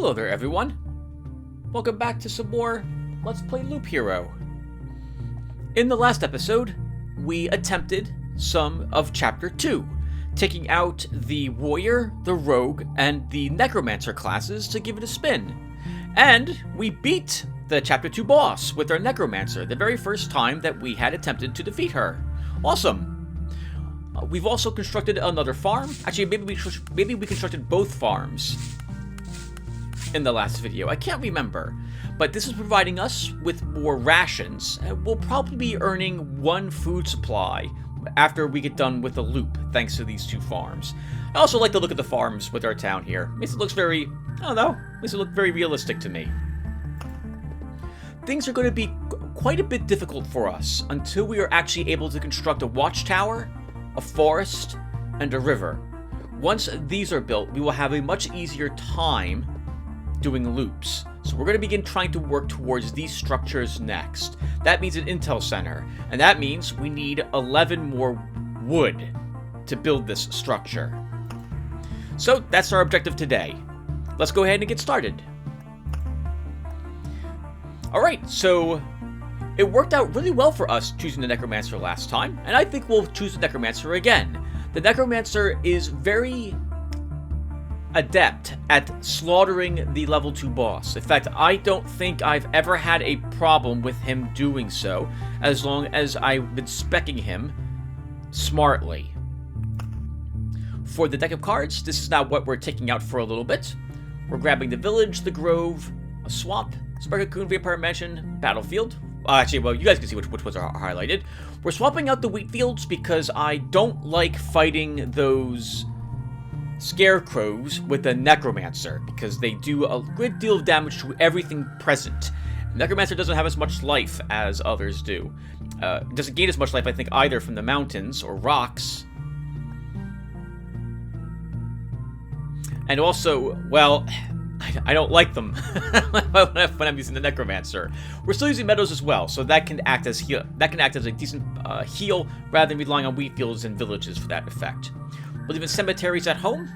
Hello there, everyone. Welcome back to some more Let's Play Loop Hero. In the last episode, we attempted some of Chapter 2, taking out the Warrior, the Rogue, and the Necromancer classes to give it a spin. And we beat the Chapter 2 boss with our Necromancer, the very first time that we had attempted to defeat her. Awesome! We've also constructed another farm. Actually, maybe we constructed both farms in the last video. I can't remember. But this is providing us with more rations. We'll probably be earning one food supply after we get done with the loop, thanks to these two farms. I also like to look at the farms with our town here. Makes it looks very, I don't know, makes it look very realistic to me. Things are going to be quite a bit difficult for us until we are actually able to construct a watchtower, a forest, and a river. Once these are built, we will have a much easier time doing loops. So we're going to begin trying to work towards these structures next. That means an intel center, and that means we need 11 more wood to build this structure. So that's our objective today. Let's go ahead and get started. Alright, so it worked out really well for us choosing the Necromancer last time, and I think we'll choose the Necromancer again. The Necromancer is very adept at slaughtering the level 2 boss. In fact, I don't think I've ever had a problem with him doing so, as long as I've been speccing him smartly. For the deck of cards, this is now what we're taking out for a little bit. We're grabbing the village, the grove, a swamp, Spark Cocoon, Vampire Mansion, battlefield. Actually, well, you guys can see which ones are highlighted. We're swapping out the wheat fields because I don't like fighting those scarecrows with the Necromancer, because they do a great deal of damage to everything present. Necromancer doesn't have as much life as others do. Doesn't gain as much life, I think, either from the mountains or rocks. And also, well, I don't like them when I'm using the Necromancer. We're still using meadows as well, so that can act as a decent heal rather than relying on wheat fields and villages for that effect. We're leaving cemeteries at home,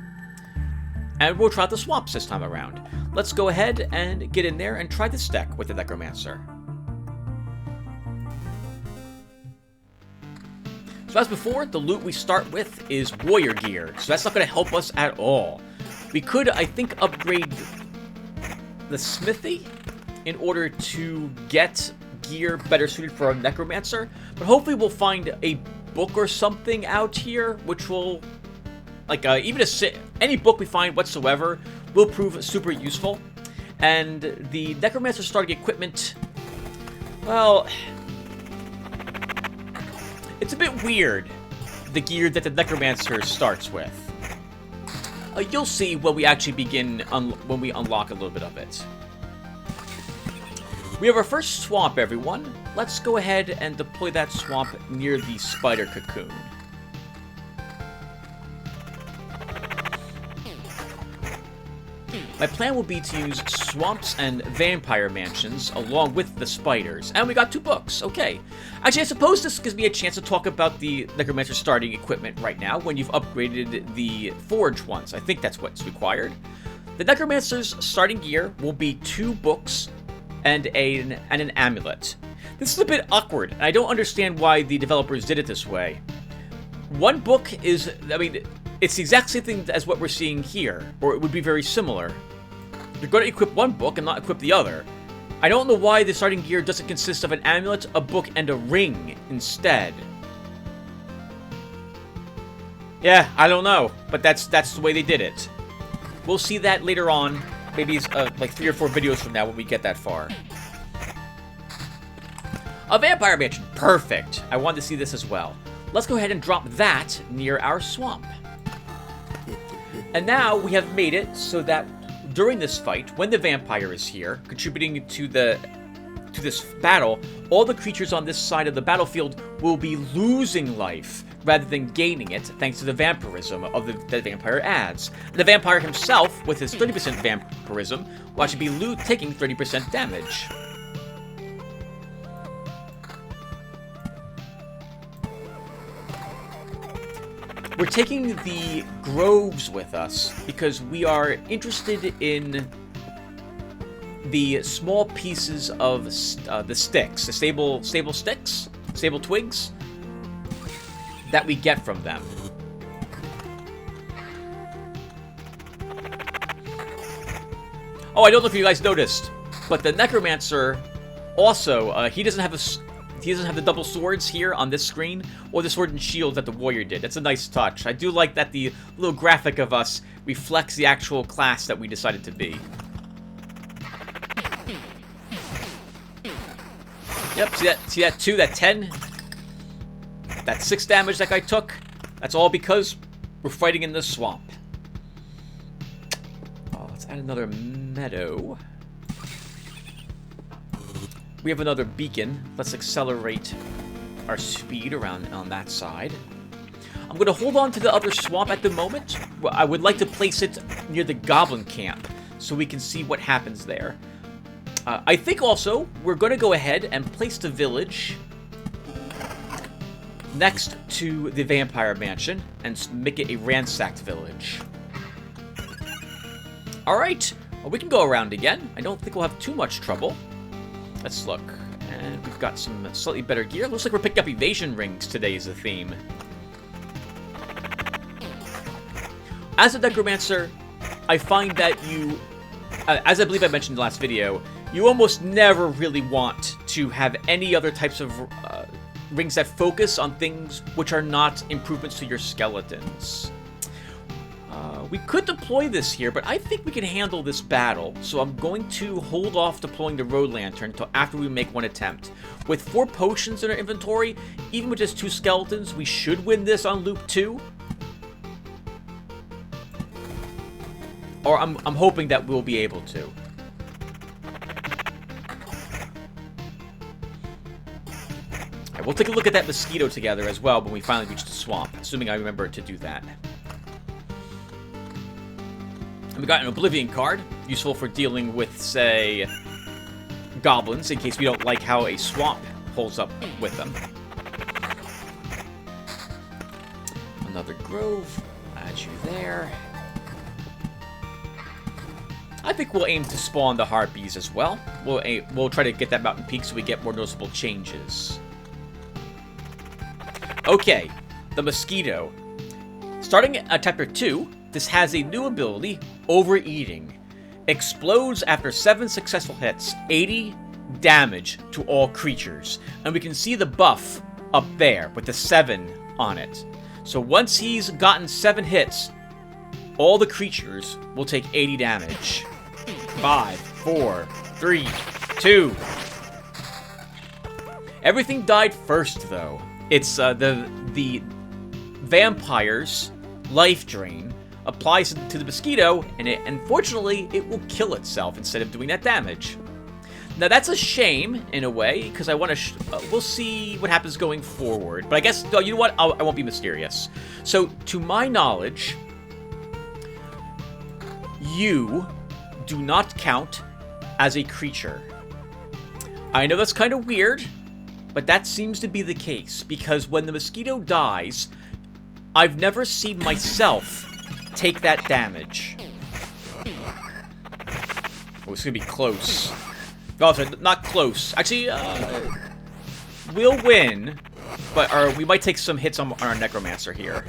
and we'll try the swamps this time around. Let's go ahead and get in there and try this deck with the Necromancer. So as before, the loot we start with is warrior gear, so that's not going to help us at all. We could, I think, upgrade the smithy in order to get gear better suited for a Necromancer, but hopefully we'll find a book or something out here which will, like, any book we find whatsoever will prove super useful. And the Necromancer starting equipment, well, it's a bit weird, the gear that the Necromancer starts with. You'll see when we actually begin, when we unlock a little bit of it. We have our first swamp, everyone. Let's go ahead and deploy that swamp near the spider cocoon. My plan will be to use swamps and vampire mansions along with the spiders. And we got 2 books, okay. Actually, I suppose this gives me a chance to talk about the Necromancer starting equipment right now when you've upgraded the forge ones. I think that's what's required. The Necromancer's starting gear will be 2 books and an amulet. This is a bit awkward, and I don't understand why the developers did it this way. One book is, I mean, it's the exact same thing as what we're seeing here, or it would be very similar. You're going to equip one book and not equip the other. I don't know why the starting gear doesn't consist of an amulet, a book, and a ring instead. Yeah, I don't know, but that's the way they did it. We'll see that later on, maybe like 3 or 4 videos from now when we get that far. A vampire mansion, perfect. I wanted to see this as well. Let's go ahead and drop that near our swamp. And now we have made it so that during this fight, when the vampire is here, contributing to this battle, all the creatures on this side of the battlefield will be losing life rather than gaining it, thanks to the vampirism of the vampire adds. The vampire himself, with his 30% vampirism, will actually be taking 30% damage. We're taking the groves with us because we are interested in the small pieces of the sticks, the stable sticks, stable twigs that we get from them. Oh, I don't know if you guys noticed, but the Necromancer also, he doesn't have the double swords here on this screen, or the sword and shield that the warrior did. That's a nice touch. I do like that the little graphic of us reflects the actual class that we decided to be. Yep, see that 2, that 10? That 6 damage that guy took? That's all because we're fighting in the swamp. Oh, let's add another meadow. We have another beacon. Let's accelerate our speed around on that side. I'm going to hold on to the other swamp at the moment. I would like to place it near the goblin camp so we can see what happens there. I think also we're going to go ahead and place the village next to the vampire mansion and make it a ransacked village. Alright, well, we can go around again. I don't think we'll have too much trouble. Let's look. And we've got some slightly better gear. Looks like we're picking up evasion rings today is the theme. As a Necromancer, I find that you, as I believe I mentioned in the last video, you almost never really want to have any other types of rings that focus on things which are not improvements to your skeletons. We could deploy this here, but I think we can handle this battle, so I'm going to hold off deploying the Road Lantern until after we make one attempt. With 4 potions in our inventory, even with just 2 skeletons, we should win this on loop 2. Or I'm hoping that we'll be able to. Alright, we'll take a look at that mosquito together as well when we finally reach the swamp, assuming I remember to do that. And we got an Oblivion card, useful for dealing with, say, goblins, in case we don't like how a swamp holds up with them. Another grove, add you there. I think we'll aim to spawn the harpies as well. We'll try to get that mountain peak so we get more noticeable changes. Okay, the mosquito. Starting at Chapter 2, this has a new ability, Overeating. Explodes after 7 successful hits, 80 damage to all creatures. And we can see the buff up there with the 7 on it. So once he's gotten 7 hits, all the creatures will take 80 damage. 5, 4, 3, 2. Everything died first, though. It's the vampire's life drain applies to the mosquito, and unfortunately, it will kill itself instead of doing that damage. Now, that's a shame, in a way, because I want to... we'll see what happens going forward. But I guess, oh, you know what? I won't be mysterious. So, to my knowledge, you do not count as a creature. I know that's kind of weird, but that seems to be the case, because when the mosquito dies, I've never seen myself take that damage. Oh, it's gonna be close. Oh, sorry, not close. Actually, we'll win, but we might take some hits on our Necromancer here.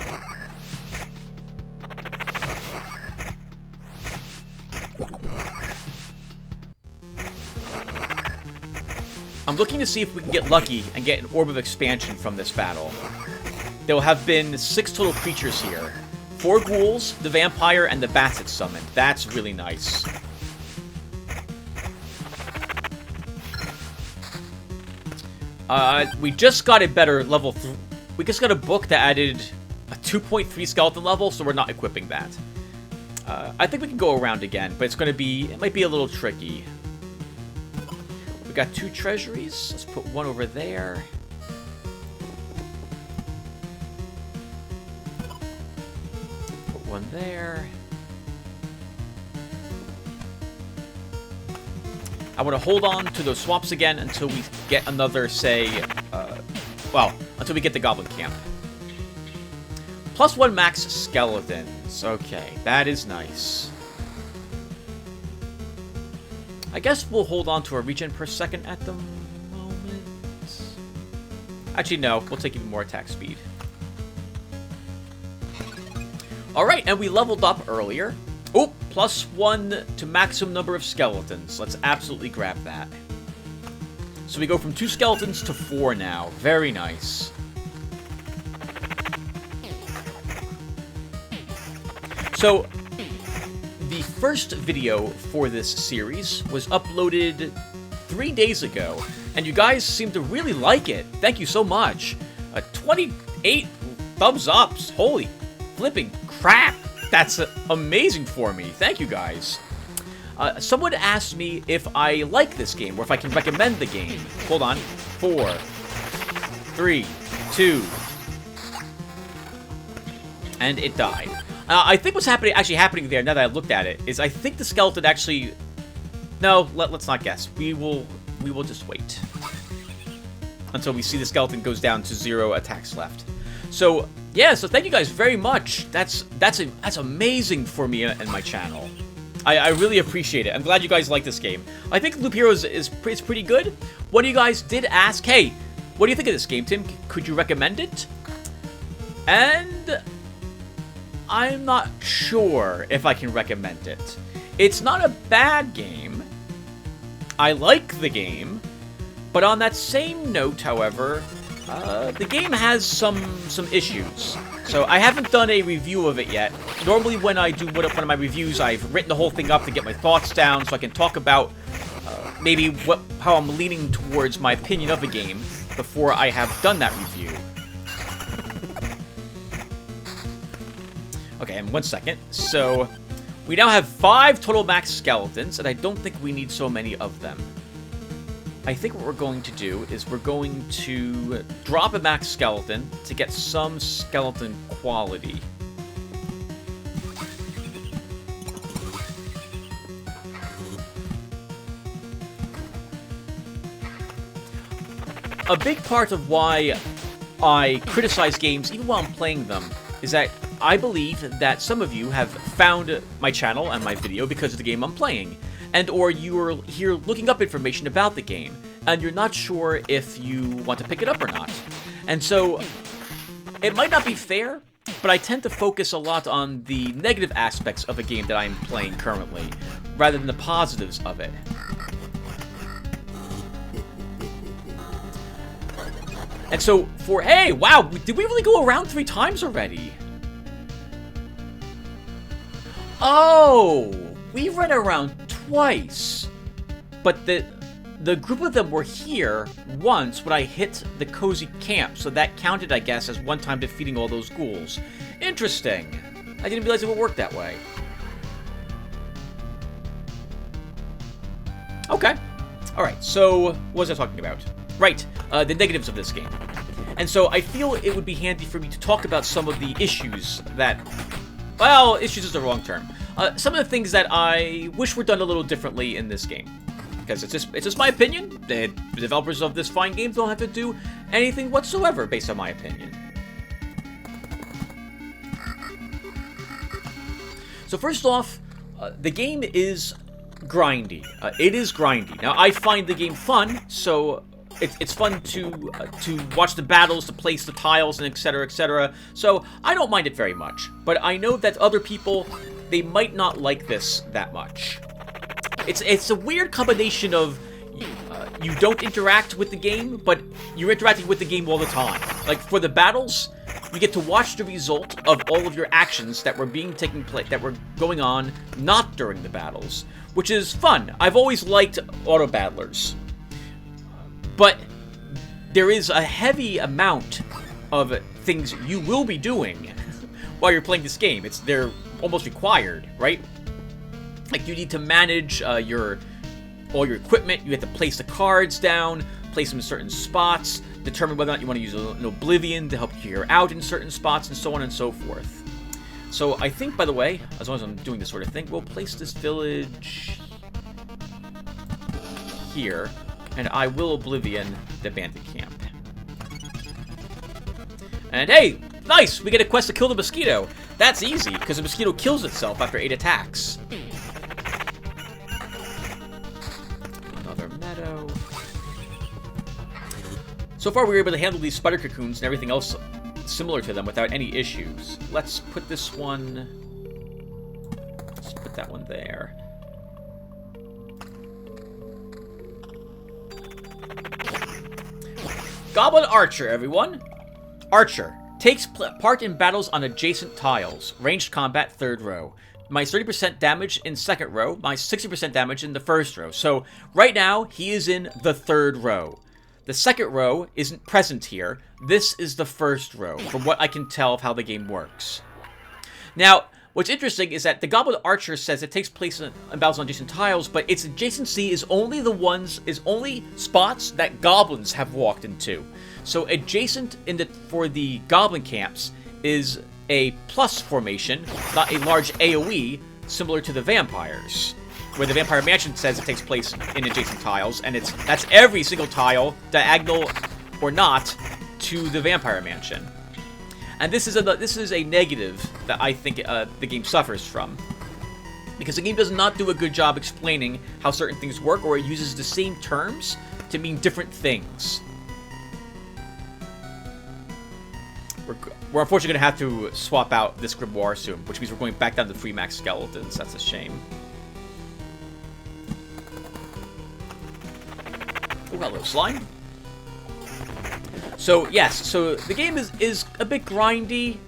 I'm looking to see if we can get lucky and get an Orb of Expansion from this battle. There will have been 6 total creatures here. 4 ghouls, the vampire, and the bats it summoned. That's really nice. We just got a better level... We just got a book that added a 2.3 skeleton level, so we're not equipping that. I think we can go around again, but it's going to be... It might be a little tricky. We got 2 treasuries. Let's put 1 over there. Put 1 there. I want to hold on to those swamps again until we get another, say, well, until we get the goblin camp. +1 max skeletons. Okay, that is nice. I guess we'll hold on to our regen per second at the moment. Actually, no. We'll take even more attack speed. Alright, and we leveled up earlier. Oh, +1 to maximum number of skeletons. Let's absolutely grab that. So we go from 2 skeletons to 4 now. Very nice. So, the first video for this series was uploaded 3 days ago, and you guys seem to really like it. Thank you so much. 28 thumbs ups. Holy flipping crap. That's amazing for me. Thank you guys. Someone asked me if I like this game, or if I can recommend the game. Hold on. 4, 3, 2. And it died. I think what's actually happening there, now that I looked at it, is I think the skeleton actually... No, let's not guess. We will just wait until we see the skeleton goes down to 0 attacks left. So, yeah, so thank you guys very much. That's amazing for me and my channel. I really appreciate it. I'm glad you guys like this game. I think Loop Heroes is pretty good. One of you guys did ask, hey, what do you think of this game, Tim? Could you recommend it? And I'm not sure if I can recommend it. It's not a bad game. I like the game. But on that same note, however, the game has some issues. So I haven't done a review of it yet. Normally when I do one of my reviews, I've written the whole thing up to get my thoughts down so I can talk about maybe how I'm leaning towards my opinion of the game before I have done that review. Okay, and 1 second. So, we now have 5 total max skeletons, and I don't think we need so many of them. I think what we're going to do is we're going to drop a max skeleton to get some skeleton quality. A big part of why I criticize games, even while I'm playing them, is that I believe that some of you have found my channel and my video because of the game I'm playing, and or you're here looking up information about the game, and you're not sure if you want to pick it up or not. And so, it might not be fair, but I tend to focus a lot on the negative aspects of a game that I'm playing currently, rather than the positives of it. And so, hey, wow, did we really go around 3 times already? Oh, we ran around twice. But the group of them were here once when I hit the cozy camp, so that counted, I guess, as one time defeating all those ghouls. Interesting. I didn't realize it would work that way. Okay. Alright, so what was I talking about? Right, the negatives of this game. And so I feel it would be handy for me to talk about some of the issues that... Well, issues is the wrong term. Some of the things that I wish were done a little differently in this game. Because it's just my opinion. The developers of this fine game don't have to do anything whatsoever based on my opinion. So first off, the game is grindy. It is grindy. Now, I find the game fun, so... It's fun to watch the battles, to place the tiles, and etc., etc. So I don't mind it very much. But I know that other people, they might not like this that much. It's a weird combination of you don't interact with the game, but you're interacting with the game all the time. Like for the battles, you get to watch the result of all of your actions that were that were going on not during the battles, which is fun. I've always liked auto battlers. But there is a heavy amount of things you will be doing while you're playing this game. They're almost required, right? Like you need to manage all your equipment. You have to place the cards down, place them in certain spots, determine whether or not you want to use an Oblivion to help clear out in certain spots, and so on and so forth. So I think, by the way, as long as I'm doing this sort of thing, we'll place this village here. And I will Oblivion the bandit camp. And hey, nice! We get a quest to kill the mosquito. That's easy, because the mosquito kills itself after 8 attacks. shadow. So far we were able to handle these spider cocoons and everything else similar to them without any issues. Let's put this one... Let's put that one there. Goblin Archer, everyone. Archer. Takes part in battles on adjacent tiles. Ranged combat, 3rd row. Minus 30% damage in 2nd row. Minus 60% damage in the 1st row. So, right now, he is in the 3rd row. The 2nd row isn't present here. This is the 1st row, from what I can tell of how the game works. Now, what's interesting is that the Goblin Archer says it takes place in battles on adjacent tiles, but its adjacency is only spots that goblins have walked into. So adjacent for the goblin camps is a plus formation, not a large AoE, similar to the vampires, where the Vampire Mansion says it takes place in adjacent tiles, and that's every single tile, diagonal or not, to the Vampire Mansion. And this is a negative that I think the game suffers from, because the game does not do a good job explaining how certain things work, or it uses the same terms to mean different things. We're unfortunately going to have to swap out this Grimoire soon, which means we're going back down to 3 max skeletons. That's a shame. Oh, hello, slime. So, yes, so the game is a bit grindy.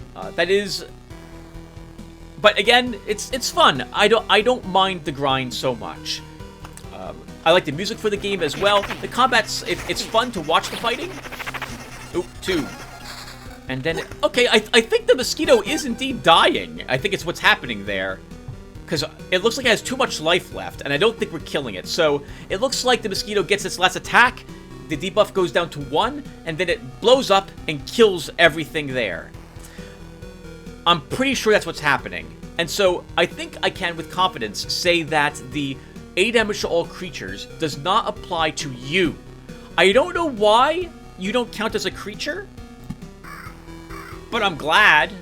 But again, it's fun. I don't mind the grind so much. I like the music for the game as well. The combat's it's fun to watch the fighting. Oop, 2. And then, okay, I think the mosquito is indeed dying. I think it's what's happening there. Because it looks like it has too much life left, and I don't think we're killing it. So, it looks like the mosquito gets its last attack, the debuff goes down to 1, and then it blows up and kills everything there. I'm pretty sure that's what's happening. And so, I think I can, with confidence, say that the 8 damage to all creatures does not apply to you. I don't know why you don't count as a creature, but I'm glad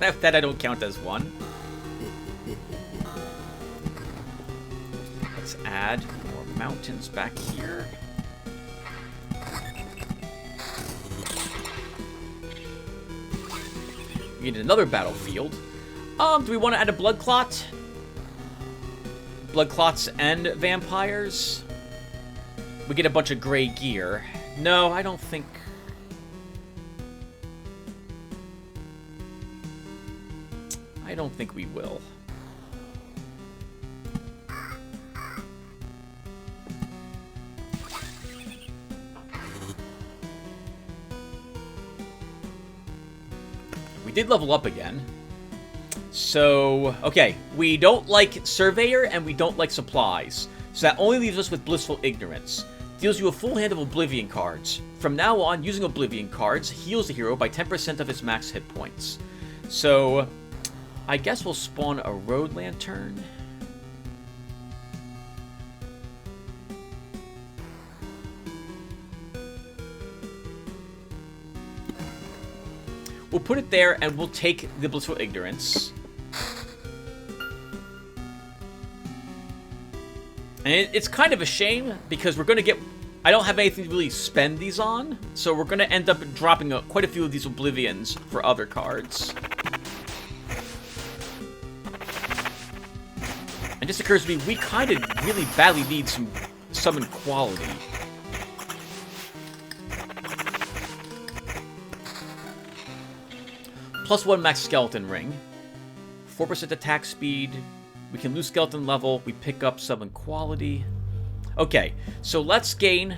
that I don't count as one. Let's add more mountains back here. We need another battlefield. Do we want to add a blood clot? Blood clots and vampires? We get a bunch of gray gear. No, I don't think... I don't think we will. We did level up again. So, okay, we don't like Surveyor and we don't like Supplies. So that only leaves us with Blissful Ignorance. Deals you a full hand of Oblivion cards. From now on, using Oblivion cards heals the hero by 10% of his max hit points. So, I guess we'll spawn a Road Lantern. We'll put it there, and we'll take the Blissful Ignorance. And it's kind of a shame, because we're going to get... I don't have anything to really spend these on, so we're going to end up dropping quite a few of these Oblivions for other cards. It just occurs to me, we kind of really badly need some summon quality. +1 max skeleton ring. 4% attack speed. We can lose skeleton level. We pick up summon quality. Okay, so let's gain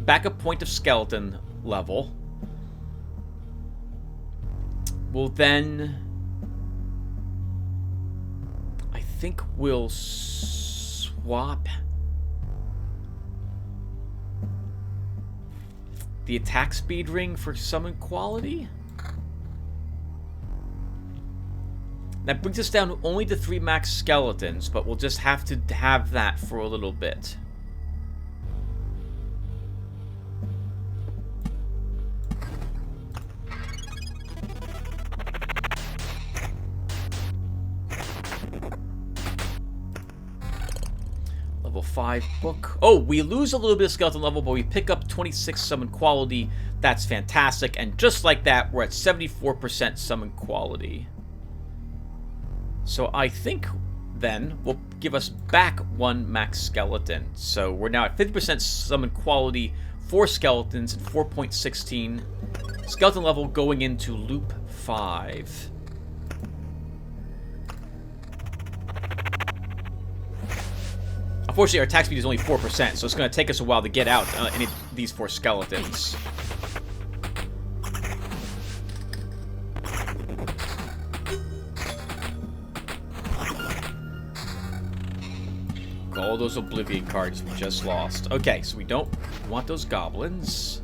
back a point of skeleton level. We'll then... I think we'll swap the attack speed ring for summon quality. That brings us down only to 3 max skeletons, but we'll just have to have that for a little bit. Level 5 book. Oh, we lose a little bit of skeleton level, but we pick up 26 summon quality. That's fantastic. And just like that, we're at 74% summon quality. So I think then will give us back 1 max skeleton. So we're now at 50% summon quality, 4 skeletons, and 4.16 skeleton level going into loop 5. Unfortunately, our attack speed is only 4%, so it's going to take us a while to get out any of these 4 skeletons. All those Oblivion cards we just lost. Okay, so we don't want those goblins.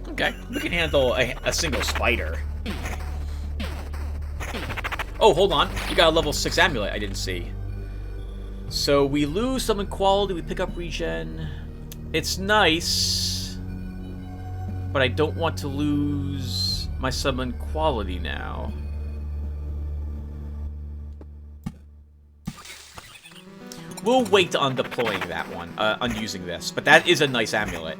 Okay, we can handle a single spider. Oh, hold on. We got a level 6 amulet I didn't see. So we lose summon quality, we pick up regen. It's nice, but I don't want to lose my summon quality now. We'll wait on deploying that one, on using this, but that is a nice amulet.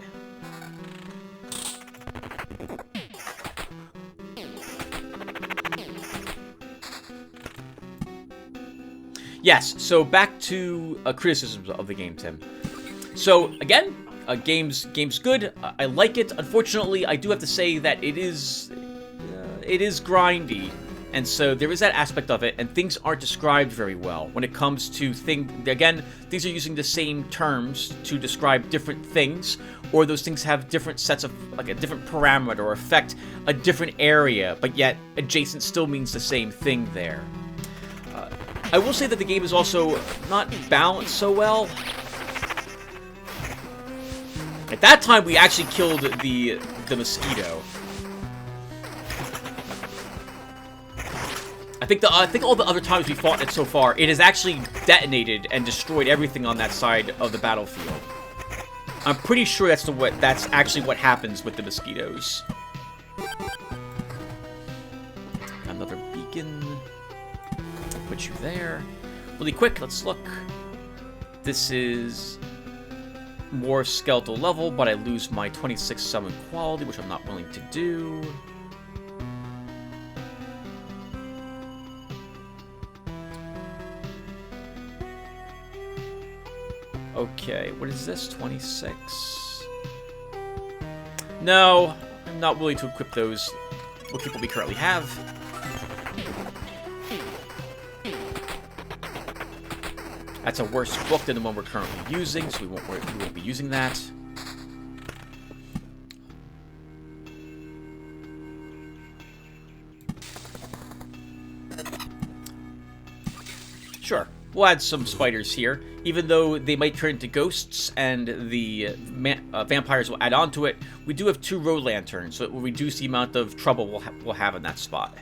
Yes, so back to criticisms of the game, Tim. So, again, game's good. I like it. Unfortunately, I do have to say that it is grindy. And so there is that aspect of it, and things aren't described very well. When it comes to things are using the same terms to describe different things, or those things have different sets of, like a different parameter or affect a different area, but yet adjacent still means the same thing there. I will say that the game is also not balanced so well. At that time, we actually killed the mosquito. I think all the other times we fought it so far, it has actually detonated and destroyed everything on that side of the battlefield. I'm pretty sure that's actually what happens with the mosquitoes. Another beacon. Put you there. Really quick, let's look. This is more skeletal level, but I lose my 26 summon quality, which I'm not willing to do. Okay, what is this? 26? No, I'm not willing to equip those. We'll keep what we currently have. That's a worse book than the one we're currently using, so we won't be using that. Sure, we'll add some spiders here, even though they might turn into ghosts and the vampires will add on to it. We do have 2 road lanterns, so it will reduce the amount of trouble we'll have in that spot.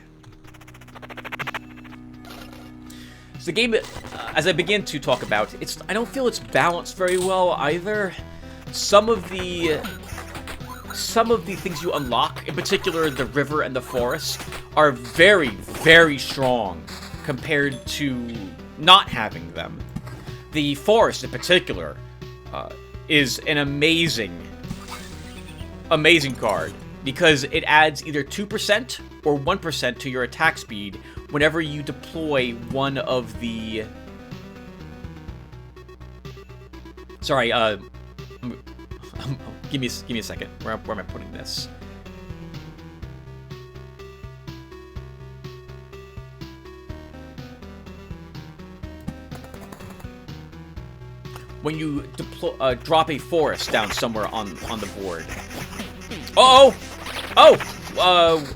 The game, as I begin to talk about, I don't feel it's balanced very well either. Some of the things you unlock, in particular the river and the forest, are very, very strong compared to not having them. The forest, in particular, is an amazing card because it adds either 2% or 1% to your attack speed whenever you deploy one of the... Sorry, give me a second. Where am I putting this? When you drop a forest down somewhere on the board. Uh-oh! Oh!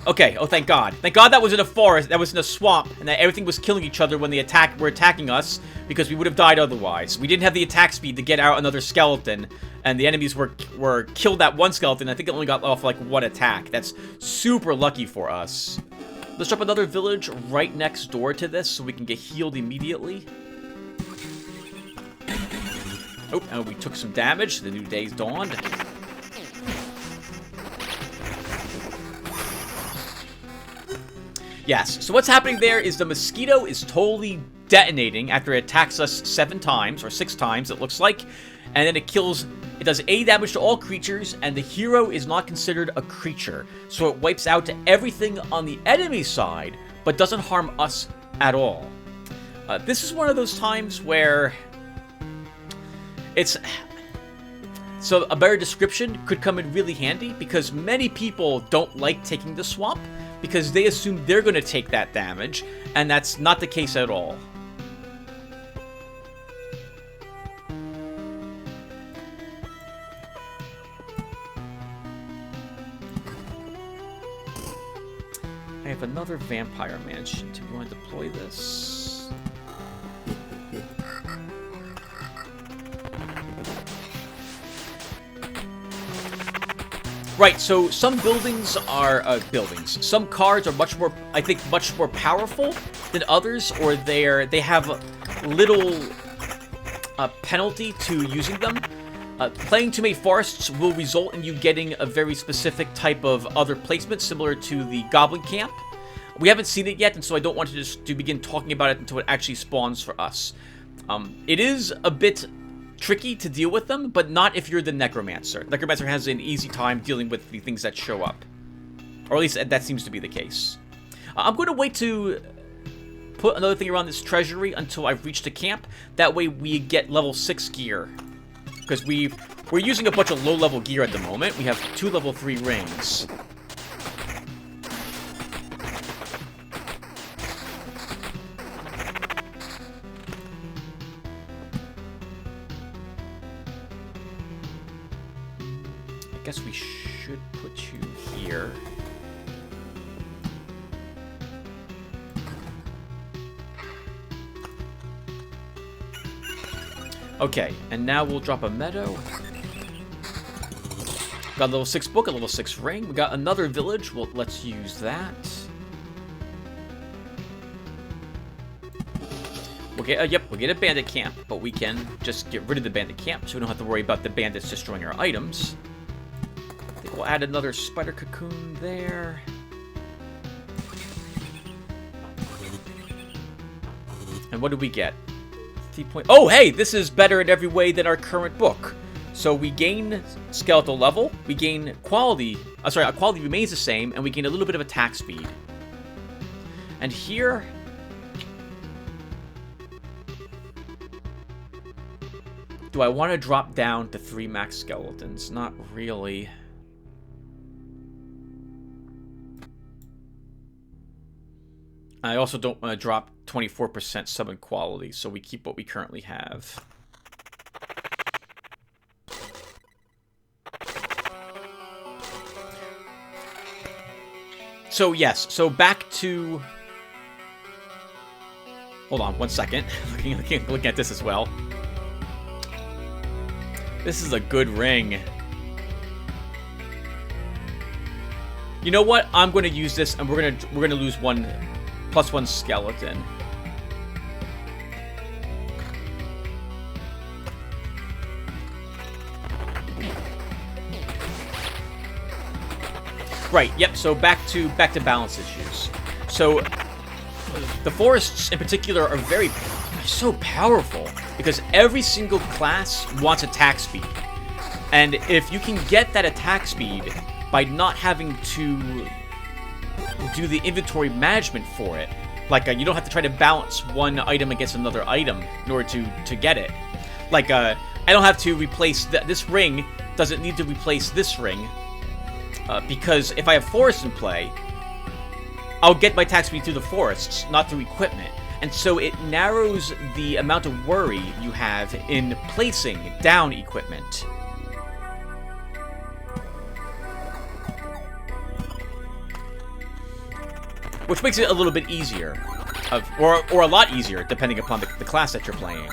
Okay. Oh, thank God. Thank God that was in a forest, that was in a swamp, and that everything was killing each other when they were attacking us, because we would have died otherwise. We didn't have the attack speed to get out another skeleton, and the enemies were killed that one skeleton. I think it only got off, like, 1 attack. That's super lucky for us. Let's drop another village right next door to this, so we can get healed immediately. Oh, and we took some damage. The new day's dawned. Yes, so what's happening there is the mosquito is totally detonating after it attacks us 7 times, or 6 times it looks like, and then it does 80 damage to all creatures, and the hero is not considered a creature, so it wipes out everything on the enemy side, but doesn't harm us at all. This is one of those times where so a better description could come in really handy, because many people don't like taking the swamp, because they assume they're going to take that damage, and that's not the case at all. I have another vampire mansion. Do you want to deploy this? Right, so some buildings are some cards are much more, I think, much more powerful than others, or they have little penalty to using them. Playing too many forests will result in you getting a very specific type of other placement, similar to the Goblin Camp. We haven't seen it yet, and so I don't want to begin talking about it until it actually spawns for us. It is a bit tricky to deal with them, but not if you're the Necromancer. Necromancer has an easy time dealing with the things that show up. Or at least that seems to be the case. I'm going to wait to put another thing around this treasury until I've reached a camp. That way we get level 6 gear. Because we're using a bunch of low-level gear at the moment. We have 2 level 3 rings. I guess we should put you here. Okay, and now we'll drop a meadow. Got a level 6 book, a level 6 ring. We got another village. Well, let's use that. We'll get a bandit camp, but we can just get rid of the bandit camp, so we don't have to worry about the bandits destroying our items. I think we'll add another spider cocoon there. And what do we get? Oh, hey, this is better in every way than our current book. So we gain skeletal level, we gain quality, our quality remains the same, and we gain a little bit of attack speed. And here, do I want to drop down to 3 max skeletons? Not really. I also don't want to drop 24% summon quality, so we keep what we currently have. So yes, so back to... Hold on, 1 second. looking at this as well. This is a good ring. You know what? I'm going to use this, and we're gonna lose +1 skeleton. Right, yep, so back to balance issues. So the forests in particular are so powerful because every single class wants attack speed. And if you can get that attack speed by not having to do the inventory management for it, like you don't have to try to balance one item against another item in order to get it. Like I don't have to replace this ring doesn't need to replace this ring because if I have forests in play, I'll get my attack speed through the forests, not through equipment. And so it narrows the amount of worry you have in placing down equipment. Which makes it a little bit easier, or a lot easier, depending upon the class that you're playing.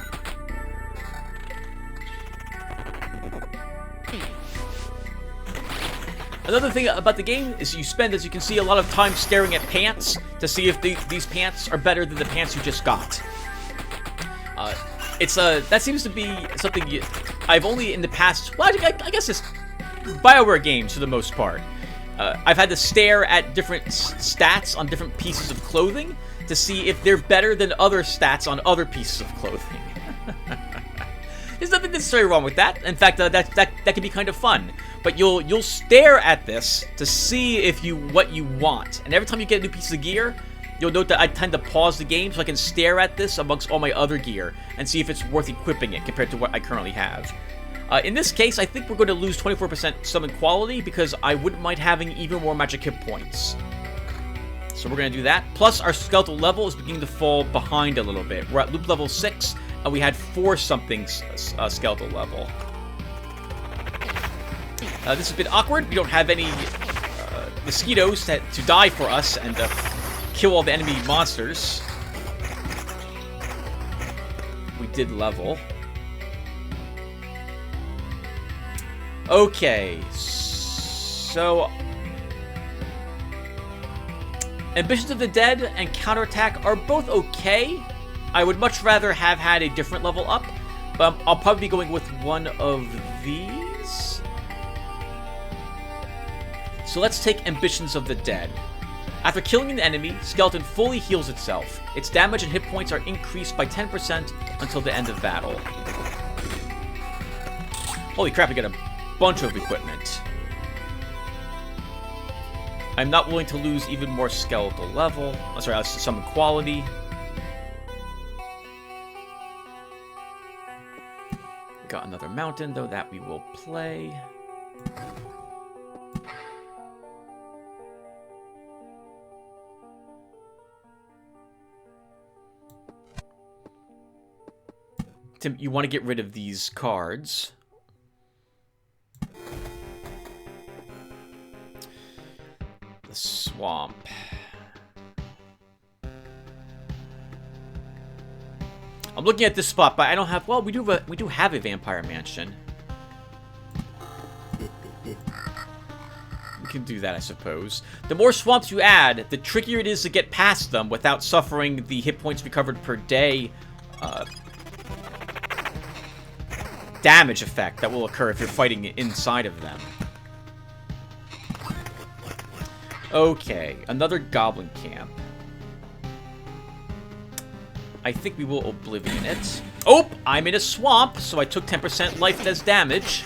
Another thing about the game is you spend, as you can see, a lot of time staring at pants to see if these pants are better than the pants you just got. That seems to be something I've only in the past, well, I guess it's BioWare games for the most part. I've had to stare at different stats on different pieces of clothing to see if they're better than other stats on other pieces of clothing. There's nothing necessarily wrong with that. In fact, that can be kind of fun. But you'll stare at this to see if what you want. And every time you get a new piece of gear, you'll note that I tend to pause the game so I can stare at this amongst all my other gear and see if it's worth equipping it compared to what I currently have. In this case, I think we're going to lose 24% summon quality because I wouldn't mind having even more magic hit points. So we're going to do that. Plus, our skeletal level is beginning to fall behind a little bit. We're at loop level 6, and we had 4-something skeletal level. This has been awkward. We don't have any mosquitoes to die for us and kill all the enemy monsters. We did level. Okay, so Ambitions of the Dead and Counterattack are both okay. I would much rather have had a different level up, but I'll probably be going with one of these. So let's take Ambitions of the Dead. After killing an enemy, Skeleton fully heals itself. Its damage and hit points are increased by 10% until the end of battle. Holy crap, we got a bunch of equipment. I'm not willing to lose even more skeletal level. Oh, sorry, that's summon quality. Got another mountain, though, that we will play. Tim, you want to get rid of these cards. The swamp. I'm looking at this spot, but I don't have... Well, we do have a vampire mansion. We can do that, I suppose. The more swamps you add, the trickier it is to get past them without suffering the hit points recovered per day damage effect that will occur if you're fighting inside of them. Okay, another goblin camp. I think we will Oblivion it. Oh, I'm in a swamp, so I took 10% life as damage.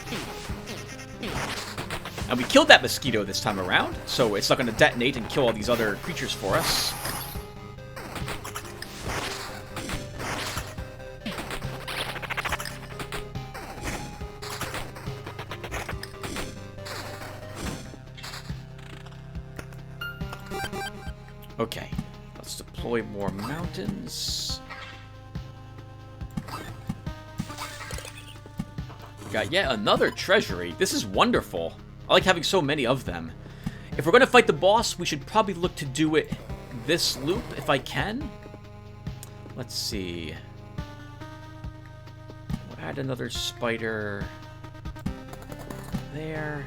And we killed that mosquito this time around, so it's not going to detonate and kill all these other creatures for us. Okay, let's deploy more mountains. We got yet another treasury. This is wonderful. I like having so many of them. If we're going to fight the boss, we should probably look to do it this loop, if I can. Let's see. We'll add another spider there.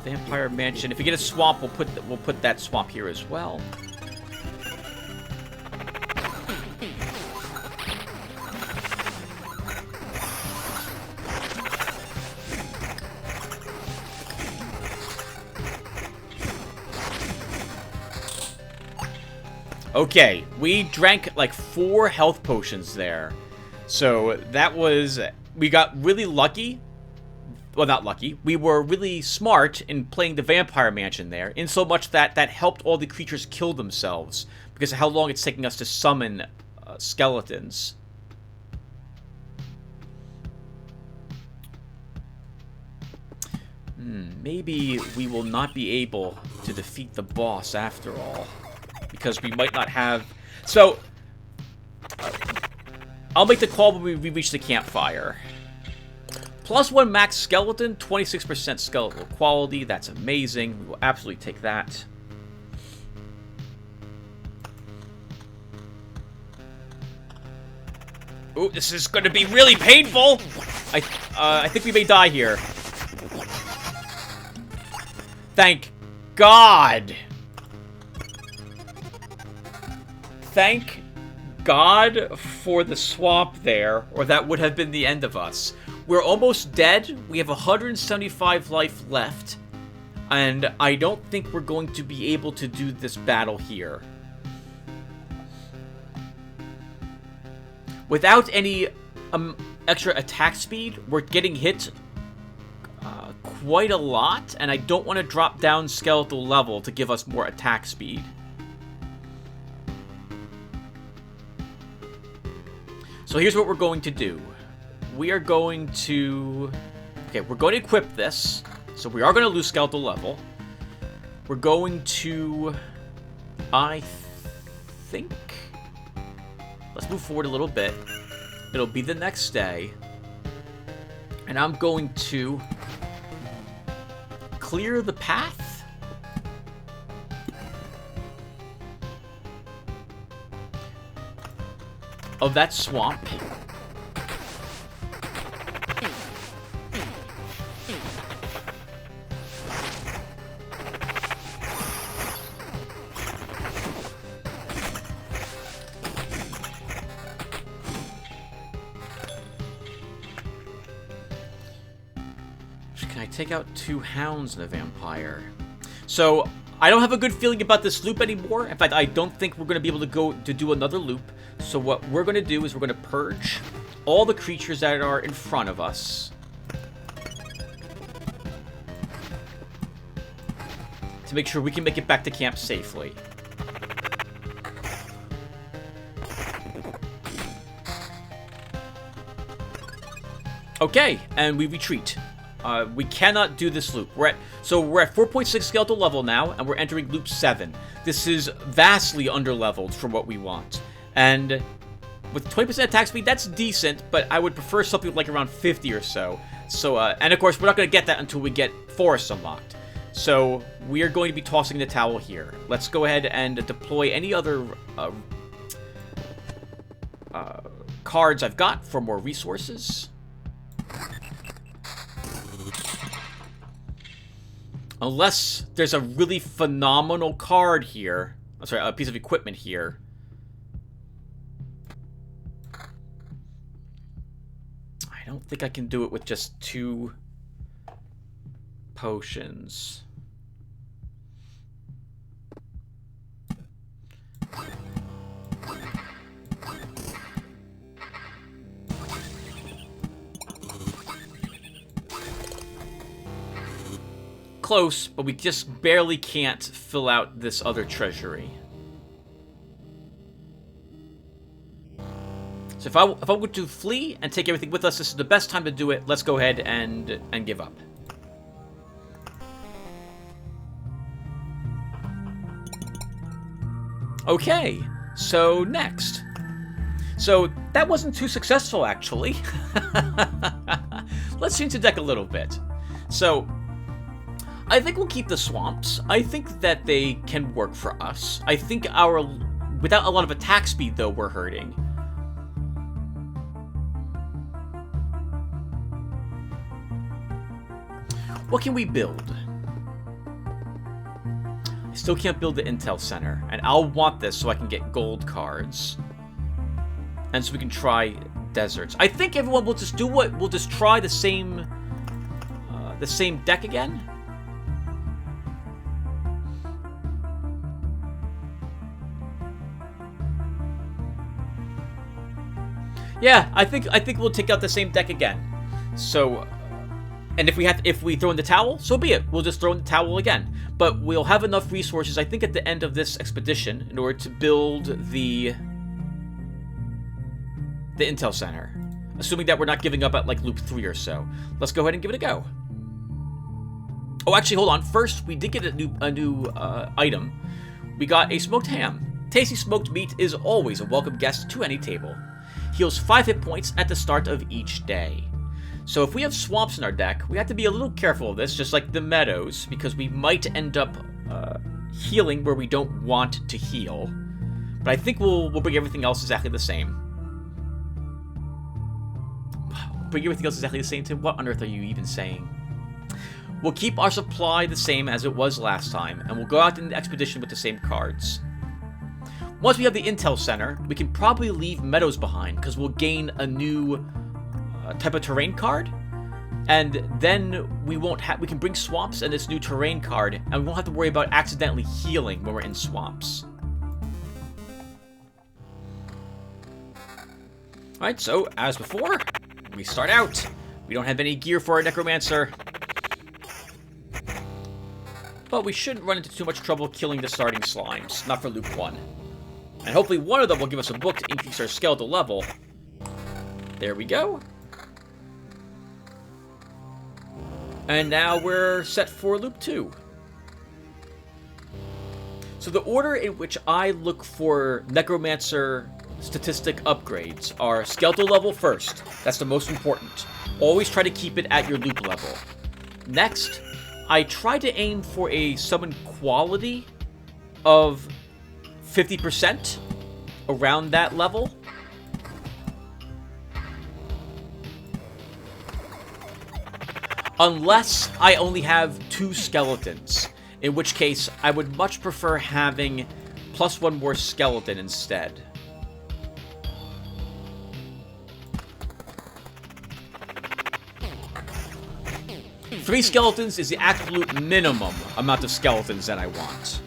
Vampire mansion. If we get a swamp, we'll put that swamp here as well. Okay, we drank like 4 health potions there. So that was... We got really lucky. Well, not lucky. We were really smart in playing the Vampire Mansion there, in so much that that helped all the creatures kill themselves, because of how long it's taking us to summon skeletons. Maybe we will not be able to defeat the boss after all, because we might not have... So, I'll make the call when we reach the campfire. +1 max skeleton, 26% skeletal quality. That's amazing. We will absolutely take that. Ooh, this is going to be really painful. I think we may die here. Thank God. Thank God for the swamp there, or that would have been the end of us. We're almost dead. We have 175 life left. And I don't think we're going to be able to do this battle here. Without any extra attack speed, we're getting hit quite a lot, and I don't want to drop down skeletal level to give us more attack speed. So here's what we're going to do. We are going to... Okay, we're going to equip this. So we are going to lose skeletal level. We're going to... I think... Let's move forward a little bit. It'll be the next day. And I'm going to... clear the path. Of that swamp. Take out 2 hounds and a vampire. So I don't have a good feeling about this loop anymore. In fact, I don't think we're going to be able to do another loop. So what we're going to do is we're going to purge all the creatures that are in front of us. To make sure we can make it back to camp safely. Okay, and we retreat. We cannot do this loop. We're at 4.6 skeletal level now, and we're entering loop 7. This is vastly underleveled from what we want. And with 20% attack speed, that's decent, but I would prefer something like around 50 or so. So, and of course, we're not going to get that until we get forests unlocked. So, we are going to be tossing the towel here. Let's go ahead and deploy any other cards I've got for more resources. Unless there's a really phenomenal card here. I'm sorry, a piece of equipment here. I don't think I can do it with just 2 potions. Close, but we just barely can't fill out this other treasury. So if I were to flee and take everything with us, this is the best time to do it. Let's go ahead and give up. Okay, so next. So that wasn't too successful, actually. Let's change the deck a little bit. So I think we'll keep the swamps. I think that they can work for us. I think without a lot of attack speed, though, we're hurting. What can we build? I still can't build the Intel Center, and I'll want this so I can get gold cards. And so we can try deserts. I think everyone will just do what? We'll just try the same deck again. Yeah, I think we'll take out the same deck again. So, and if we throw in the towel, so be it. We'll just throw in the towel again. But we'll have enough resources, I think, at the end of this expedition in order to build the Intel Center. Assuming that we're not giving up at like loop 3 or so. Let's go ahead and give it a go. Oh, actually, hold on. First, we did get a new item. We got a smoked ham. Tasty smoked meat is always a welcome guest to any table. Heals 5 hit points at the start of each day. So if we have swamps in our deck, we have to be a little careful of this, just like the meadows, because we might end up healing where we don't want to heal. But I think we'll bring everything else exactly the same. Bring everything else exactly the same, Tim? What on earth are you even saying? We'll keep our supply the same as it was last time, and we'll go out in the expedition with the same cards. Once we have the Intel Center, we can probably leave meadows behind, because we'll gain a new type of terrain card. And then we can bring swamps and this new terrain card, and we won't have to worry about accidentally healing when we're in swamps. Alright, so as before, we start out. We don't have any gear for our Necromancer. But we shouldn't run into too much trouble killing the starting slimes, not for Loop 1. And hopefully one of them will give us a book to increase our skeletal level. There we go. And now we're set for Loop 2. So the order in which I look for Necromancer statistic upgrades are skeletal level first. That's the most important. Always try to keep it at your loop level. Next, I try to aim for a summon quality of 50% around that level. Unless I only have 2 skeletons, in which case I would much prefer having +1 more skeleton instead. Three skeletons is the absolute minimum amount of skeletons that I want.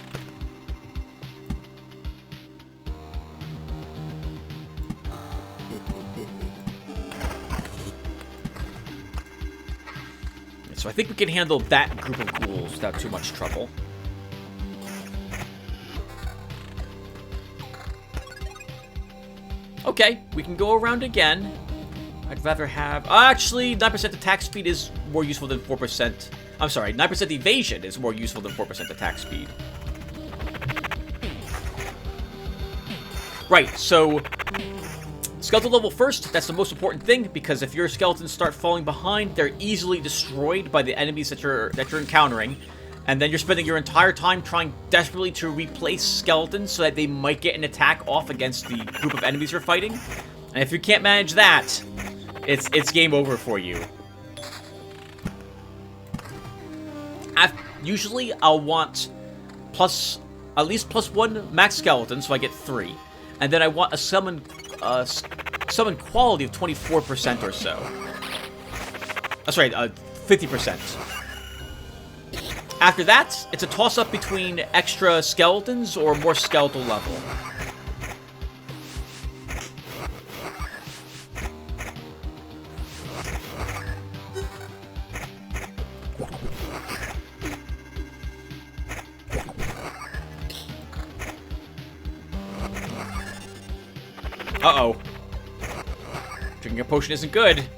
So I think we can handle that group of ghouls without too much trouble. Okay, we can go around again. I'd rather have... Actually, 9% attack speed is more useful than 4%. I'm sorry, 9% evasion is more useful than 4% attack speed. Right, so... skeleton level first, that's the most important thing, because if your skeletons start falling behind, they're easily destroyed by the enemies that you're encountering. And then you're spending your entire time trying desperately to replace skeletons so that they might get an attack off against the group of enemies you're fighting. And if you can't manage that, it's game over for you. Usually, I'll want at least +1 max skeleton, so I get 3. And then I want a summon quality of 24% or so. That's right, 50%. After that, it's a toss-up between extra skeletons or more skeletal level. Uh-oh. Drinking a potion isn't good.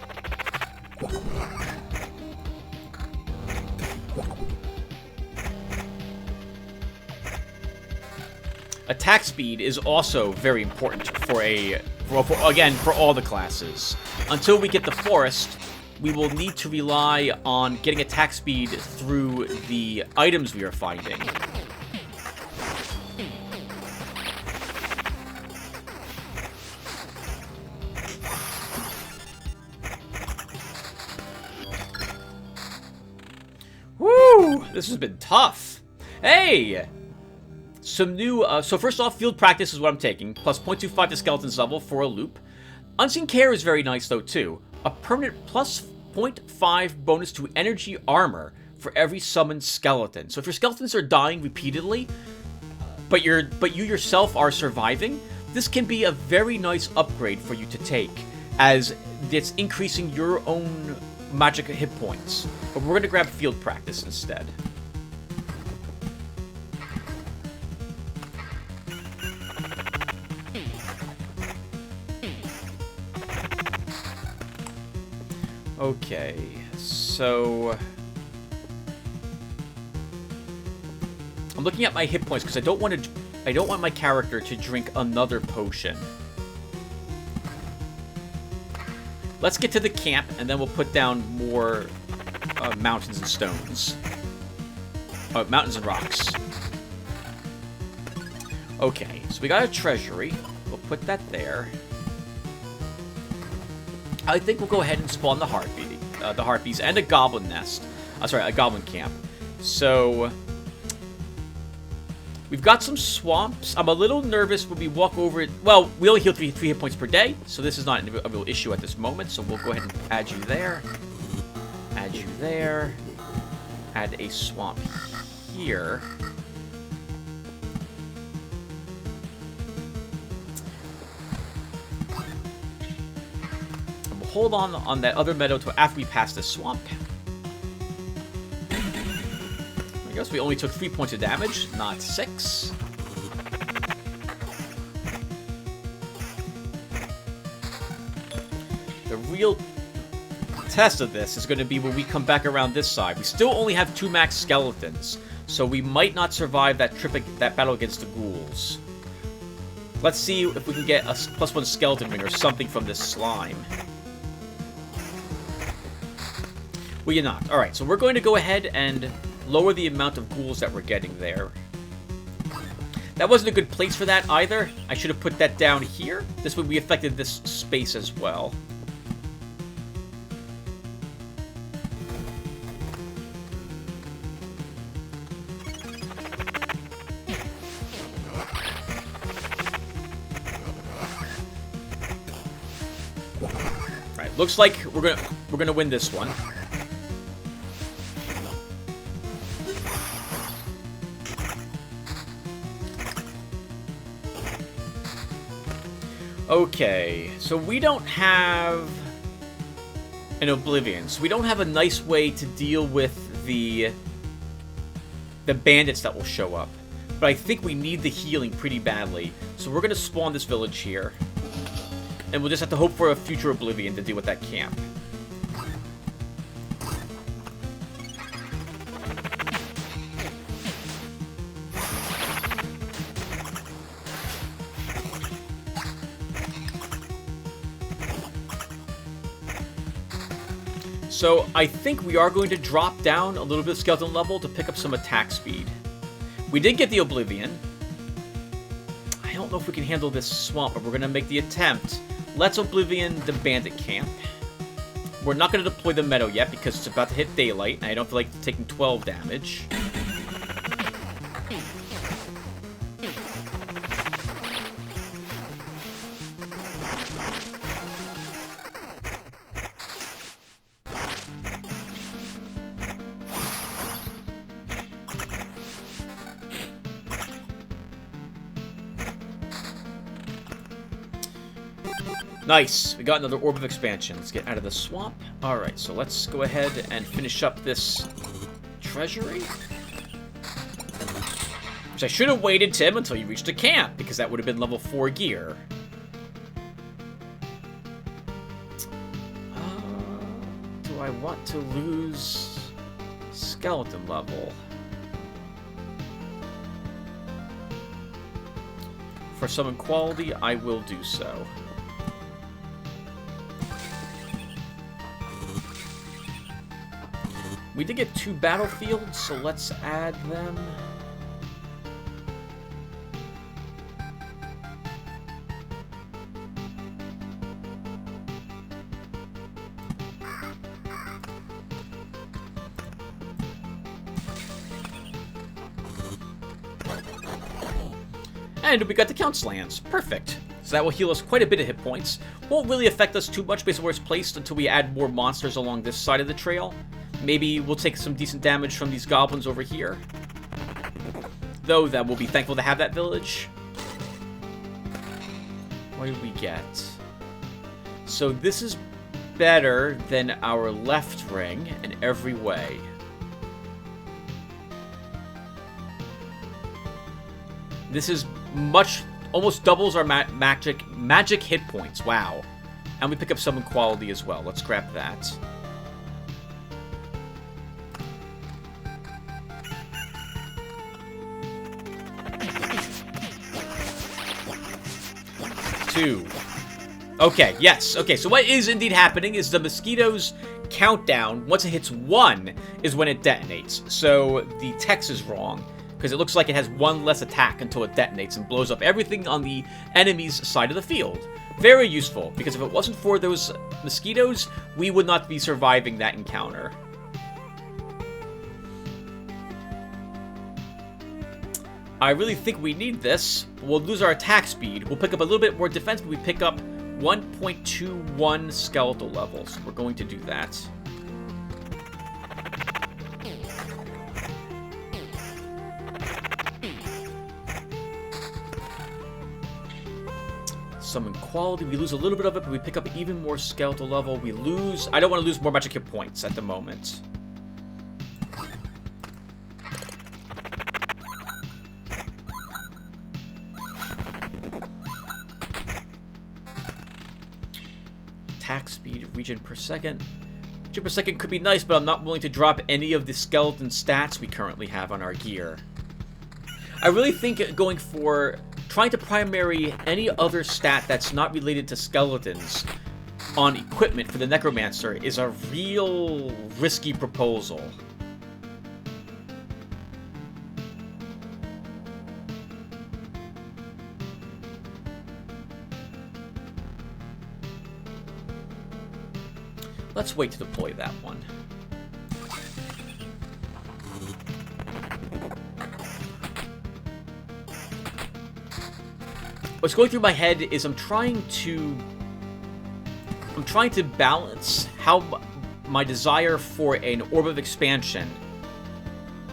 Attack speed is also very important for all the classes. Until we get the forest, we will need to rely on getting attack speed through the items we are finding. Woo! This has been tough. Hey! Some new, so first off, field practice is what I'm taking, plus 0.25 to skeleton's level for a loop. Unseen Care is very nice though too. A permanent plus 0.5 bonus to energy armor for every summoned skeleton. So if your skeletons are dying repeatedly, but you yourself are surviving, this can be a very nice upgrade for you to take, as it's increasing your own magic hit points. But we're gonna grab field practice instead. Okay, so I'm looking at my hit points because I don't want my character to drink another potion. Let's get to the camp and then we'll put down more mountains and stones. Mountains and rocks. Okay, so we got a treasury. We'll put that there. I think we'll go ahead and spawn the harpies and a goblin nest. A goblin camp. So we've got some swamps. I'm a little nervous when we walk over it. Well, we only heal 3 hit points per day, so this is not a real issue at this moment. So we'll go ahead and add you there. Add you there. Add a swamp here. And we'll hold on that other meadow till after we pass this swamp. I guess we only took 3 points of damage, not 6. The real test of this is going to be when we come back around this side. We still only have 2 max skeletons, so we might not survive that battle against the ghouls. Let's see if we can get a +1 skeleton ring or something from this slime. Well, you're not. Alright, so we're going to go ahead and lower the amount of ghouls that we're getting there. That wasn't a good place for that either. I should have put that down here. This way we affected this space as well. Right, looks like we're gonna win this one. Okay, so we don't have an Oblivion, so we don't have a nice way to deal with the bandits that will show up. But I think we need the healing pretty badly, so we're going to spawn this village here. And we'll just have to hope for a future Oblivion to deal with that camp. So I think we are going to drop down a little bit of skeleton level to pick up some attack speed. We did get the Oblivion. I don't know if we can handle this swamp, but we're going to make the attempt. Let's Oblivion the bandit camp. We're not going to deploy the meadow yet because it's about to hit daylight, and I don't feel like taking 12 damage. Nice! We got another Orb of Expansion. Let's get out of the swamp. Alright, so let's go ahead and finish up this treasury. Which I should have waited, Tim, until you reached a camp, because that would have been level 4 gear. Do I want to lose skeleton level? For some equality, I will do so. We did get 2 battlefields, so let's add them. And we got the Council Lands. Perfect. So that will heal us quite a bit of hit points. Won't really affect us too much based on where it's placed until we add more monsters along this side of the trail. Maybe we'll take some decent damage from these goblins over here. Though that we'll be thankful to have that village. What did we get? So this is better than our left ring in every way. This is almost doubles our magic hit points. Wow. And we pick up some equality as well. Let's grab that. Okay, yes. Okay, so what is indeed happening is the mosquitoes countdown, once it hits 1, is when it detonates. So the text is wrong, because it looks like it has 1 less attack until it detonates and blows up everything on the enemy's side of the field. Very useful, because if it wasn't for those mosquitoes, we would not be surviving that encounter. I really think we need this. We'll lose our attack speed. We'll pick up a little bit more defense, but we pick up 1.21 skeletal levels. We're going to do that. Summon quality. We lose a little bit of it, but we pick up even more skeletal level. We lose... I don't want to lose more magic hit points at the moment. Attack speed, regen per second. Regen per second could be nice, but I'm not willing to drop any of the skeleton stats we currently have on our gear. I really think going for trying to primary any other stat that's not related to skeletons on equipment for the Necromancer is a real risky proposal. Let's wait to deploy that one. What's going through my head is I'm trying to balance how my desire for an Orb of Expansion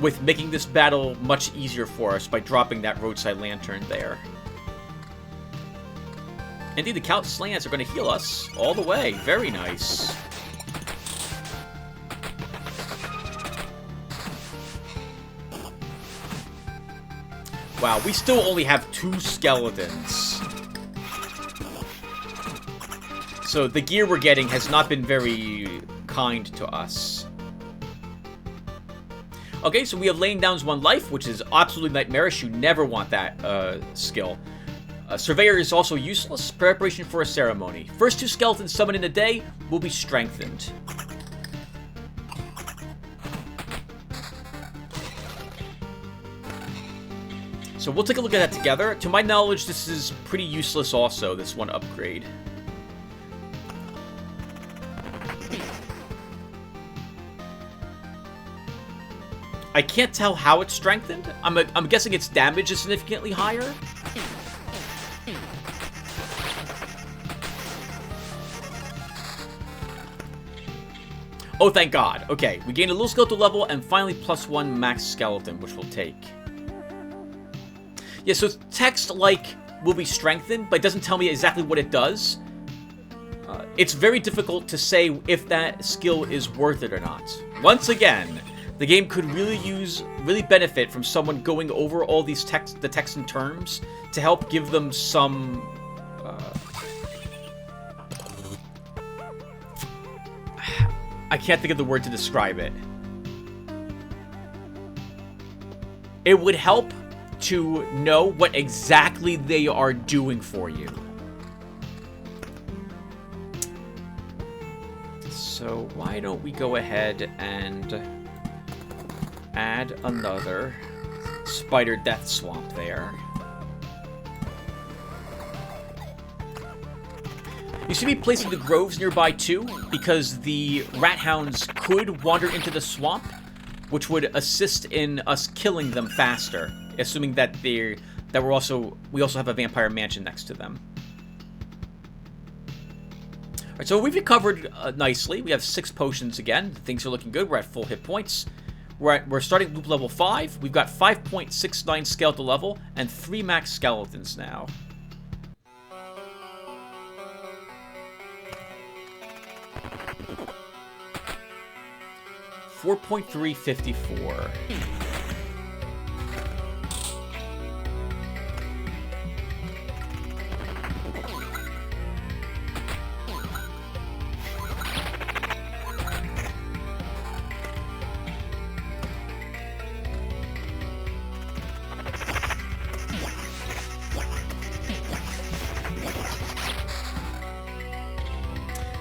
with making this battle much easier for us by dropping that roadside lantern there. Indeed, the Count Slants are going to heal us all the way. Very nice. Wow, we still only have 2 skeletons. So the gear we're getting has not been very kind to us. Okay, so we have laying down's 1 life, which is absolutely nightmarish. You never want that skill. Surveyor is also useless. Preparation for a ceremony. First 2 skeletons summoned in a day will be strengthened. So we'll take a look at that together. To my knowledge, this is pretty useless also, this one upgrade. I can't tell how it's strengthened. I'm guessing its damage is significantly higher. Oh, thank God. Okay, we gained a little skeletal level and finally +1 max skeleton, which we'll take. Yeah, so text like will be strengthened, but it doesn't tell me exactly what it does. It's very difficult to say if that skill is worth it or not. Once again, the game could really benefit from someone going over all these the text and terms to help give them some I can't think of the word to describe it. It would help to know what exactly they are doing for you. So why don't we go ahead and add another spider death swamp there. You should be placing the groves nearby too, because the rat hounds could wander into the swamp, which would assist in us killing them faster. Assuming that we also have a vampire mansion next to them. All right, so we've recovered nicely. We have 6 potions again. Things are looking good. We're at full hit points. We're starting loop level 5. We've got 5.69 skeletal level and 3 max skeletons now. $4.354.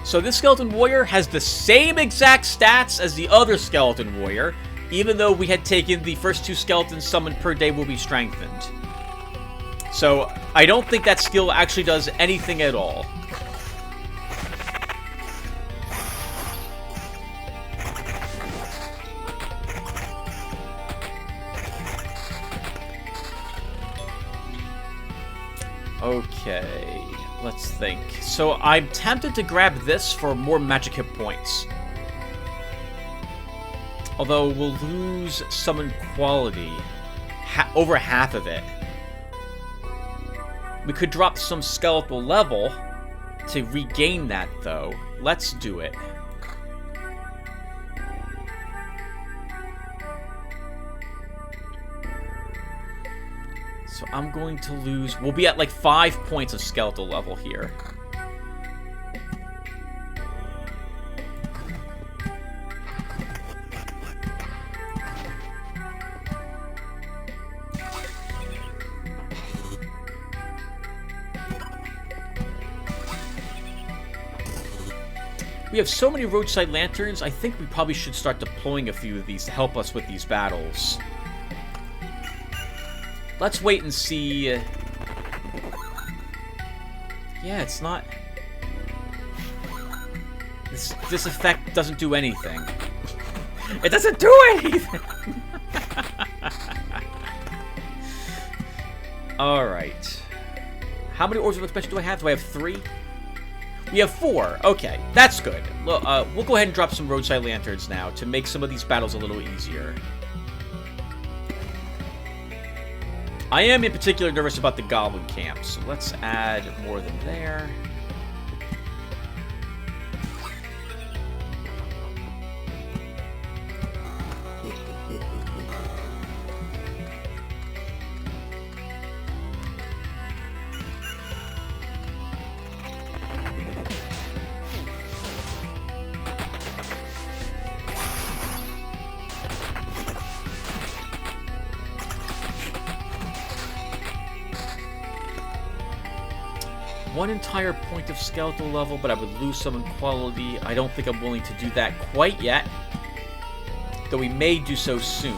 So this Skeleton Warrior has the same exact stats as the other Skeleton Warrior, even though we had taken the first 2 skeletons summoned per day will be strengthened. So I don't think that skill actually does anything at all. Okay, let's think. So I'm tempted to grab this for more magic hit points. Although we'll lose summon quality. Over half of it. We could drop some skeletal level to regain that, though. Let's do it. So I'm going to lose... We'll be at like 5 points of skeletal level here. We have so many roadside lanterns, I think we probably should start deploying a few of these to help us with these battles. Let's wait and see. Yeah, it's not... This effect doesn't do anything. It doesn't do anything! Alright. How many orders of expansion do I have? Do I have 3? We have 4. Okay, that's good. We'll go ahead and drop some roadside lanterns now to make some of these battles a little easier. I am in particular nervous about the goblin camp, so let's add more of them there. One entire point of skeletal level, but I would lose some in quality. I don't think I'm willing to do that quite yet, though we may do so soon.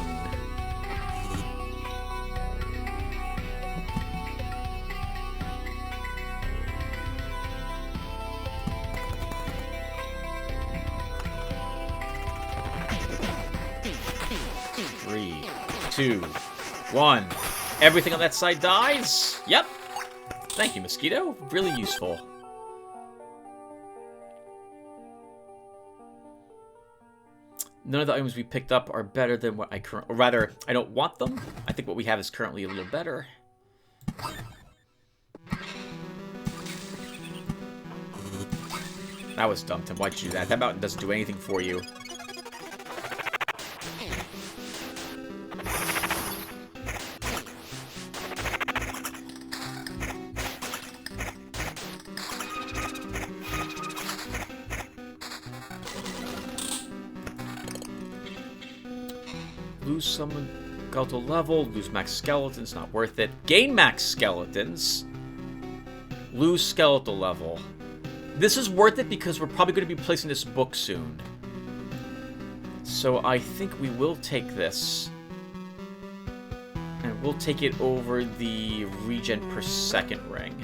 Three, 2, 1. Everything on that side dies? Yep. Thank you, Mosquito. Really useful. None of the items we picked up are better than what I currently... Or rather, I don't want them. I think what we have is currently a little better. That was dumb, Tim. Why'd you do that? That mountain doesn't do anything for you. Lose someone skeletal level, lose max skeletons, not worth it. Gain max skeletons, lose skeletal level. This is worth it because we're probably going to be placing this book soon. So I think we will take this. And we'll take it over the regen per second ring.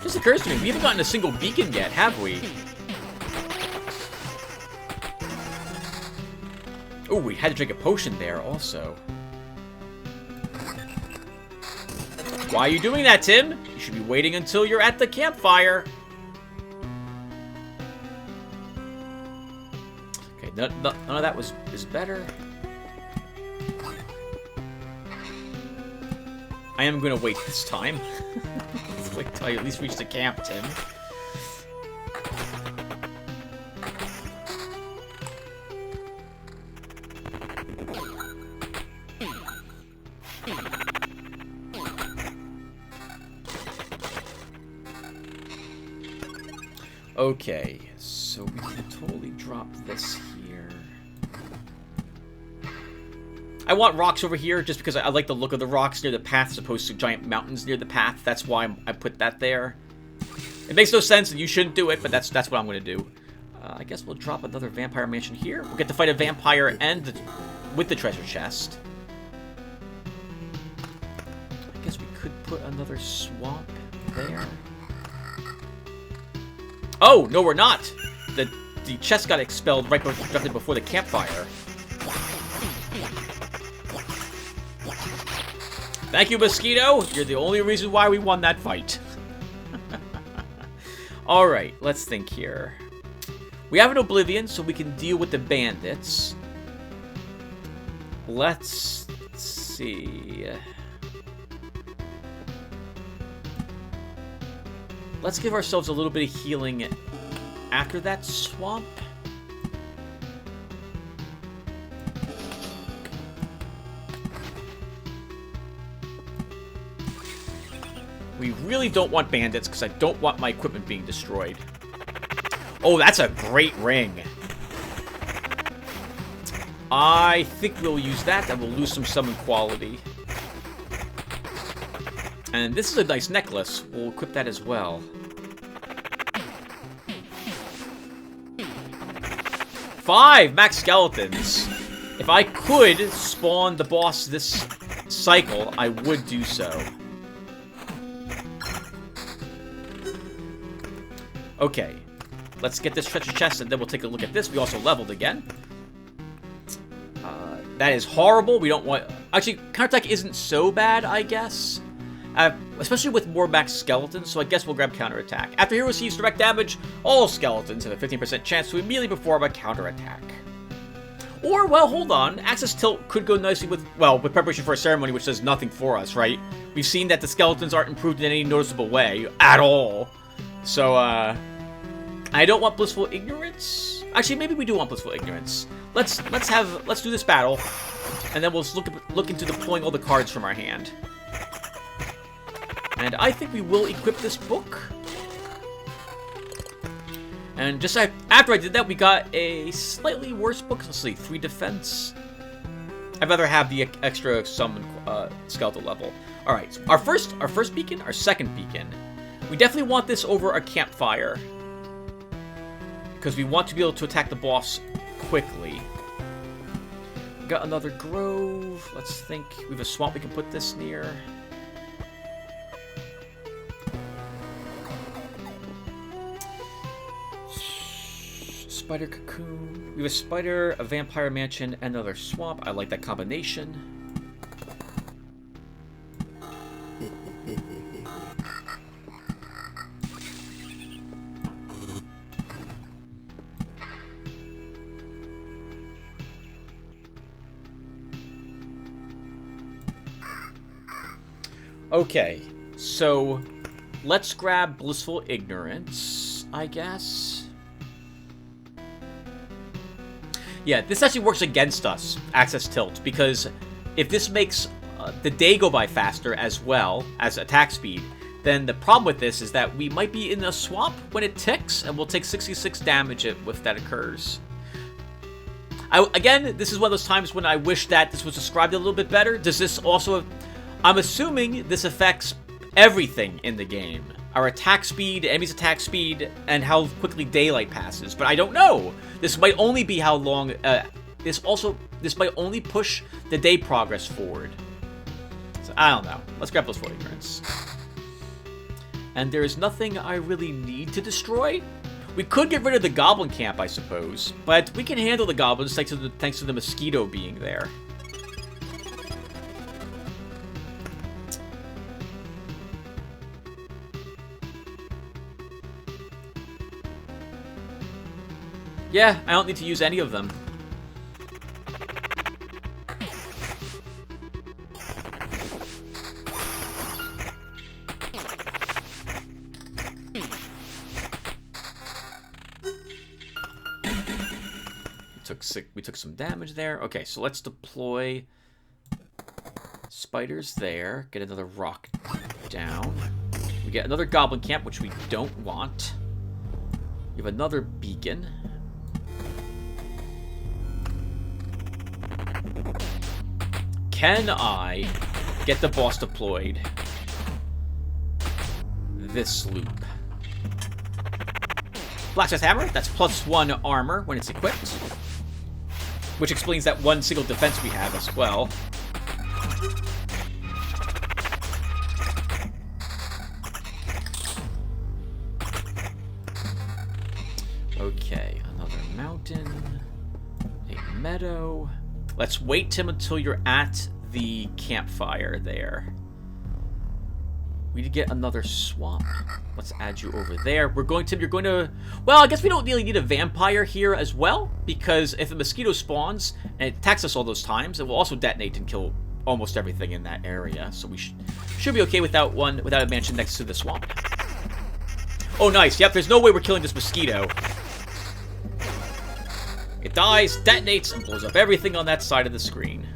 This occurs to me, we haven't gotten a single beacon yet, have we? Oh, we had to drink a potion there also. Why are you doing that, Tim? You should be waiting until you're at the campfire. Okay, none of that is better. I am going to wait this time. Let's wait till I at least reach the camp, Tim. Okay, so we can totally drop this here. I want rocks over here just because I like the look of the rocks near the path as opposed to giant mountains near the path. That's why I put that there. It makes no sense and you shouldn't do it, but that's what I'm going to do. I guess we'll drop another vampire mansion here. We'll get to fight a vampire and with the treasure chest. I guess we could put another swamp there. Oh, no we're not! The chest got expelled right directly before the campfire. Thank you, Mosquito. You're the only reason why we won that fight. Alright, let's think here. We have an Oblivion, so we can deal with the bandits. Let's see. Let's give ourselves a little bit of healing after that swamp. We really don't want bandits because I don't want my equipment being destroyed. Oh, that's a great ring. I think we'll use that and we'll lose some summon quality. And this is a nice necklace. We'll equip that as well. Five max skeletons. If I could spawn the boss this cycle, I would do so. Okay, let's get this treasure chest and then we'll take a look at this. We also leveled again. That is horrible. We don't want... Actually, counterattack isn't so bad, I guess. Especially with more max skeletons, so I guess we'll grab counterattack. After hero receives direct damage, all skeletons have a 15% chance to immediately perform a counterattack. Or, well, hold on. Access Tilt could go nicely with, well, with Preparation for a Ceremony, which does nothing for us, right? We've seen that the skeletons aren't improved in any noticeable way, at all. So, I don't want Blissful Ignorance. Actually, maybe we do want Blissful Ignorance. Let's do this battle, and then we'll look into deploying all the cards from our hand. And I think we will equip this book. And just after I did that, we got a slightly worse book. Let's see, 3 defense. I'd rather have the extra summon skeletal level. All right, our first beacon, our second beacon. We definitely want this over a campfire because we want to be able to attack the boss quickly. We got another grove. Let's think. We have a swamp we can put this near. Spider cocoon. We have a spider, a vampire mansion, and another swamp. I like that combination. Okay, so let's grab Blissful Ignorance, I guess. Yeah, this actually works against us, Access Tilt, because if this makes the day go by faster as well as attack speed, then the problem with this is that we might be in a swamp when it ticks, and we'll take 66 damage if that occurs. Again, this is one of those times when I wish that this was described a little bit better. Does this also... I'm assuming this affects everything in the game. Our attack speed, enemy's attack speed, and how quickly daylight passes. But I don't know. This might only be how long... This might only push the day progress forward. So, I don't know. Let's grab Blissful Ignorance. And there is nothing I really need to destroy. We could get rid of the goblin camp, I suppose. But we can handle the goblins thanks to the mosquito being there. Yeah, I don't need to use any of them. We took some damage there. Okay, so let's deploy spiders there. Get another rock down. We get another goblin camp, which we don't want. We have another beacon. Can I get the boss deployed this loop? Blacksmith Hammer, that's +1 armor when it's equipped. Which explains that one single defense we have as well. Okay, another mountain. A meadow. Let's wait, Tim, until you're at the campfire there. We did get another swamp. Let's add you over there. You're going to... Well, I guess we don't really need a vampire here as well, because if a mosquito spawns and it attacks us all those times, it will also detonate and kill almost everything in that area. So we should be okay without a mansion next to the swamp. Oh, nice. Yep, there's no way we're killing this mosquito. It dies, detonates, and blows up everything on that side of the screen.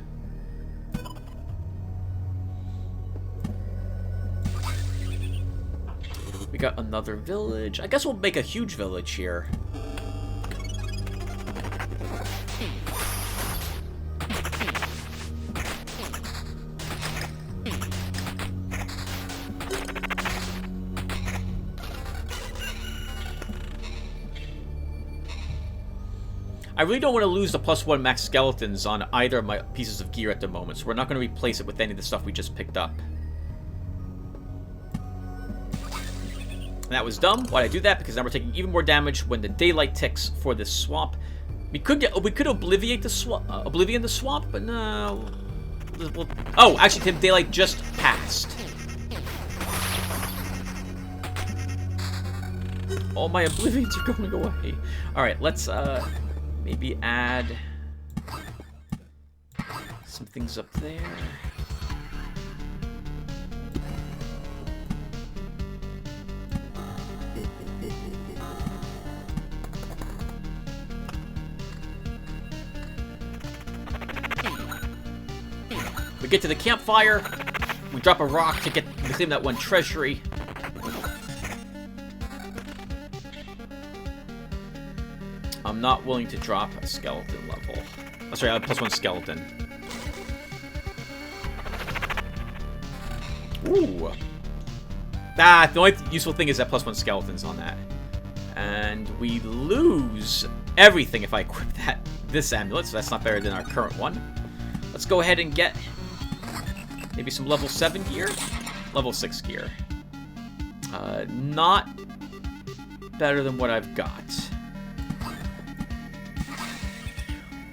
We got another village. I guess we'll make a huge village here. I really don't want to lose the +1 max skeletons on either of my pieces of gear at the moment, so we're not going to replace it with any of the stuff we just picked up. And that was dumb. Why'd I do that? Because now we're taking even more damage when the daylight ticks for this swamp. We could obliviate the oblivion the swamp, but no. Oh, actually, Tim, daylight just passed. All my oblivions are going away. All right, let's maybe add some things up there. We get to the campfire. We drop a rock to claim that one treasury. I'm not willing to drop a skeleton level. Oh, sorry, I have +1 skeleton. Ooh. The only useful thing is that +1 skeletons on that. And we lose everything if I equip this amulet, so that's not better than our current one. Let's go ahead and get maybe some level 7 gear? Level 6 gear. Not better than what I've got.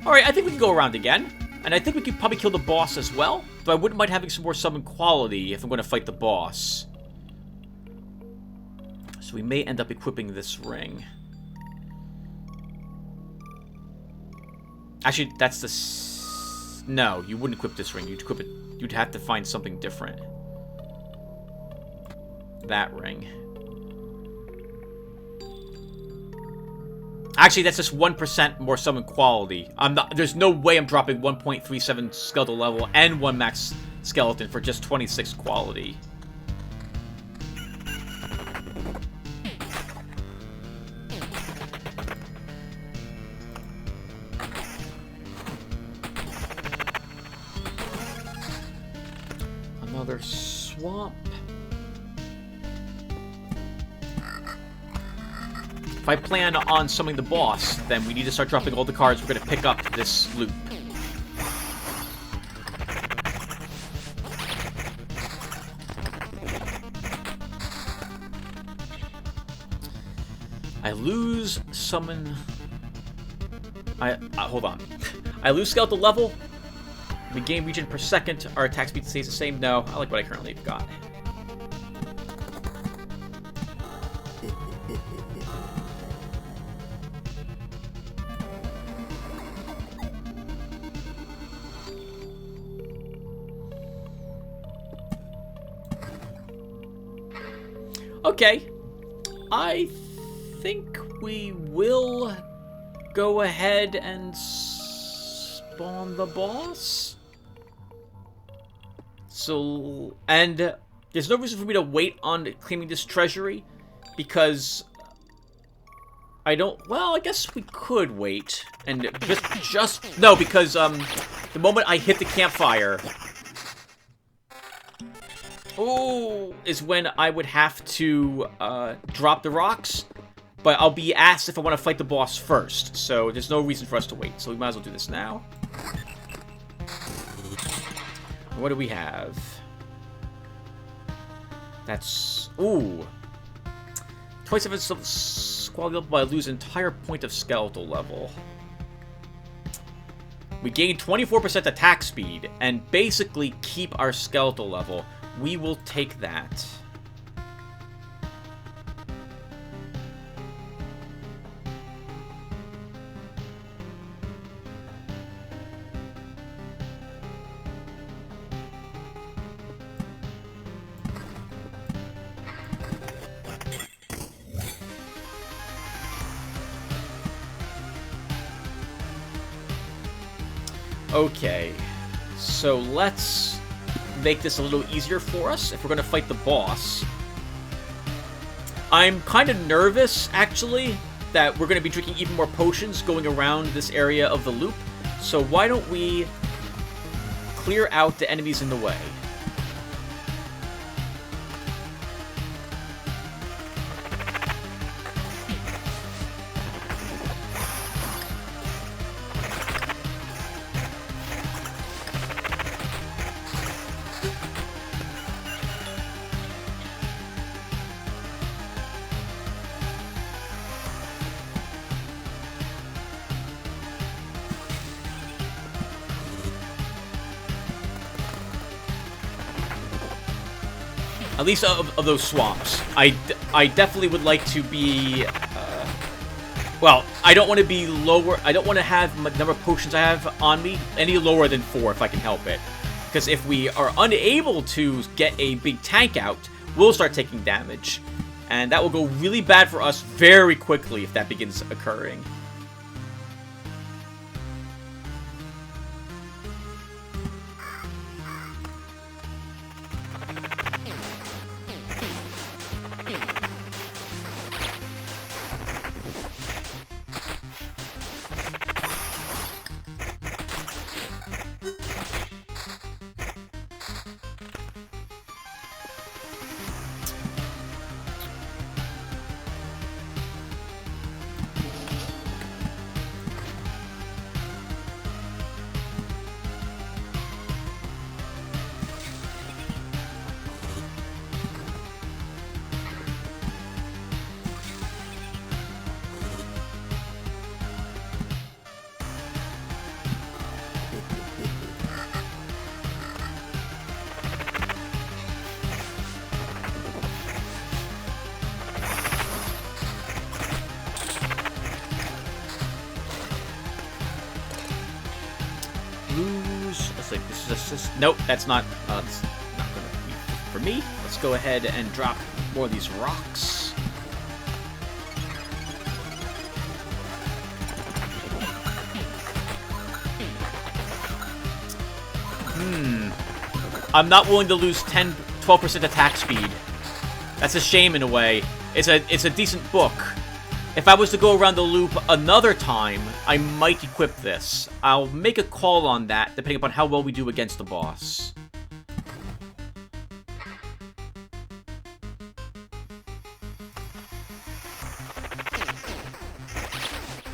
Alright, I think we can go around again. And I think we could probably kill the boss as well. Though I wouldn't mind having some more summon quality if I'm going to fight the boss. So we may end up equipping this ring. Actually, that's the... No, you wouldn't equip this ring. You'd equip it. You'd have to find something different. That ring. Actually, that's just 1% more summon quality. There's no way I'm dropping 1.37 skeletal level and 1 max skeleton for just 26 quality. Another swamp. If I plan on summoning the boss, then we need to start dropping all the cards we're going to pick up this loop. I lose summon... hold on. I lose skeletal level. We gain regen per second. Our attack speed stays the same. No, I like what I currently have got. Okay, I think we will go ahead and spawn the boss. So, and there's no reason for me to wait on claiming this treasury, because I don't, well, I guess we could wait, and no, because, the moment I hit the campfire, is when I would have to drop the rocks, but I'll be asked if I want to fight the boss first, so there's no reason for us to wait, so we might as well do this now. What do we have? That's, 27 quality level, but I lose entire point of skeletal level. We gain 24% attack speed, and basically keep our skeletal level. We will take that. Okay, so let's make this a little easier for us if we're going to fight the boss. I'm kind of nervous, actually, that we're going to be drinking even more potions going around this area of the loop. So why don't we clear out the enemies in the way? At least of those swamps. I definitely would like to be... well, I don't want to be lower... I don't want to have the number of potions I have on me any lower than 4 if I can help it. Because if we are unable to get a big tank out, we'll start taking damage. And that will go really bad for us very quickly if that begins occurring. Nope, that's not gonna be for me. Let's go ahead and drop more of these rocks. I'm not willing to lose 12% attack speed. That's a shame in a way. It's a decent book. If I was to go around the loop another time, I might equip this. I'll make a call on that, depending upon how well we do against the boss.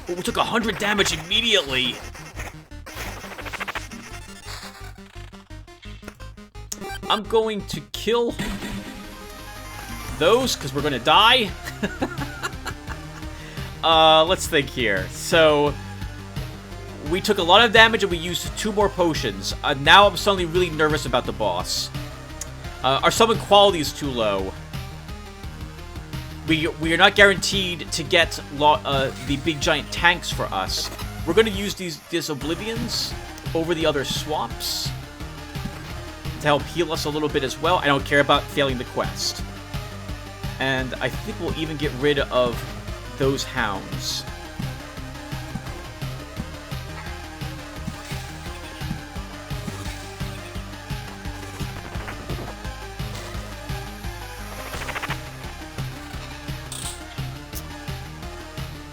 Oh, we took 100 damage immediately! I'm going to kill those, because we're going to die. Let's think here. So, we took a lot of damage and we used 2 more potions. Now I'm suddenly really nervous about the boss. Our summon quality is too low. We are not guaranteed to get the big giant tanks for us. We're going to use these oblivions over the other swamps to help heal us a little bit as well. I don't care about failing the quest. And I think we'll even get rid of those hounds.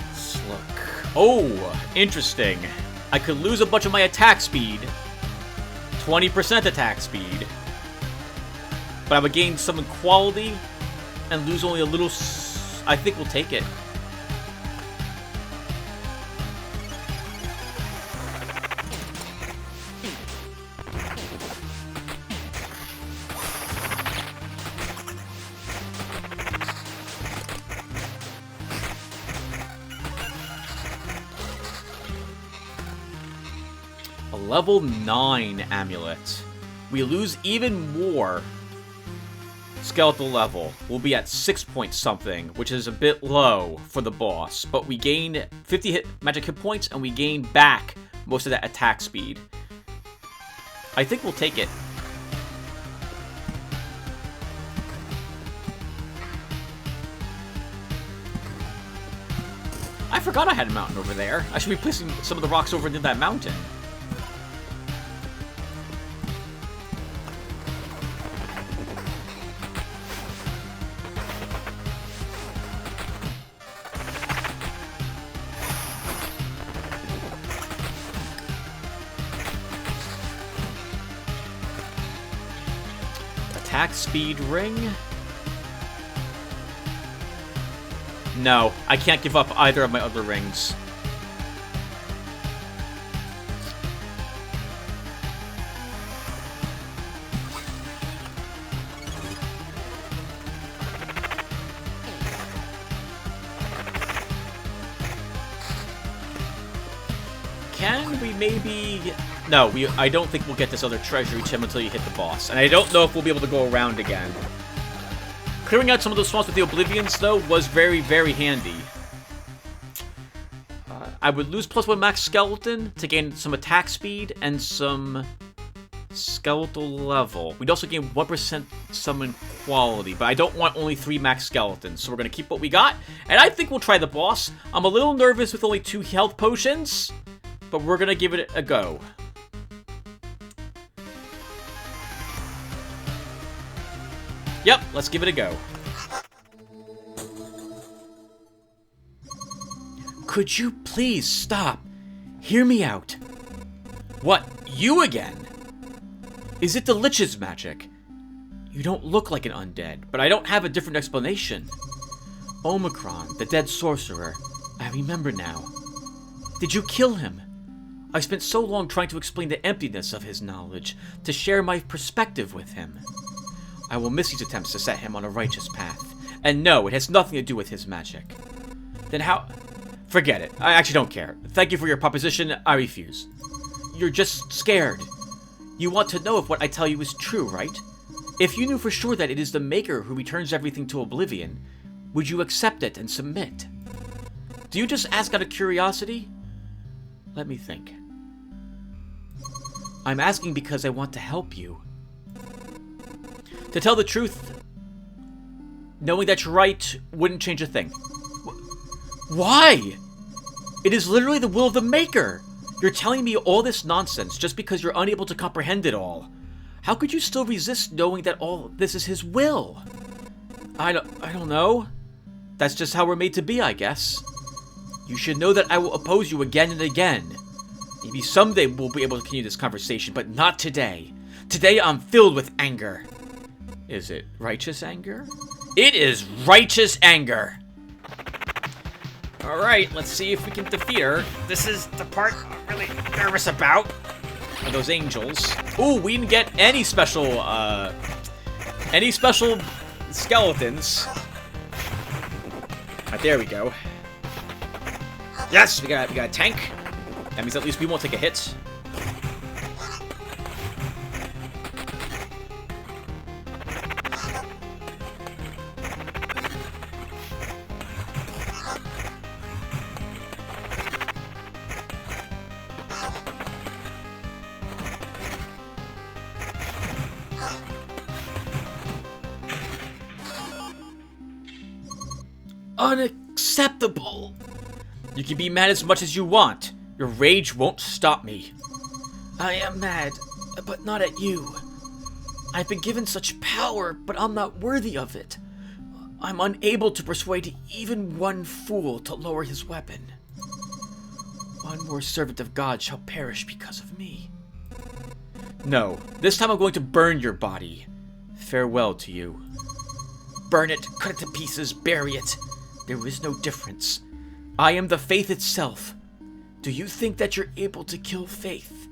Let's look. Oh, interesting. I could lose a bunch of my attack speed. 20% attack speed. But I would gain some quality and lose only a little... I think we'll take it. A level 9 amulet. We lose even more skeletal level. We'll be at 6 point something, which is a bit low for the boss, but we gain 50 magic hit points and we gain back most of that attack speed. I think we'll take it. I forgot I had a mountain over there. I should be placing some of the rocks over into that mountain. attack speed ring. No, I can't give up either of my other rings. Can we maybe... No, I don't think we'll get this other treasury gem until you hit the boss. And I don't know if we'll be able to go around again. Clearing out some of those swamps with the Oblivions, though, was very, very handy. I would lose +1 max skeleton to gain some attack speed and some skeletal level. We'd also gain 1% summon quality, but I don't want only 3 max skeletons, so we're going to keep what we got. And I think we'll try the boss. I'm a little nervous with only 2 health potions, but we're going to give it a go. Yep, let's give it a go. Could you please stop? Hear me out. What, you again? Is it the Lich's magic? You don't look like an undead, but I don't have a different explanation. Omicron, the dead sorcerer. I remember now. Did you kill him? I spent so long trying to explain the emptiness of his knowledge, to share my perspective with him. I will miss these attempts to set him on a righteous path. And no, it has nothing to do with his magic. Then how... Forget it. I actually don't care. Thank you for your proposition. I refuse. You're just scared. You want to know if what I tell you is true, right? If you knew for sure that it is the Maker who returns everything to oblivion, would you accept it and submit? Do you just ask out of curiosity? Let me think. I'm asking because I want to help you. To tell the truth, knowing that you're right wouldn't change a thing. Why? It is literally the will of the Maker. You're telling me all this nonsense just because you're unable to comprehend it all. How could you still resist knowing that all this is his will? I don't know. That's just how we're made to be, I guess. You should know that I will oppose you again and again. Maybe someday we'll be able to continue this conversation, but not today. Today I'm filled with anger. Is it righteous anger? It is righteous anger! Alright, let's see if we can defeat her. This is the part I'm really nervous about. Are those angels. Ooh, we didn't get any special skeletons. Alright, there we go. Yes, we got a tank. That means at least we won't take a hit. Unacceptable! You can be mad as much as you want. Your rage won't stop me. I am mad, but not at you. I've been given such power, but I'm not worthy of it. I'm unable to persuade even one fool to lower his weapon. One more servant of God shall perish because of me. No, this time I'm going to burn your body. Farewell to you. Burn it, cut it to pieces, bury it. There is no difference. I am the faith itself. Do you think that you're able to kill faith?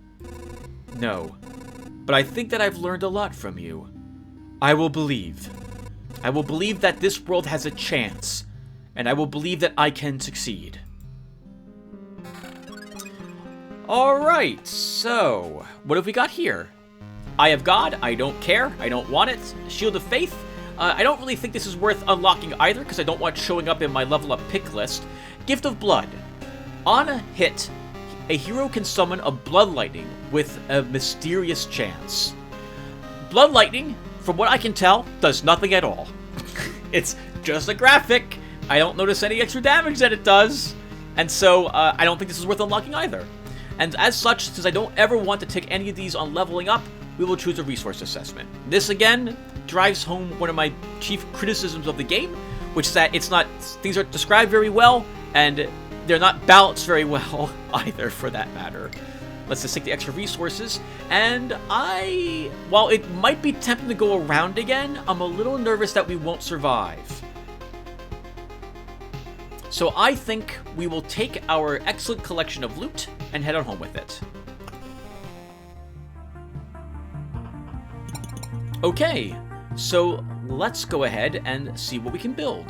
No, but I think that I've learned a lot from you. I will believe. I will believe that this world has a chance, and I will believe that I can succeed. Alright, so, what have we got here? Eye of God, I don't care, I don't want it. Shield of Faith, I don't really think this is worth unlocking either, because I don't want it showing up in my level up pick list. Gift of Blood. On a hit, a hero can summon a Blood Lightning with a mysterious chance. Blood Lightning, from what I can tell, does nothing at all. It's just a graphic. I don't notice any extra damage that it does. And so, I don't think this is worth unlocking either. And as such, since I don't ever want to take any of these on leveling up, we will choose a resource assessment. This, again, drives home one of my chief criticisms of the game, which is that things aren't described very well, and they're not balanced very well either, for that matter. Let's just take the extra resources. And while it might be tempting to go around again, I'm a little nervous that we won't survive. So I think we will take our excellent collection of loot and head on home with it. Okay, so let's go ahead and see what we can build.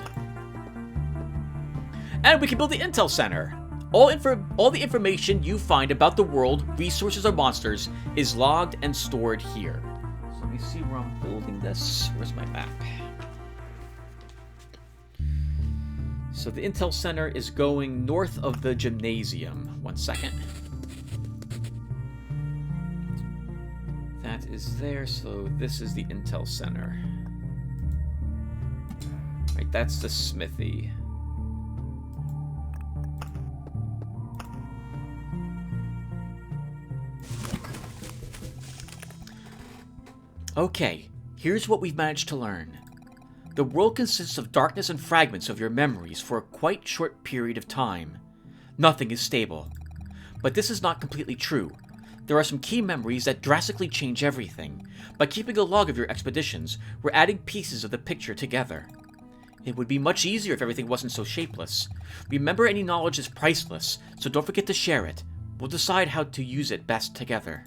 And we can build the Intel Center. All the information you find about the world, resources, or monsters is logged and stored here. So let me see where I'm building this. Where's my map? So the Intel Center is going north of the gymnasium. 1 second. That is there, so this is the Intel Center. Right, that's the smithy. Okay, here's what we've managed to learn. The world consists of darkness and fragments of your memories for a quite short period of time. Nothing is stable. But this is not completely true. There are some key memories that drastically change everything. By keeping a log of your expeditions, we're adding pieces of the picture together. It would be much easier if everything wasn't so shapeless. Remember, any knowledge is priceless, so don't forget to share it. We'll decide how to use it best together.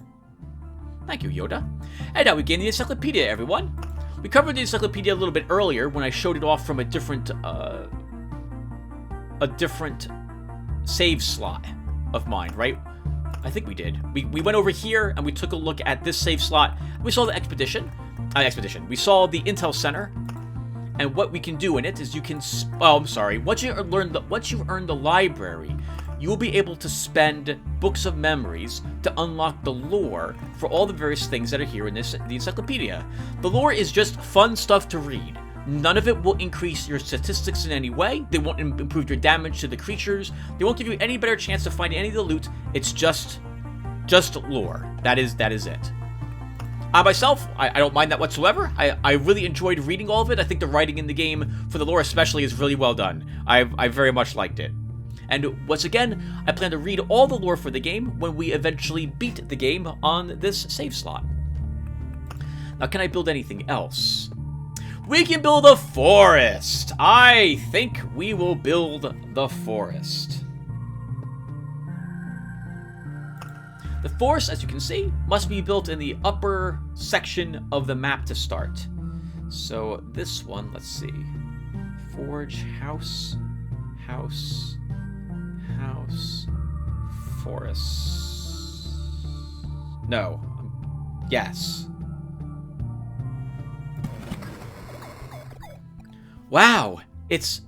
Thank you, Yoda. And now we gain the encyclopedia, everyone. We covered the encyclopedia a little bit earlier when I showed it off from a different save slot of mine, right? I think we did. We went over here and we took a look at this save slot. We saw the expedition. We saw the Intel Center. And what we can do in it is you can... Oh, I'm sorry. Once you've earned the library, you will be able to spend books of memories to unlock the lore for all the various things that are here in the encyclopedia. The lore is just fun stuff to read. None of it will increase your statistics in any way. They won't improve your damage to the creatures. They won't give you any better chance to find any of the loot. It's just lore. That is it. Myself, I don't mind that whatsoever. I really enjoyed reading all of it. I think the writing in the game, for the lore especially, is really well done. I very much liked it. And once again, I plan to read all the lore for the game when we eventually beat the game on this save slot. Now, can I build anything else? We can build a forest! I think we will build the forest. The forest, as you can see, must be built in the upper section of the map to start. So this one, let's see. Forge, house, forest. No. Yes. Wow, it's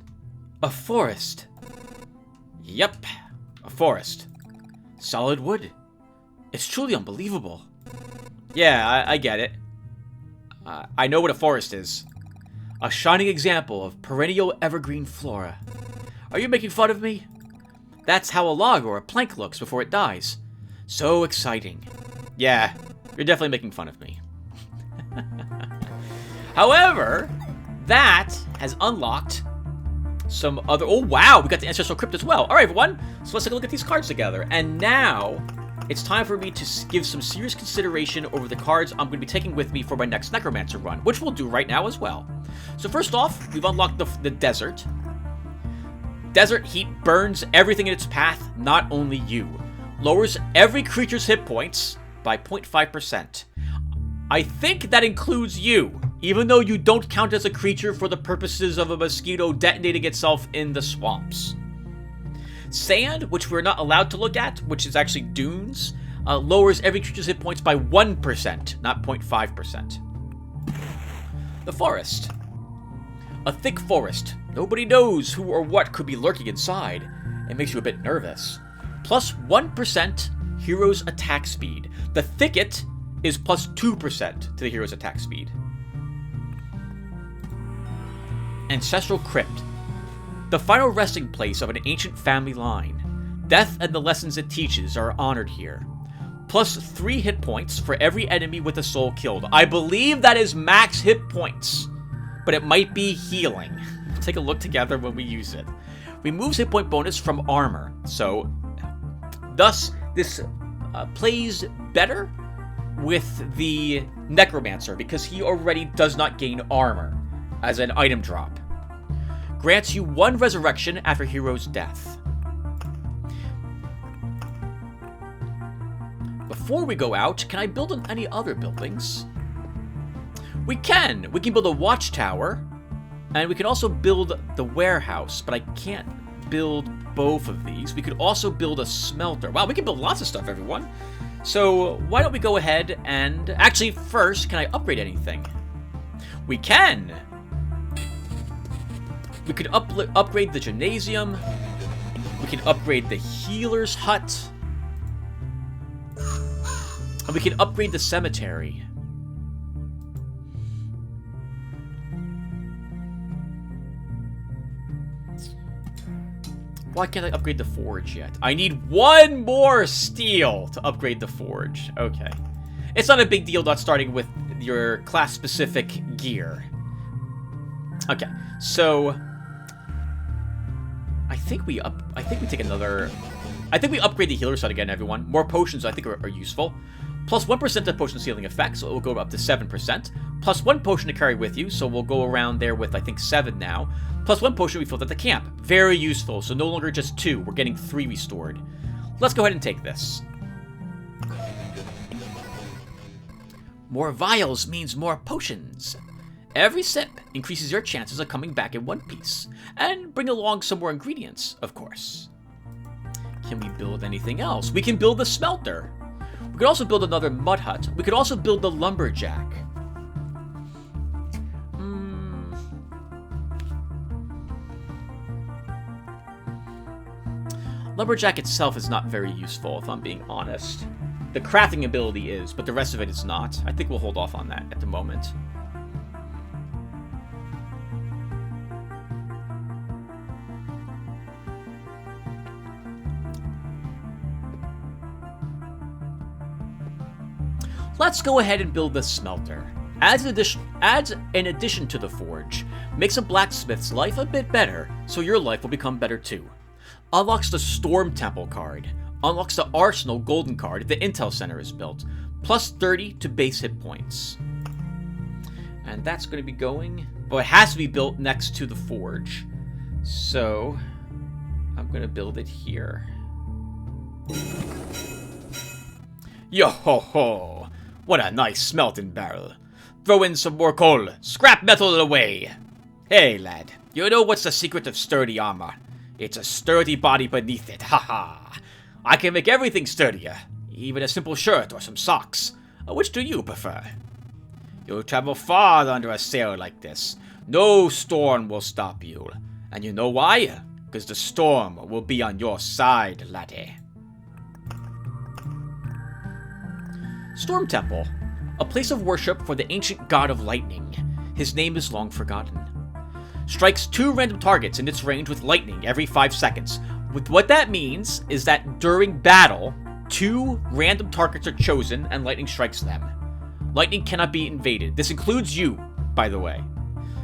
a forest. Yep, a forest. Solid wood. It's truly unbelievable. Yeah, I get it. I know what a forest is. A shining example of perennial evergreen flora. Are you making fun of me? That's how a log or a plank looks before it dies. So exciting. Yeah, you're definitely making fun of me. However, that has unlocked some other... Oh, wow, we got the Ancestral Crypt as well. All right, everyone, so let's take a look at these cards together. And now, it's time for me to give some serious consideration over the cards I'm going to be taking with me for my next Necromancer run, which we'll do right now as well. So first off, we've unlocked the desert. Desert heat burns everything in its path, not only you. Lowers every creature's hit points by 0.5%. I think that includes you, even though you don't count as a creature for the purposes of a mosquito detonating itself in the swamps. Sand, which we're not allowed to look at, which is actually dunes, lowers every creature's hit points by 1%, not 0.5%. The forest. A thick forest. Nobody knows who or what could be lurking inside. It makes you a bit nervous. Plus 1% hero's attack speed. The thicket is plus 2% to the hero's attack speed. Ancestral Crypt. The final resting place of an ancient family line. Death and the lessons it teaches are honored here. Plus 3 hit points for every enemy with a soul killed. I believe that is max hit points, but it might be healing. We'll take a look together when we use it. Removes hit point bonus from armor, so thus this plays better with the Necromancer because he already does not gain armor as an item drop. Grants you 1 resurrection after hero's death. Before we go out, can I build on any other buildings? We can! We can build a watchtower, and we can also build the warehouse, but I can't build both of these. We could also build a smelter. Wow, we can build lots of stuff, everyone. So why don't we go ahead and... Actually, first, can I upgrade anything? We can! We could upgrade the gymnasium. We can upgrade the healer's hut. And we can upgrade the cemetery. Why can't I upgrade the forge yet? I need 1 more steel to upgrade the forge. Okay. It's not a big deal not starting with your class-specific gear. Okay, so... I think we take another... I think we upgrade the healer side again, everyone. More potions I think are useful. Plus 1% of potion sealing effect, so it will go up to 7%. Plus 1 potion to carry with you, so we'll go around there with, I think, 7 now. Plus 1 potion we filled at the camp. Very useful, so no longer just 2. We're getting 3 restored. Let's go ahead and take this. More vials means more potions. Every sip increases your chances of coming back in one piece. And bring along some more ingredients, of course. Can we build anything else? We can build the smelter. We could also build another mud hut. We could also build the lumberjack. Lumberjack itself is not very useful, if I'm being honest. The crafting ability is, but the rest of it is not. I think we'll hold off on that at the moment. Let's go ahead and build the smelter. Adds an addition to the forge. Makes a blacksmith's life a bit better, so your life will become better too. Unlocks the Storm Temple card. Unlocks the Arsenal Golden card if the Intel Center is built. Plus 30 to base hit points. And that's going to be going... Well, it has to be built next to the forge. So, I'm going to build it here. Yo-ho-ho! What a nice smelting barrel. Throw in some more coal. Scrap metal away. Hey, lad. You know what's the secret of sturdy armor? It's a sturdy body beneath it. Ha-ha. I can make everything sturdier. Even a simple shirt or some socks. Which do you prefer? You'll travel far under a sail like this. No storm will stop you. And you know why? Because the storm will be on your side, laddie. Storm Temple, a place of worship for the ancient god of lightning. His name is long forgotten. Strikes 2 random targets in its range with lightning every 5 seconds. What that means is that during battle, 2 random targets are chosen and lightning strikes them. Lightning cannot be invaded. This includes you, by the way.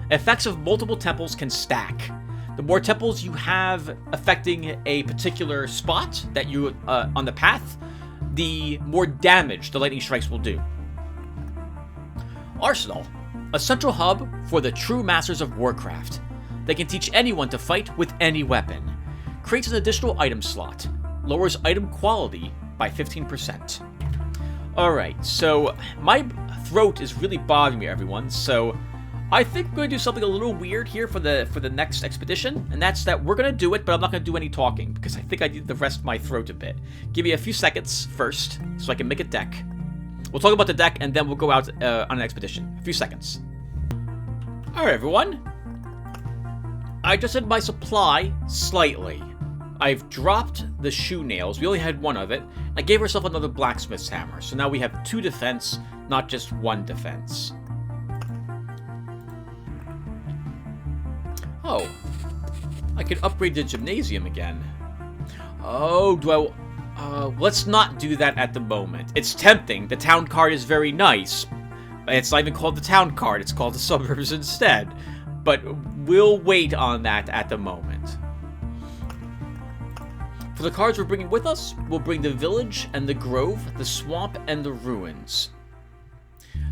Effects of multiple temples can stack. The more temples you have affecting a particular spot that you on the path, the more damage the lightning strikes will do. Arsenal, a central hub for the true masters of warcraft. They can teach anyone to fight with any weapon. Creates an additional item slot. Lowers item quality by 15%. Alright, so my throat is really bothering me, everyone, so I think we're going to do something a little weird here for the next expedition, and that's that we're going to do it, but I'm not going to do any talking, because I think I need to rest my throat a bit. Give me a few seconds first, so I can make a deck. We'll talk about the deck, and then we'll go out on an expedition. A few seconds. Alright, everyone. I adjusted my supply slightly. I've dropped the shoe nails. We only had 1 of it. I gave myself another blacksmith's hammer, so now we have 2 defense, not just 1 defense. Oh, I could upgrade the gymnasium again. Oh, let's not do that at the moment. It's tempting. The town card is very nice. It's not even called the town card. It's called the suburbs instead. But we'll wait on that at the moment. For the cards we're bringing with us, we'll bring the village and the grove, the swamp and the ruins.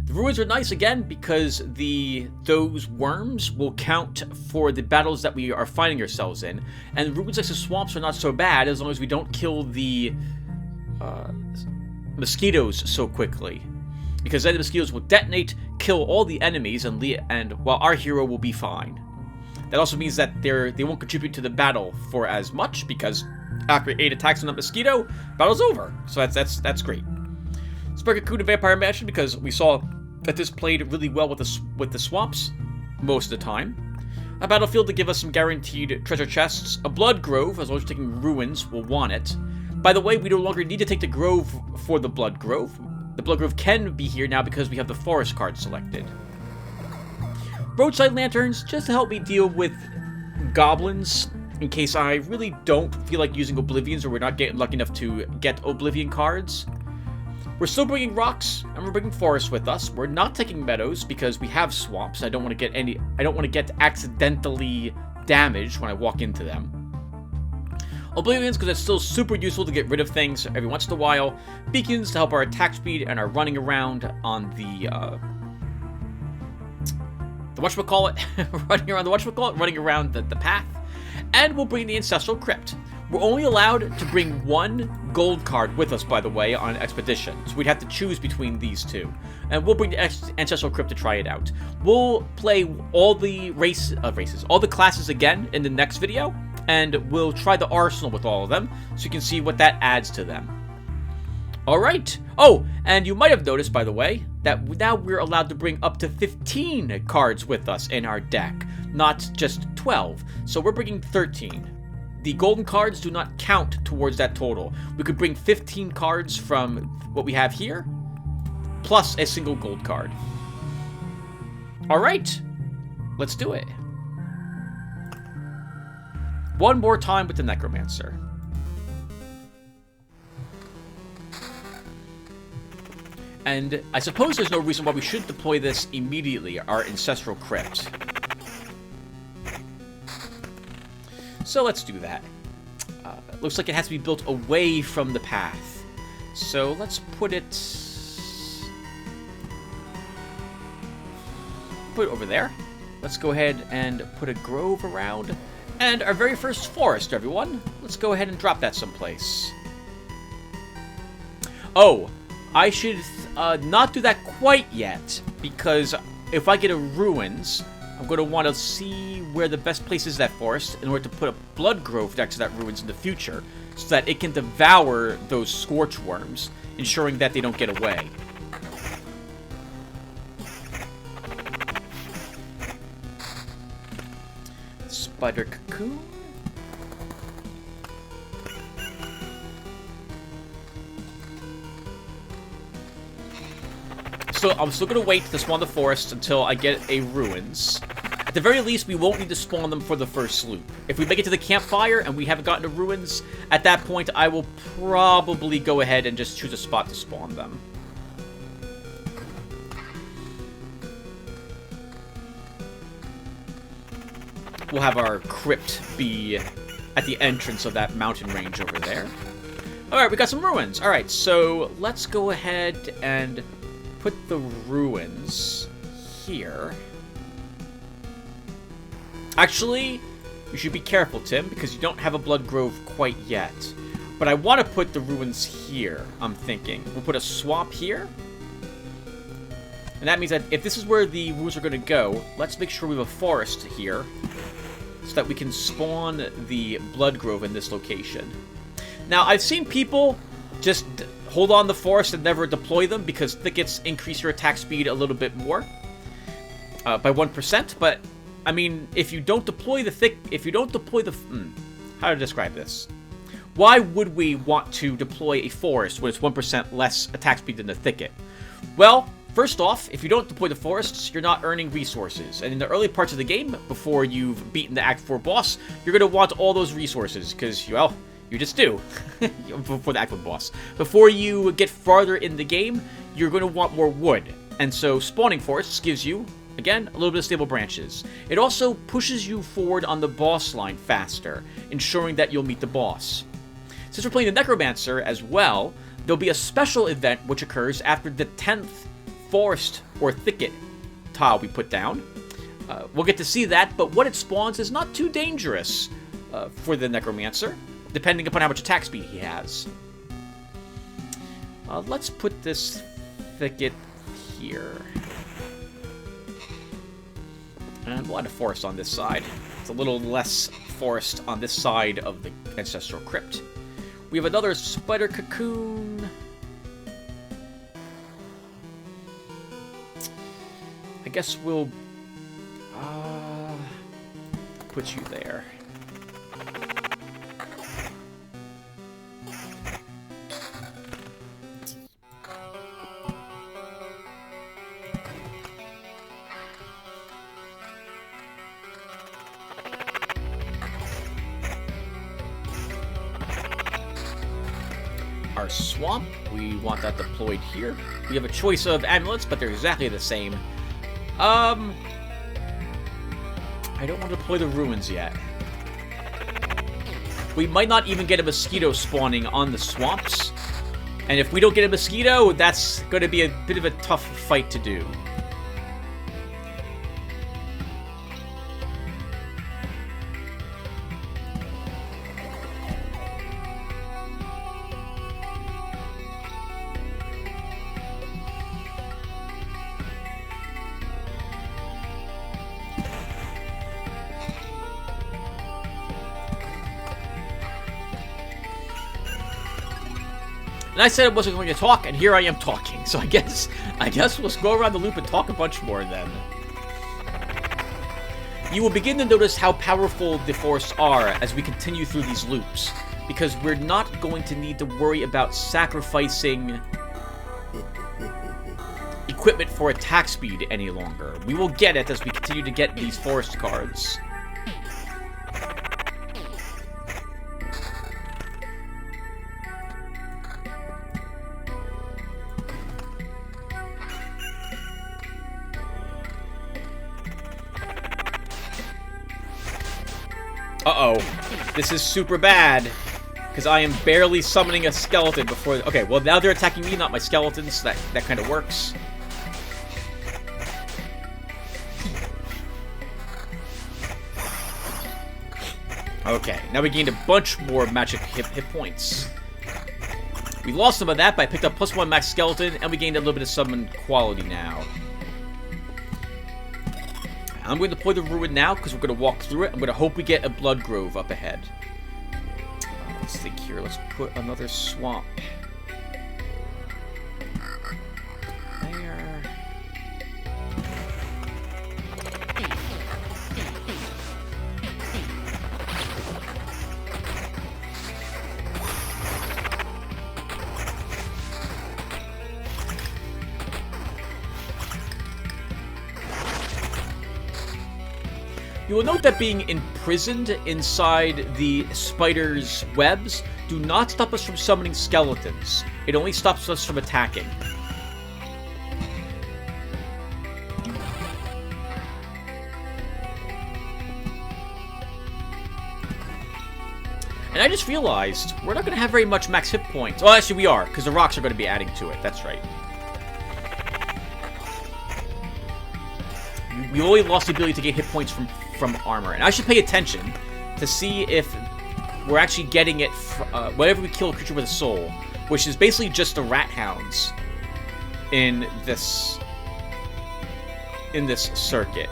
The ruins are nice again because those worms will count for the battles that we are finding ourselves in, and ruins like the swamps are not so bad as long as we don't kill the mosquitoes so quickly, because then the mosquitoes will detonate, kill all the enemies, and while our hero will be fine. That also means that they won't contribute to the battle for as much, because after 8 attacks on that mosquito, battle's over. So that's great. Spark Cocoon and Vampire Mansion, because we saw that this played really well with the swamps most of the time. A battlefield to give us some guaranteed treasure chests. A blood grove, as well as taking ruins, we'll want it. By the way, we no longer need to take the grove for the blood grove. The blood grove can be here now because we have the forest card selected. Roadside lanterns, just to help me deal with goblins, in case I really don't feel like using Oblivions or we're not getting lucky enough to get Oblivion cards. We're still bringing rocks, and we're bringing forests with us. We're not taking meadows because we have swamps. I don't want to get accidentally damaged when I walk into them. Oblivions, because it's still super useful to get rid of things every once in a while. Beacons to help our attack speed and our running around on the running around the path. And we'll bring the Ancestral Crypt. We're only allowed to bring 1 gold card with us, by the way, on an expedition. So we'd have to choose between these 2. And we'll bring the Ancestral Crypt to try it out. We'll play all the all the classes again in the next video. And we'll try the arsenal with all of them, so you can see what that adds to them. Alright. Oh, and you might have noticed, by the way, that now we're allowed to bring up to 15 cards with us in our deck, not just 12. So we're bringing 13. The golden cards do not count towards that total. We could bring 15 cards from what we have here, plus a single gold card. Alright, let's do it. One more time with the Necromancer. And I suppose there's no reason why we should deploy this immediately, our Ancestral Crypt. So let's do that. Looks like it has to be built away from the path. So let's put it over there. Let's go ahead and put a grove around. And our very first forest, everyone. Let's go ahead and drop that someplace. Oh, I should not do that quite yet, because if I get a ruins, I'm going to want to see where the best place is that forest in order to put a blood grove next to that ruins in the future, so that it can devour those scorch worms, ensuring that they don't get away. Spider cocoon. So I'm still going to wait to spawn the forest until I get a ruins. At the very least, we won't need to spawn them for the first sloop. If we make it to the campfire and we haven't gotten to ruins, at that point I will probably go ahead and just choose a spot to spawn them. We'll have our crypt be at the entrance of that mountain range over there. Alright, we got some ruins. Alright, so let's go ahead and put the ruins here. Actually, you should be careful, Tim, because you don't have a blood grove quite yet. But I want to put the ruins here, I'm thinking. We'll put a swamp here. And that means that if this is where the ruins are going to go, let's make sure we have a forest here, so that we can spawn the blood grove in this location. Now, I've seen people just hold on the forest and never deploy them because thickets increase your attack speed a little bit more by 1%. But I mean, if you don't deploy how to describe this? Why would we want to deploy a forest when it's 1% less attack speed than the thicket? Well, first off, if you don't deploy the forests, you're not earning resources. And in the early parts of the game, before you've beaten the Act 4 boss, you're going to want all those resources, because, well, you just do. Before the Act 1 boss. Before you get farther in the game, you're going to want more wood. And so spawning forests gives you, again, a little bit of stable branches. It also pushes you forward on the boss line faster, ensuring that you'll meet the boss. Since we're playing the Necromancer as well, there'll be a special event which occurs after the 10th forest or thicket tile we put down. We'll get to see that, but what it spawns is not too dangerous for the Necromancer, depending upon how much attack speed he has. Let's put this thicket here. And we'll add a forest on this side. It's a little less forest on this side of the Ancestral Crypt. We have another spider cocoon. I guess we'll put you there. Our swamp, we want that deployed here. We have a choice of amulets, but they're exactly the same. I don't want to deploy the ruins yet. We might not even get a mosquito spawning on the swamps. And if we don't get a mosquito, that's going to be a bit of a tough fight to do. And I said I wasn't going to talk, and here I am talking. So I guess we'll go around the loop and talk a bunch more then. You will begin to notice how powerful the forests are as we continue through these loops, because we're not going to need to worry about sacrificing equipment for attack speed any longer. We will get it as we continue to get these forest cards. Uh-oh. This is super bad. Because I am barely summoning a skeleton before... Okay, well now they're attacking me, not my skeletons. That kind of works. Okay, now we gained a bunch more magic hit points. We lost some of that, but I picked up +1 max skeleton, and we gained a little bit of summon quality now. I'm going to deploy the ruin now, because we're going to walk through it. I'm going to hope we get a blood grove up ahead. Let's think here. Let's put another swamp. There. You will note that being imprisoned inside the spider's webs do not stop us from summoning skeletons. It only stops us from attacking. And I just realized we're not going to have very much max hit points. Well, actually we are, because the rocks are going to be adding to it. That's right. We only lost the ability to get hit points from armor. And I should pay attention to see if we're actually getting it whenever we kill a creature with a soul, which is basically just the rat hounds in this circuit.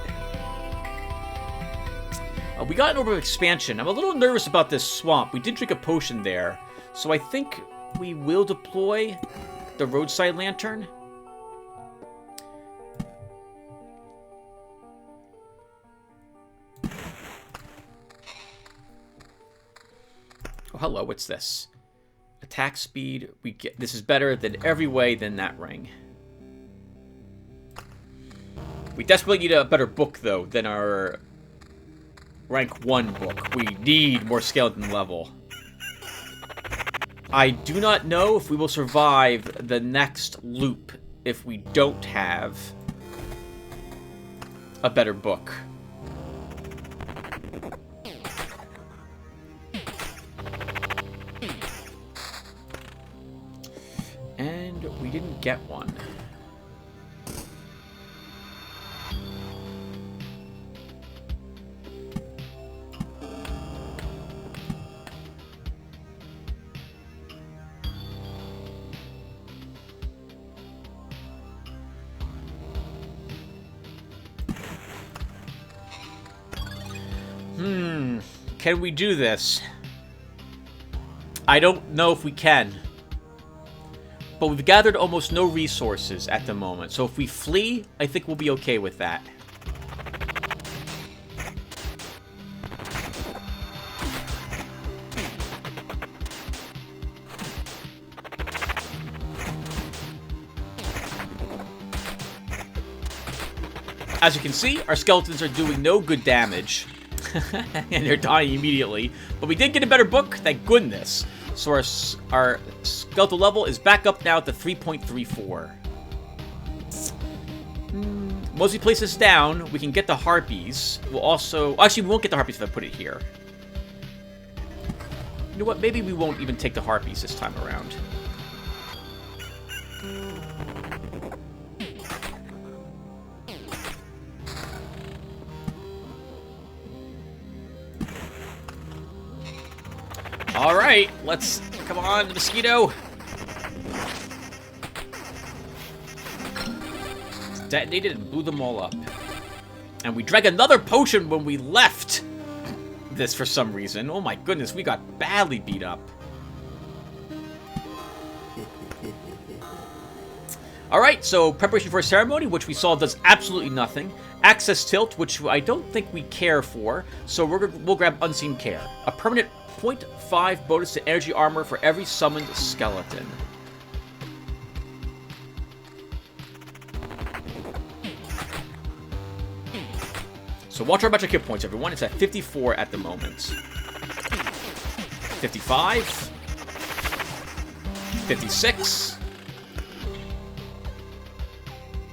We got an order of expansion. I'm a little nervous about this swamp. We did drink a potion there, so I think we will deploy the roadside lantern. Oh, hello, what's this? Attack speed. This is better than every way than that ring. We desperately need a better book, though, than our rank 1 book. We need more skeleton level. I do not know if we will survive the next loop if we don't have a better book. And we didn't get one. Can we do this? I don't know if we can. But we've gathered almost no resources at the moment. So if we flee, I think we'll be okay with that. As you can see, our skeletons are doing no good damage. And they're dying immediately. But we did get a better book, thank goodness. So our skeletal level is back up now to 3.34. Once we place this down, we can get the harpies. We'll also... Actually, we won't get the harpies if I put it here. You know what? Maybe we won't even take the harpies this time around. Alright, let's... Come on, the mosquito! It's detonated and blew them all up. And we drank another potion when we left this for some reason. Oh my goodness, we got badly beat up. Alright, so preparation for a ceremony, which we saw does absolutely nothing. Access tilt, which I don't think we care for, so we'll grab Unseen Care. A permanent 0.5 bonus to energy armor for every summoned skeleton. So watch our magic hit points, everyone. It's at 54 at the moment. 55. 56.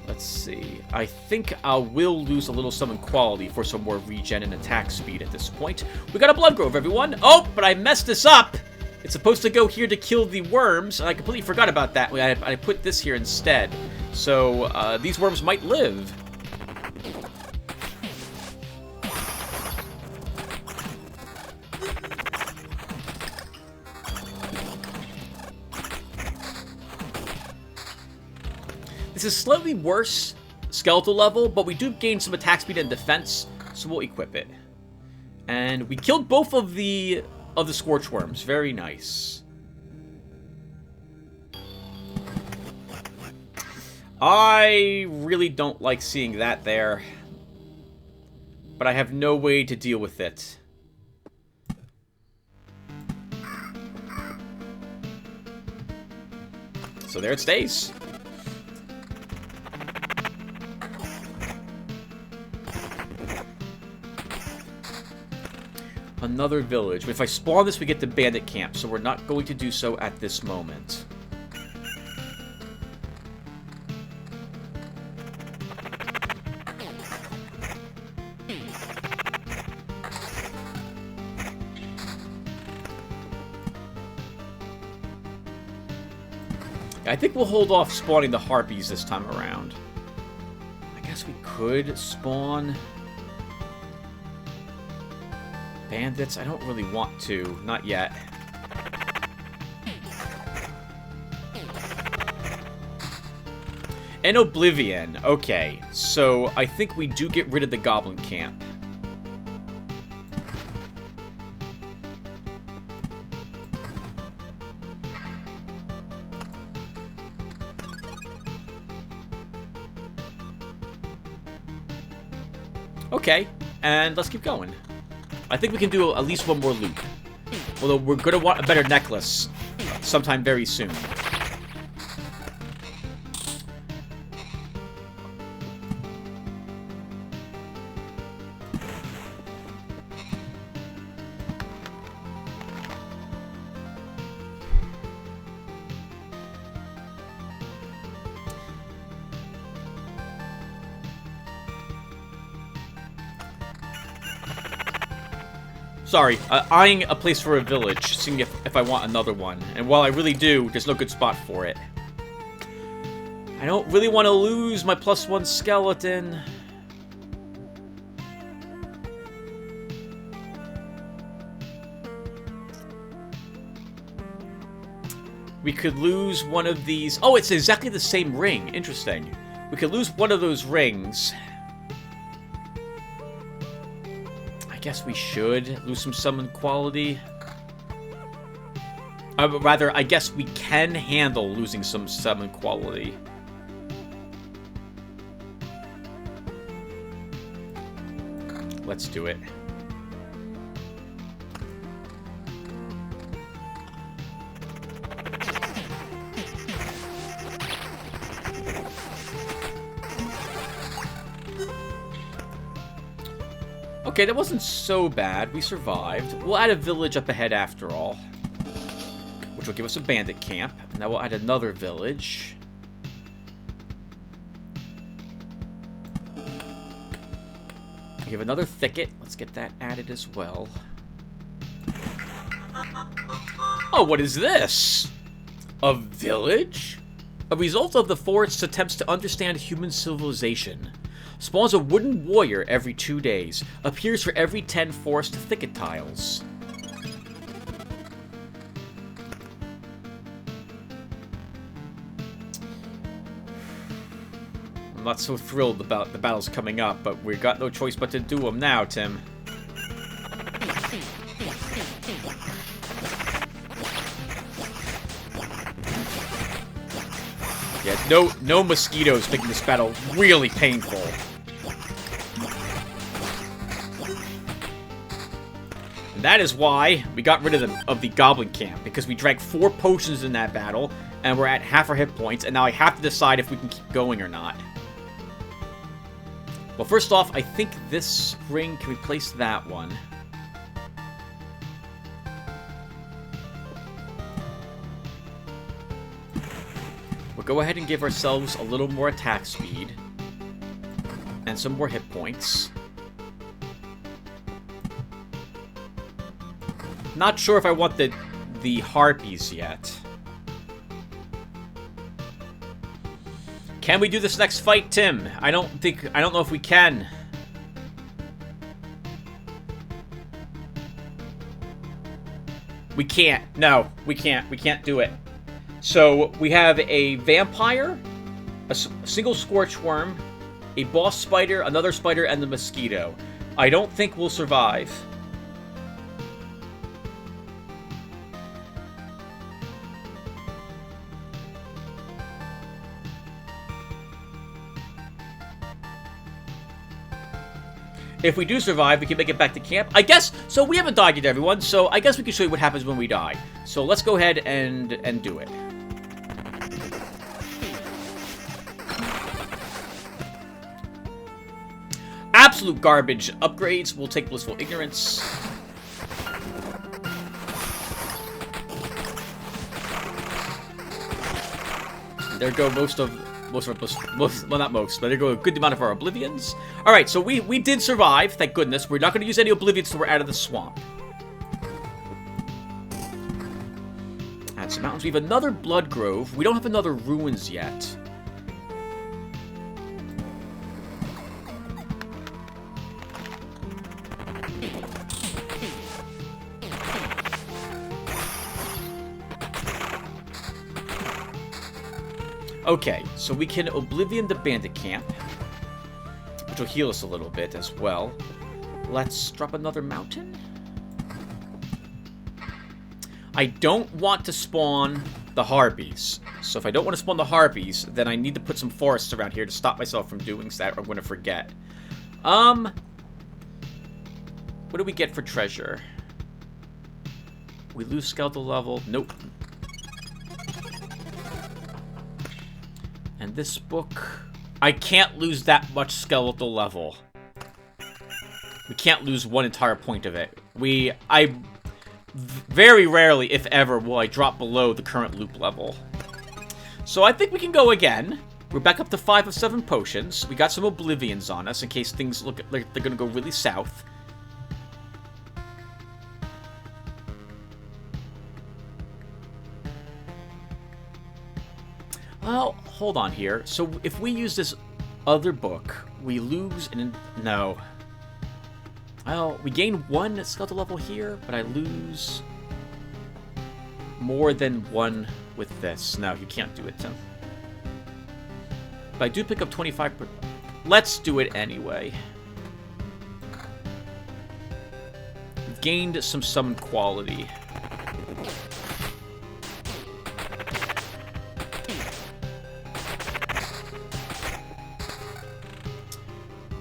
Let's see. I think I will lose a little summon quality for some more regen and attack speed at this point. We got a blood grove, everyone. Oh, but I messed this up. It's supposed to go here to kill the worms, and I completely forgot about that. I put this here instead. So these worms might live. This is slightly worse skeletal level, but we do gain some attack speed and defense, so we'll equip it. And we killed both of the scorch worms. Very nice. I really don't like seeing that there, but I have no way to deal with it. So there it stays. Another village. If I spawn this, we get the bandit camp, so we're not going to do so at this moment. I think we'll hold off spawning the harpies this time around. I guess we could spawn bandits. I don't really want to. Not yet. And Oblivion. Okay, so I think we do get rid of the goblin camp. Okay, and let's keep going. I think we can do at least one more loop. Although we're going to want a better necklace sometime very soon. Sorry, eyeing a place for a village, seeing if I want another one. And while I really do, there's no good spot for it. I don't really want to lose my +1 skeleton. We could lose one of these. Oh, it's exactly the same ring. Interesting. We could lose one of those rings. I guess we should lose some summon quality. Rather, I guess we can handle losing some summon quality. Let's do it. Okay, that wasn't so bad. We survived. We'll add a village up ahead after all, which will give us a bandit camp. Now we'll add another village. We have another thicket. Let's get that added as well. Oh, what is this? A village? A result of the forest's attempts to understand human civilization. Spawns a wooden warrior every 2 days. Appears for every 10 forest thicket tiles. I'm not so thrilled about the battles coming up, but we got no choice but to do them now, Tim. Yeah, no mosquitoes making this battle really painful. And that is why we got rid of the goblin camp, because we drank 4 potions in that battle, and we're at half our hit points, and now I have to decide if we can keep going or not. Well, first off, I think this ring can replace that one. We'll go ahead and give ourselves a little more attack speed. And some more hit points. Not sure if I want the harpies yet. Can we do this next fight, Tim? I don't know if we can. We can't. No, we can't. We can't do it. So, we have a vampire, a single scorch worm, a boss spider, another spider, and the mosquito. I don't think we'll survive. If we do survive, we can make it back to camp. I guess, so we haven't died yet, everyone, so I guess we can show you what happens when we die. So let's go ahead and do it. Absolute garbage upgrades. We'll take Blissful Ignorance. There go well, not most, but there go a good amount of our Oblivions. Alright, so we did survive, thank goodness. We're not going to use any Oblivions until we're out of the swamp. Add some mountains. We have another Blood Grove. We don't have another Ruins yet. Okay, so we can Oblivion the Bandit Camp, which will heal us a little bit as well. Let's drop another mountain. I don't want to spawn the harpies. So if I don't want to spawn the harpies, then I need to put some forests around here to stop myself from doing that, or I'm going to forget. What do we get for treasure? We lose skeletal level. Nope. And this book, I can't lose that much skeletal level. We can't lose one entire point of it. Very rarely, if ever, will I drop below the current loop level. So I think we can go again. We're back up to 5 of 7 potions. We got some Oblivions on us in case things look like they're gonna go really south. Well, hold on here. So if we use this other book, we lose an... No. Well, we gain 1 skeletal level here, but I lose more than 1 with this. No, you can't do it, Tim. But I do pick up 25... Let's do it anyway. We've gained some summon quality.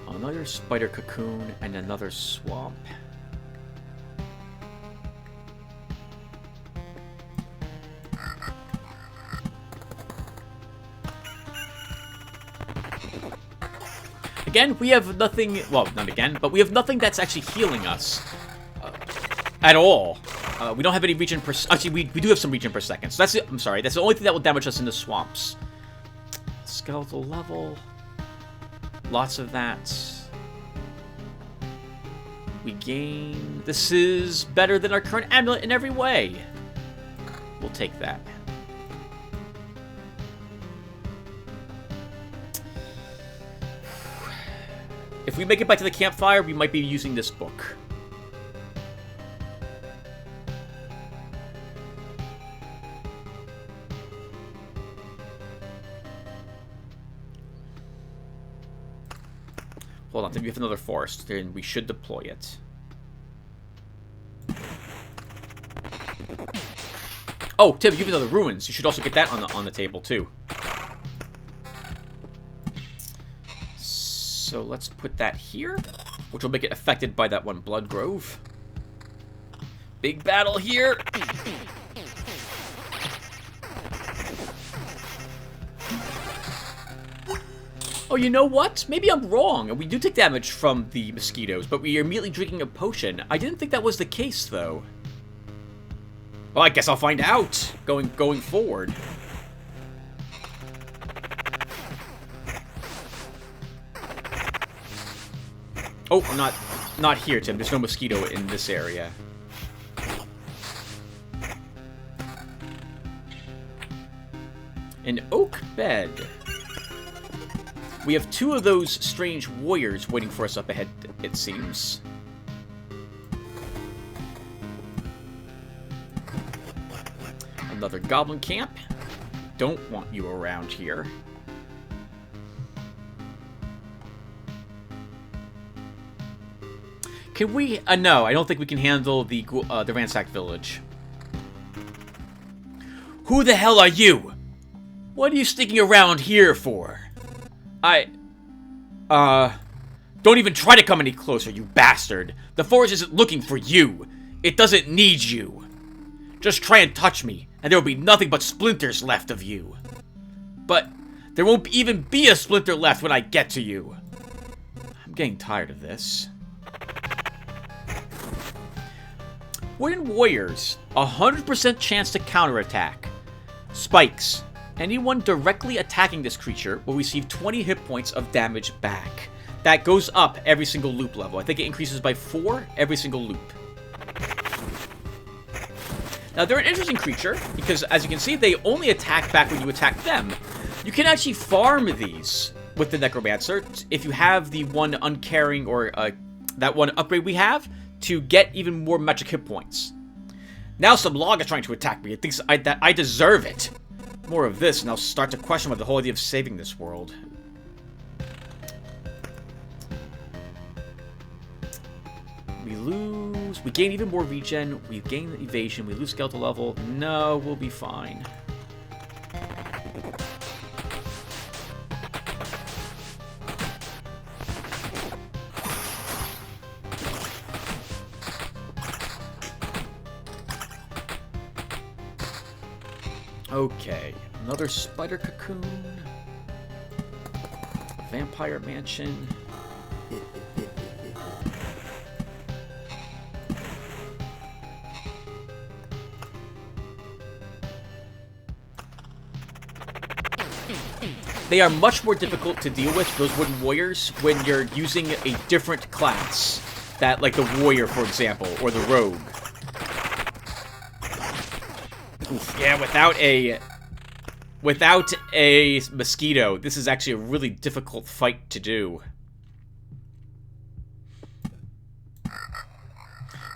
Another spider cocoon and another swamp. Again, we have nothing... Well, not again, but we have nothing that's actually healing us. At all. We don't have any regen per... Actually, we do have some regen per second. So that's it. I'm sorry. That's the only thing that will damage us in the swamps. Skeletal level. Lots of that. We gain... This is better than our current amulet in every way. We'll take that. If we make it back to the campfire, we might be using this book. Hold on, we have another forest, then we should deploy it. Oh, Tim, you have another ruins. You should also get that on the table too. So let's put that here, which will make it affected by that one blood grove. Big battle here. Oh, you know what? Maybe I'm wrong, and we do take damage from the mosquitoes, but we are immediately drinking a potion. I didn't think that was the case, though. Well, I guess I'll find out going forward. Oh, not here, Tim. There's no mosquito in this area. An oak bed. We have 2 of those strange warriors waiting for us up ahead, it seems. Another goblin camp. Don't want you around here. Can we... no, I don't think we can handle the ransacked village. Who the hell are you? What are you sticking around here for? Don't even try to come any closer, you bastard. The forest isn't looking for you. It doesn't need you. Just try and touch me, and there will be nothing but splinters left of you. But there won't even be a splinter left when I get to you. I'm getting tired of this. Wooden warriors, 100% chance to counterattack. Spikes. Anyone directly attacking this creature will receive 20 hit points of damage back. That goes up every single loop level. I think it increases by 4 every single loop. Now, they're an interesting creature, because as you can see, they only attack back when you attack them. You can actually farm these with the Necromancer if you have the one uncaring or that one upgrade we have to get even more magic hit points. Now some log is trying to attack me. It thinks that I deserve it. More of this, and I'll start to question the whole idea of saving this world. We lose... We gain even more regen. We gain evasion. We lose skeletal level. No, we'll be fine. Okay, another spider cocoon. Vampire mansion. They are much more difficult to deal with, those wooden warriors, when you're using a different class. That, like the warrior, for example, or the rogue. Oof, yeah, without a Without a mosquito, this is actually a really difficult fight to do.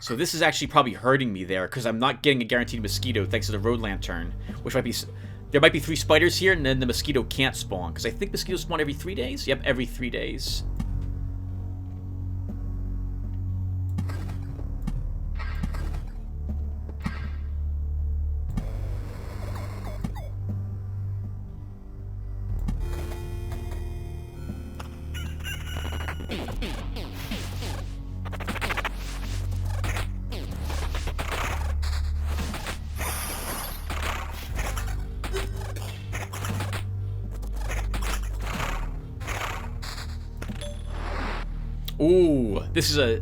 So this is actually probably hurting me there, because I'm not getting a guaranteed mosquito thanks to the road lantern, which might be... There might be 3 spiders here, and then the mosquito can't spawn, because I think mosquitoes spawn every 3 days? Yep, every 3 days. Ooh, this is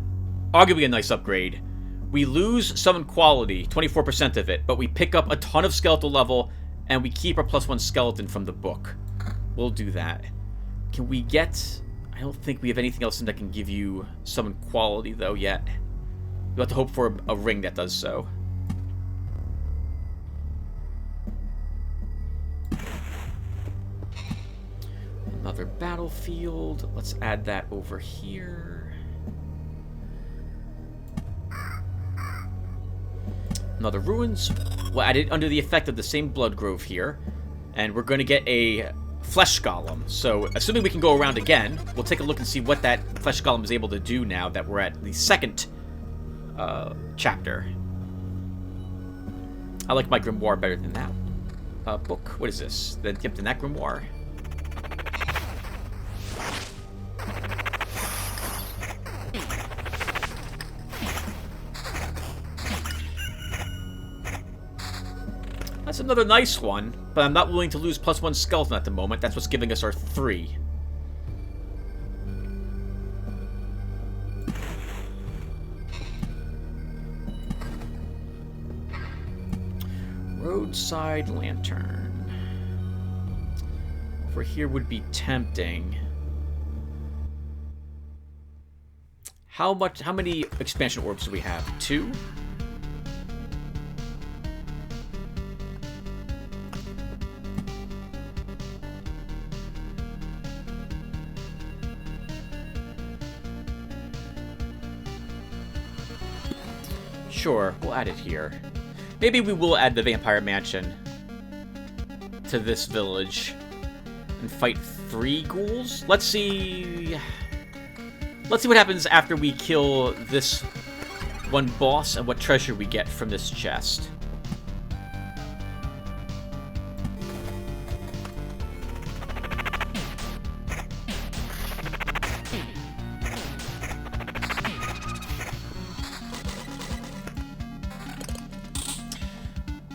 arguably a nice upgrade. We lose summon quality, 24% of it, but we pick up a ton of skeletal level, and we keep our +1 skeleton from the book. We'll do that. Can we get... I don't think we have anything else that can give you summon quality, though, yet. You'll have to hope for a ring that does so. Another battlefield. Let's add that over here. Another ruins. We'll add it under the effect of the same blood grove here. And we're going to get a flesh golem. So, assuming we can go around again, we'll take a look and see what that flesh golem is able to do now that we're at the second chapter. I like my grimoire better than that book. What is this? The that grimoire. That's another nice one, but I'm not willing to lose +1 skeleton at the moment. That's what's giving us our 3. Roadside lantern. Over here would be tempting. How many expansion orbs do we have? 2? Sure, we'll add it here. Maybe we will add the Vampire Mansion to this village and fight 3 ghouls? Let's see what happens after we kill this one boss and what treasure we get from this chest.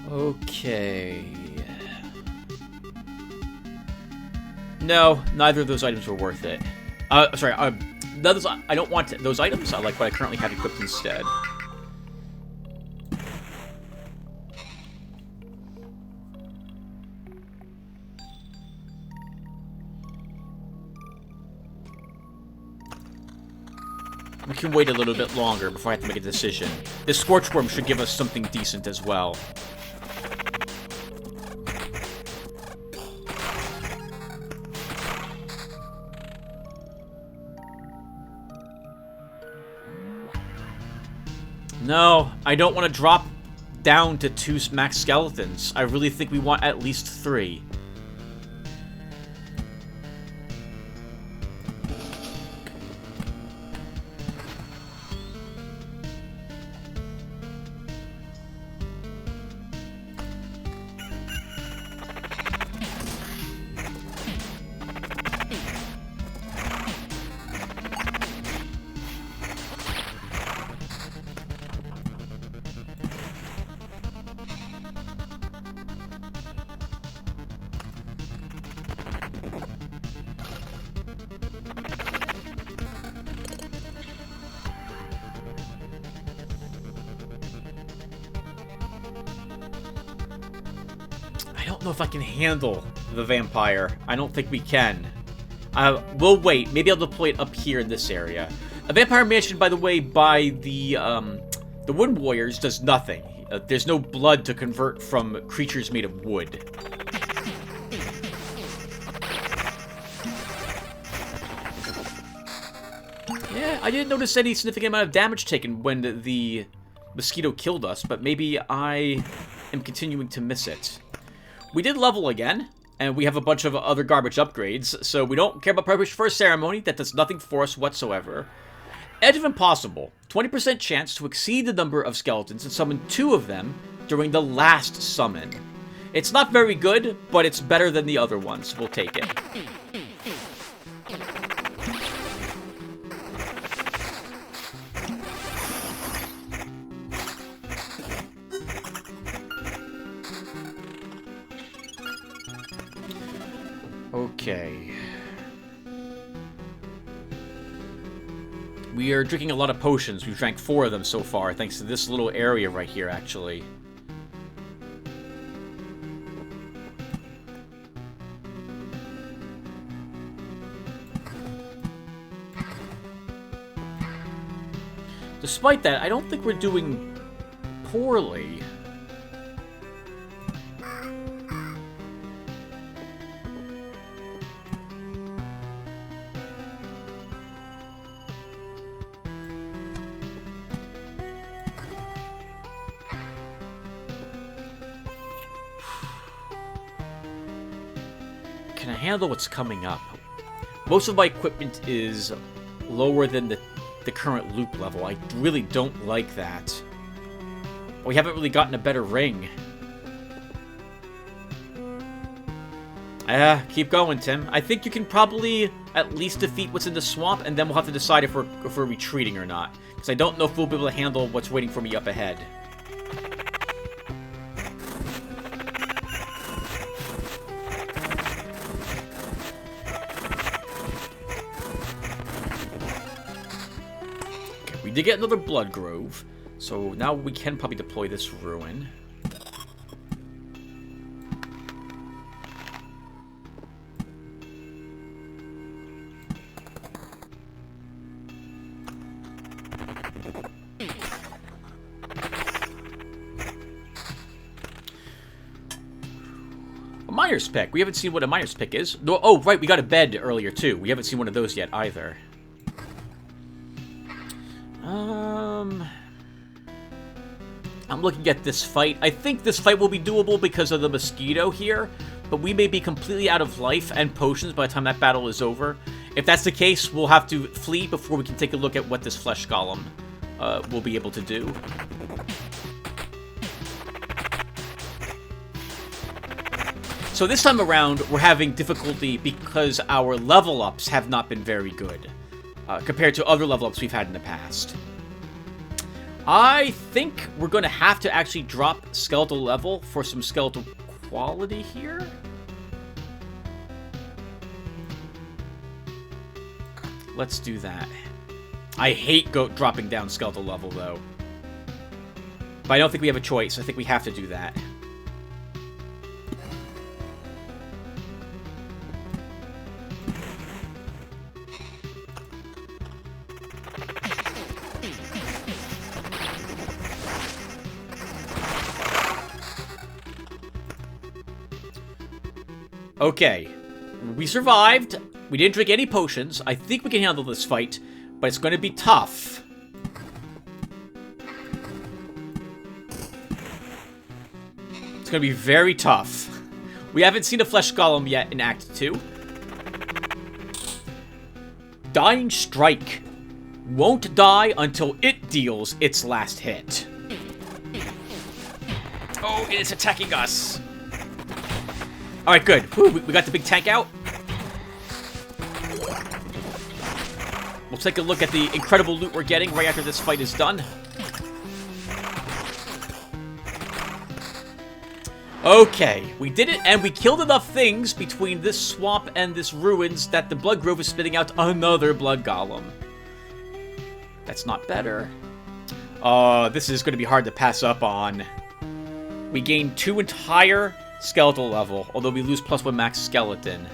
Okay. No, neither of those items were worth it. Sorry, I don't want those items. I like what I currently have equipped instead. We can wait a little bit longer before I have to make a decision. This Scorchworm should give us something decent as well. No, I don't want to drop down to 2 max skeletons. I really think we want at least 3. I don't know if I can handle the vampire. I don't think we can. We'll wait. Maybe I'll deploy it up here in this area. A vampire mansion, by the way, by the Wood Warriors does nothing. There's no blood to convert from creatures made of wood. Yeah, I didn't notice any significant amount of damage taken when the mosquito killed us, but maybe I am continuing to miss it. We did level again, and we have a bunch of other garbage upgrades, so we don't care about preparation for a ceremony. That does nothing for us whatsoever. Edge of Impossible. 20% chance to exceed the number of skeletons and summon 2 of them during the last summon. It's not very good, but it's better than the other ones. We'll take it. Okay. We are drinking a lot of potions. We've drank 4 of them so far, thanks to this little area right here, actually. Despite that, I don't think we're doing poorly. Can I handle what's coming up? Most of my equipment is lower than the current loop level. I really don't like that. We haven't really gotten a better ring. Keep going, Tim. I think you can probably at least defeat what's in the swamp, and then we'll have to decide if we're retreating or not. Because I don't know if we'll be able to handle what's waiting for me up ahead. We did get another Blood Grove, so now we can probably deploy this ruin. A miner's pick. We haven't seen what a miner's pick is. No, oh, right, we got a bed earlier, too. We haven't seen one of those yet, either. I'm looking at this fight. I think this fight will be doable because of the mosquito here, but we may be completely out of life and potions by the time that battle is over. If that's the case, we'll have to flee before we can take a look at what this flesh golem will be able to do. So this time around, we're having difficulty because our level ups have not been very good compared to other level ups we've had in the past. I think we're going to have to actually drop skeletal level for some skeletal quality here. Let's do that. I hate dropping down skeletal level, though. But I don't think we have a choice. I think we have to do that. Okay, we survived. We didn't drink any potions. I think we can handle this fight, but it's going to be tough. It's going to be very tough. We haven't seen a flesh golem yet in Act 2. Dying Strike. Won't die until it deals its last hit. Oh, it is attacking us. Alright, good. Whew, we got the big tank out. We'll take a look at the incredible loot we're getting right after this fight is done. Okay, we did it, and we killed enough things between this swamp and this ruins that the Blood Grove is spitting out another Blood Golem. That's not better. This is going to be hard to pass up on. We gain 2 entire skeletal level, although we lose +1 max skeleton.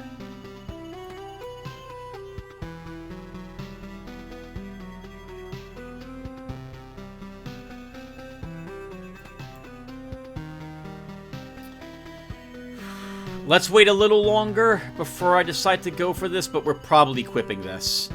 Let's wait a little longer before I decide to go for this, but we're probably equipping this.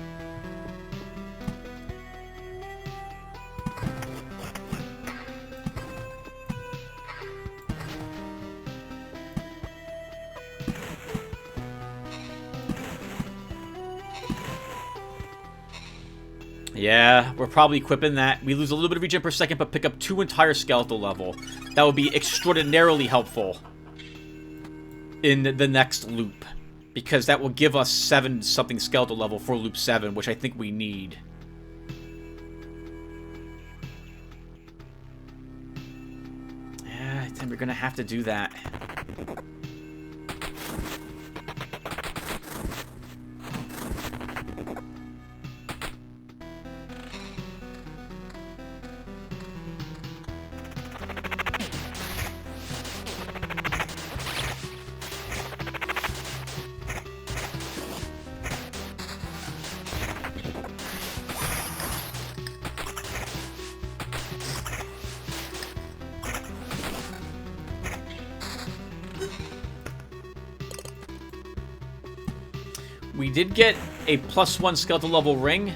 Yeah, we're probably equipping that. We lose a little bit of regen per second, but pick up 2 entire skeletal level. That would be extraordinarily helpful in the next loop, because that will give us 7-something skeletal level for loop 7, which I think we need. Yeah, then we're gonna have to do that. We did get a +1 skeletal level ring,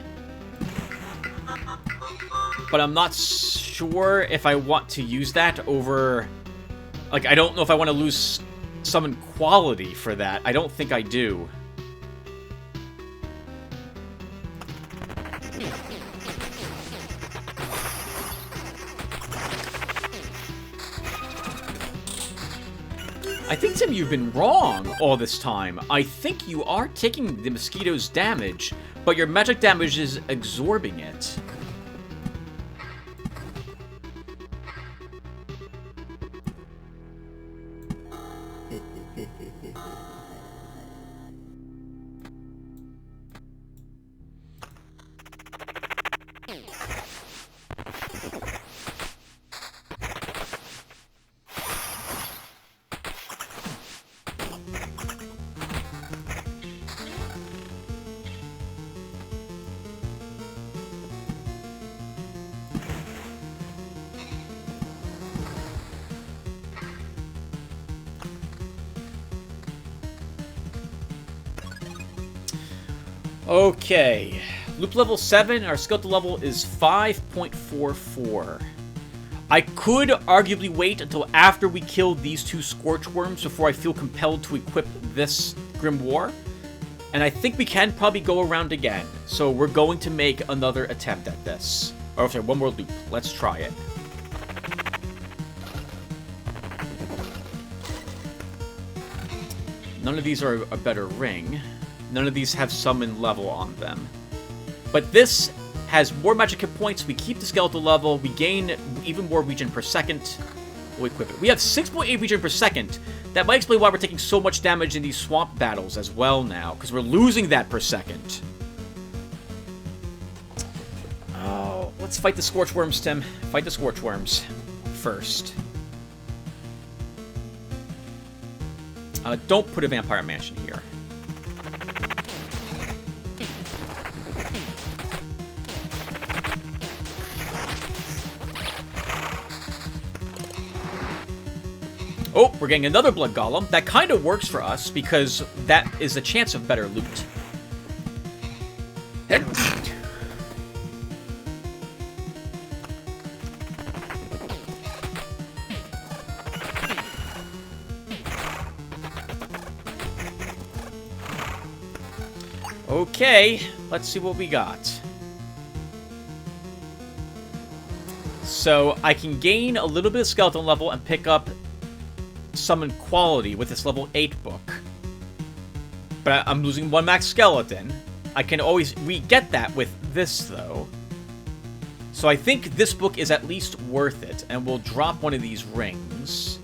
but I'm not sure if I want to use that over... Like, I don't know if I want to lose summon quality for that. I don't think I do. I think, Tim, you've been wrong all this time. I think you are taking the mosquito's damage, but your magic damage is absorbing it. Okay, loop level 7, our skeletal level is 5.44. I could arguably wait until after we kill these 2 Scorchworms before I feel compelled to equip this Grimoire. And I think we can probably go around again. So we're going to make another attempt at this. Oh, sorry, one more loop. Let's try it. None of these are a better ring. None of these have summon level on them. But this has more magic hit points. We keep the skeletal level. We gain even more regen per second. We'll equip it. We have 6.8 regen per second. That might explain why we're taking so much damage in these swamp battles as well now, because we're losing that per second. Oh, let's fight the Scorchworms, Tim. Fight the Scorchworms first. Don't put a Vampire Mansion here. Oh, we're getting another Blood Golem. That kind of works for us, because that is a chance of better loot. Okay, let's see what we got. So, I can gain a little bit of skeleton level and pick up summon quality with this level 8 book. But I'm losing 1 max skeleton. I can always re-get that with this, though. So I think this book is at least worth it, and we'll drop one of these rings.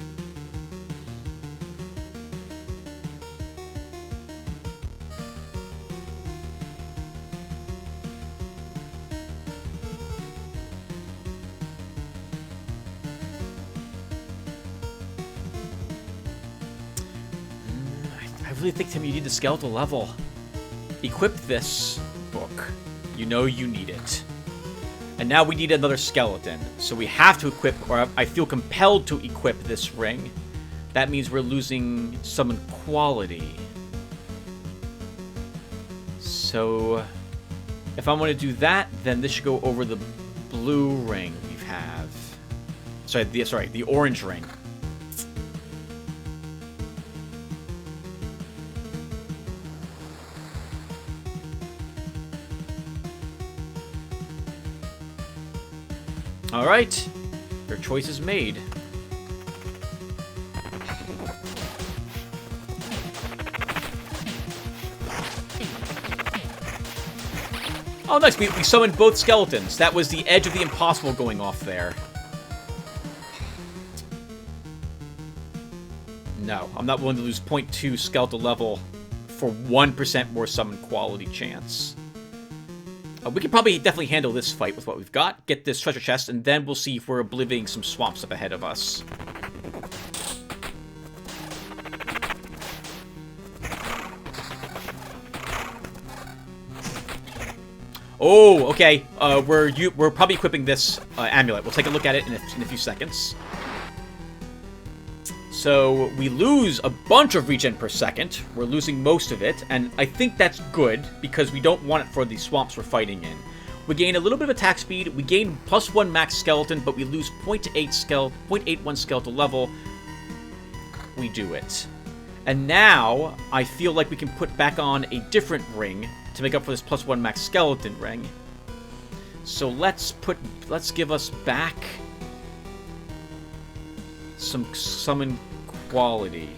I really think, Tim, you need the skeletal level. Equip this book. You know you need it. And now we need another skeleton. So we have to equip, or I feel compelled to equip this ring. That means we're losing summon quality. So if I want to do that, then this should go over the blue ring we have. Sorry, the orange ring. Alright. Your choice is made. Oh, nice. We summoned both skeletons. That was the edge of the impossible going off there. No, I'm not willing to lose 0.2 skeletal level for 1% more summon quality chance. We can probably definitely handle this fight with what we've got. Get this treasure chest, and then we'll see if we're oblivioning some swamps up ahead of us. Oh, okay. We're probably equipping this amulet. We'll take a look at it in a few seconds. So we lose a bunch of regen per second. We're losing most of it, and I think that's good because we don't want it for the swamps we're fighting in. We gain a little bit of attack speed. We gain +1 max skeleton, but we lose 0.81 skeletal level. We do it. And now I feel like we can put back on a different ring to make up for this +1 max skeleton ring. So let's give us back some summon quality.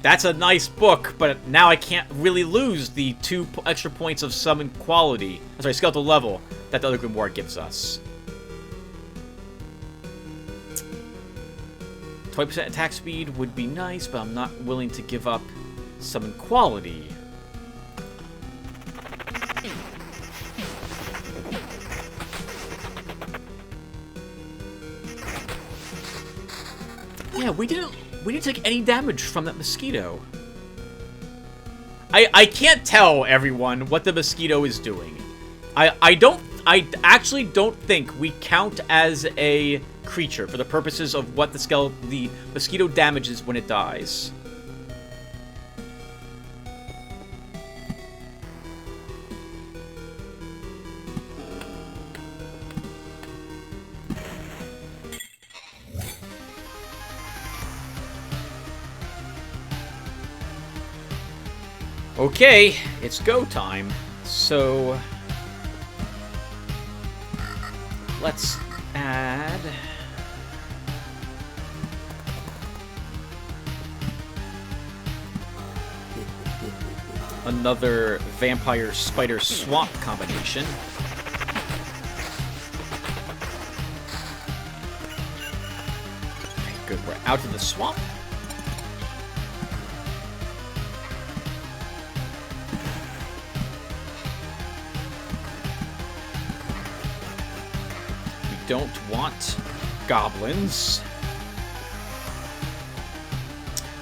That's a nice book, but now I can't really lose the 2 extra points of summon quality. Sorry, skeletal level that the other grimoire gives us. 20% attack speed would be nice, but I'm not willing to give up summon quality. Yeah, we didn't take any damage from that mosquito. I can't tell everyone what the mosquito is doing. I actually don't think we count as a creature for the purposes of what the mosquito damages when it dies. Okay, it's go time. So let's add another vampire spider swamp combination. Okay, good, we're out of the swamp. Don't want goblins.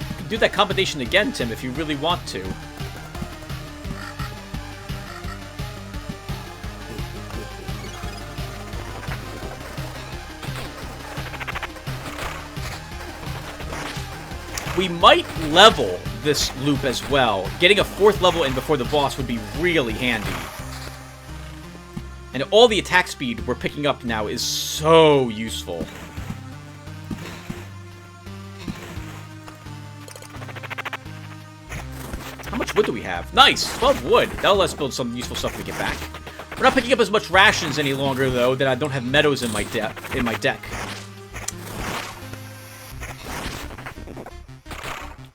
You can do that combination again, Tim, if you really want to. We might level this loop as well. Getting a 4th level in before the boss would be really handy. And all the attack speed we're picking up now is so useful. How much wood do we have? Nice! 12 wood. That'll let us build some useful stuff when we get back. We're not picking up as much rations any longer, though, that I don't have meadows in my deck.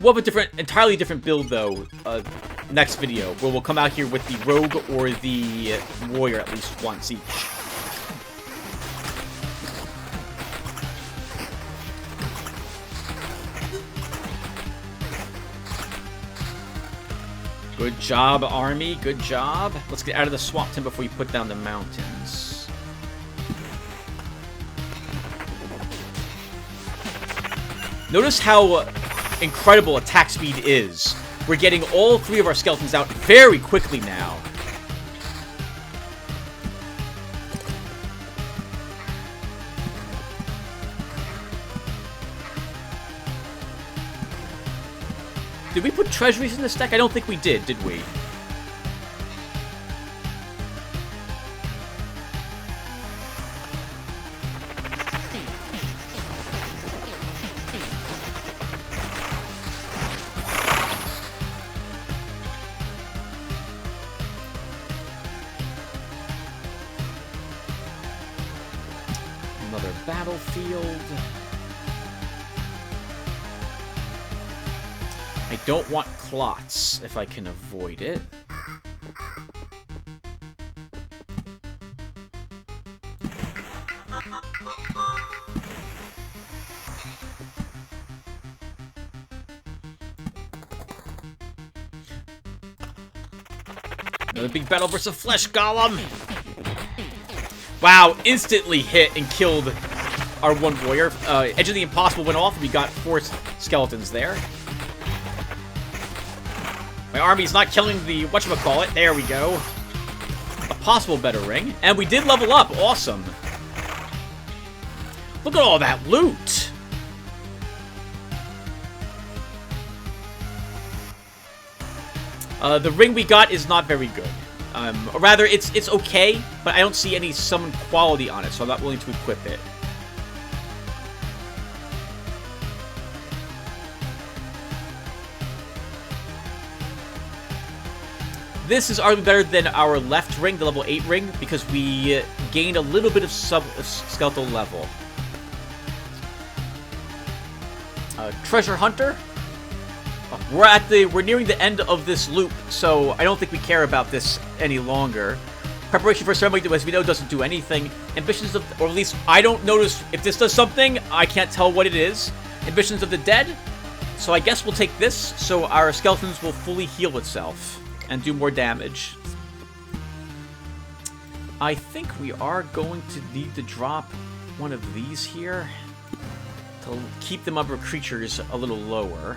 We'll have a entirely different build, though, next video, where we'll come out here with the rogue or the warrior at least once each. Good job, army. Good job. Let's get out of the swamp, Tim, before you put down the mountains. Notice how incredible attack speed is. We're getting all 3 of our skeletons out very quickly now. Did we put treasuries in this deck? I don't think we did we? battlefield. I don't want clots if I can avoid it. Another big battle versus a flesh golem. Wow, instantly hit and killed our one warrior. Edge of the Impossible went off and we got 4 skeletons there. My army's not killing the whatchamacallit. There we go. A possible better ring. And we did level up. Awesome. Look at all that loot. The ring we got is not very good. Or rather, it's okay, but I don't see any summon quality on it, so I'm not willing to equip it. This is arguably better than our left ring, the level 8 ring, because we gained a little bit of skeletal level. Treasure Hunter. We're nearing the end of this loop, so I don't think we care about this any longer. Preparation for ceremony, as we know, doesn't do anything. Ambitions of, or at least I don't notice if this does something. I can't tell what it is. Ambitions of the Dead. So I guess we'll take this, so our skeletons will fully heal itself and do more damage. I think we are going to need to drop one of these here to keep the number of creatures a little lower.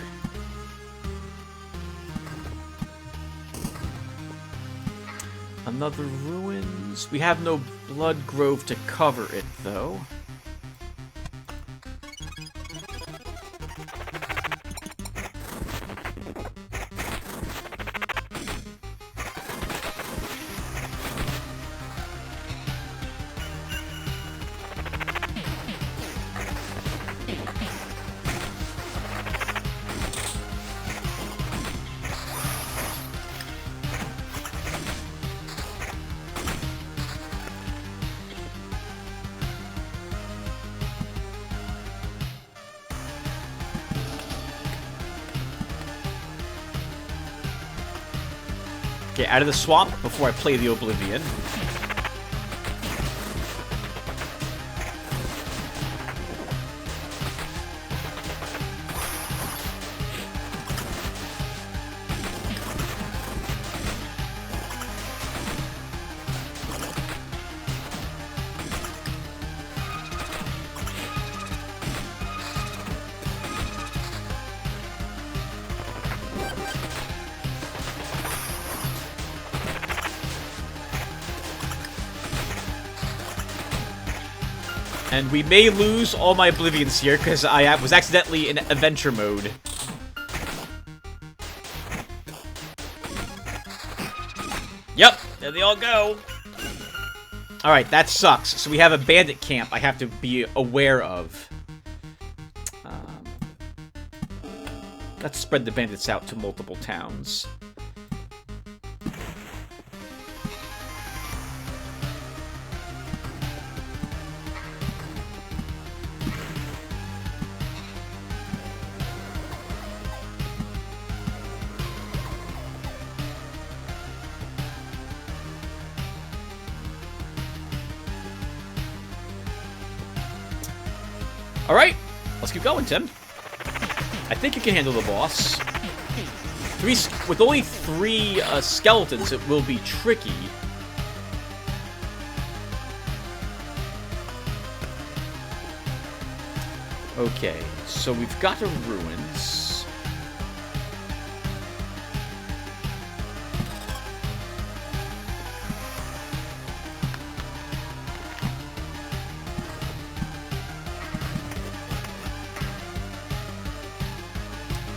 Another ruins. We have no blood grove to cover it, though. Okay, out of the swamp before I play the Oblivion. And we may lose all my Oblivions here, because I was accidentally in adventure mode. Yep, there they all go. Alright, that sucks. So we have a bandit camp I have to be aware of. Let's spread the bandits out to multiple towns. Alright, let's keep going, Tim. I think you can handle the boss. With only 3 skeletons, it will be tricky. Okay, so we've got a ruins.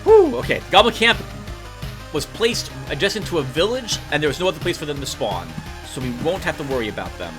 Whew, okay, the Goblin Camp was placed adjacent to a village, and there was no other place for them to spawn, so we won't have to worry about them.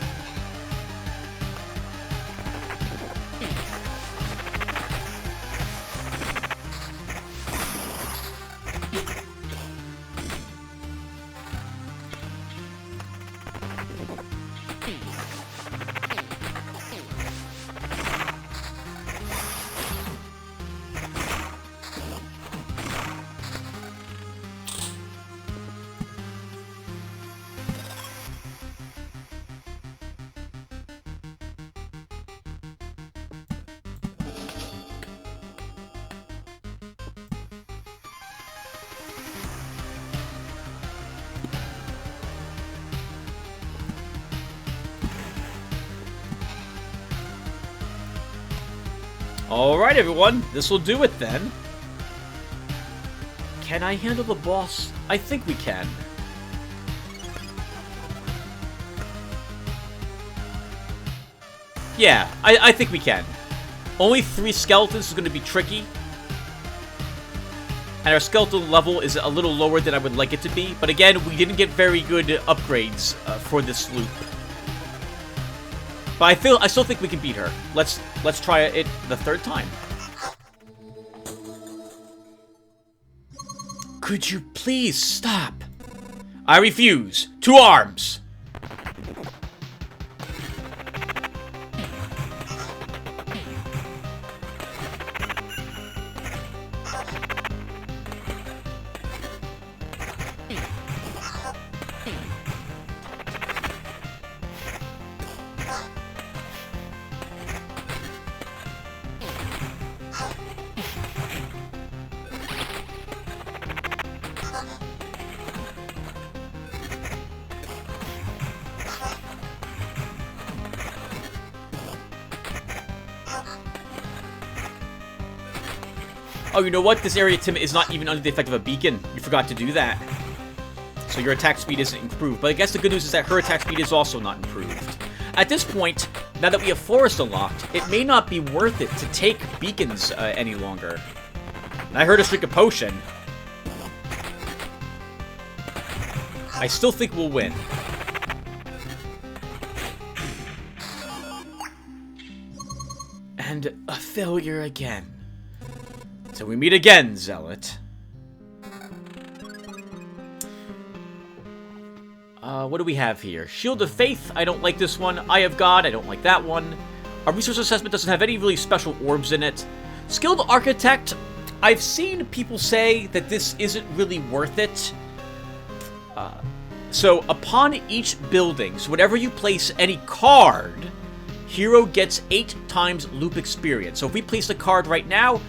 Alright, everyone. This will do it then. Can I handle the boss? I think we can. Yeah, I think we can. Only 3 skeletons is going to be tricky. And our skeleton level is a little lower than I would like it to be. But again, we didn't get very good upgrades for this loop. But I still think we can beat her. Let's try it the 3rd time. Could you please stop? I refuse. 2 arms. Oh, you know what? This area, Tim, is not even under the effect of a beacon. You forgot to do that. So your attack speed isn't improved. But I guess the good news is that her attack speed is also not improved. At this point, now that we have Forest unlocked, it may not be worth it to take beacons any longer. And I heard us drink a potion. I still think we'll win. And a failure again. So we meet again, Zealot. What do we have here? Shield of Faith, I don't like this one. Eye of God, I don't like that one. Our resource assessment doesn't have any really special orbs in it. Skilled Architect, I've seen people say that this isn't really worth it. So upon each building, so whenever you place any card, hero gets 8 times loop experience. So if we place the card right now,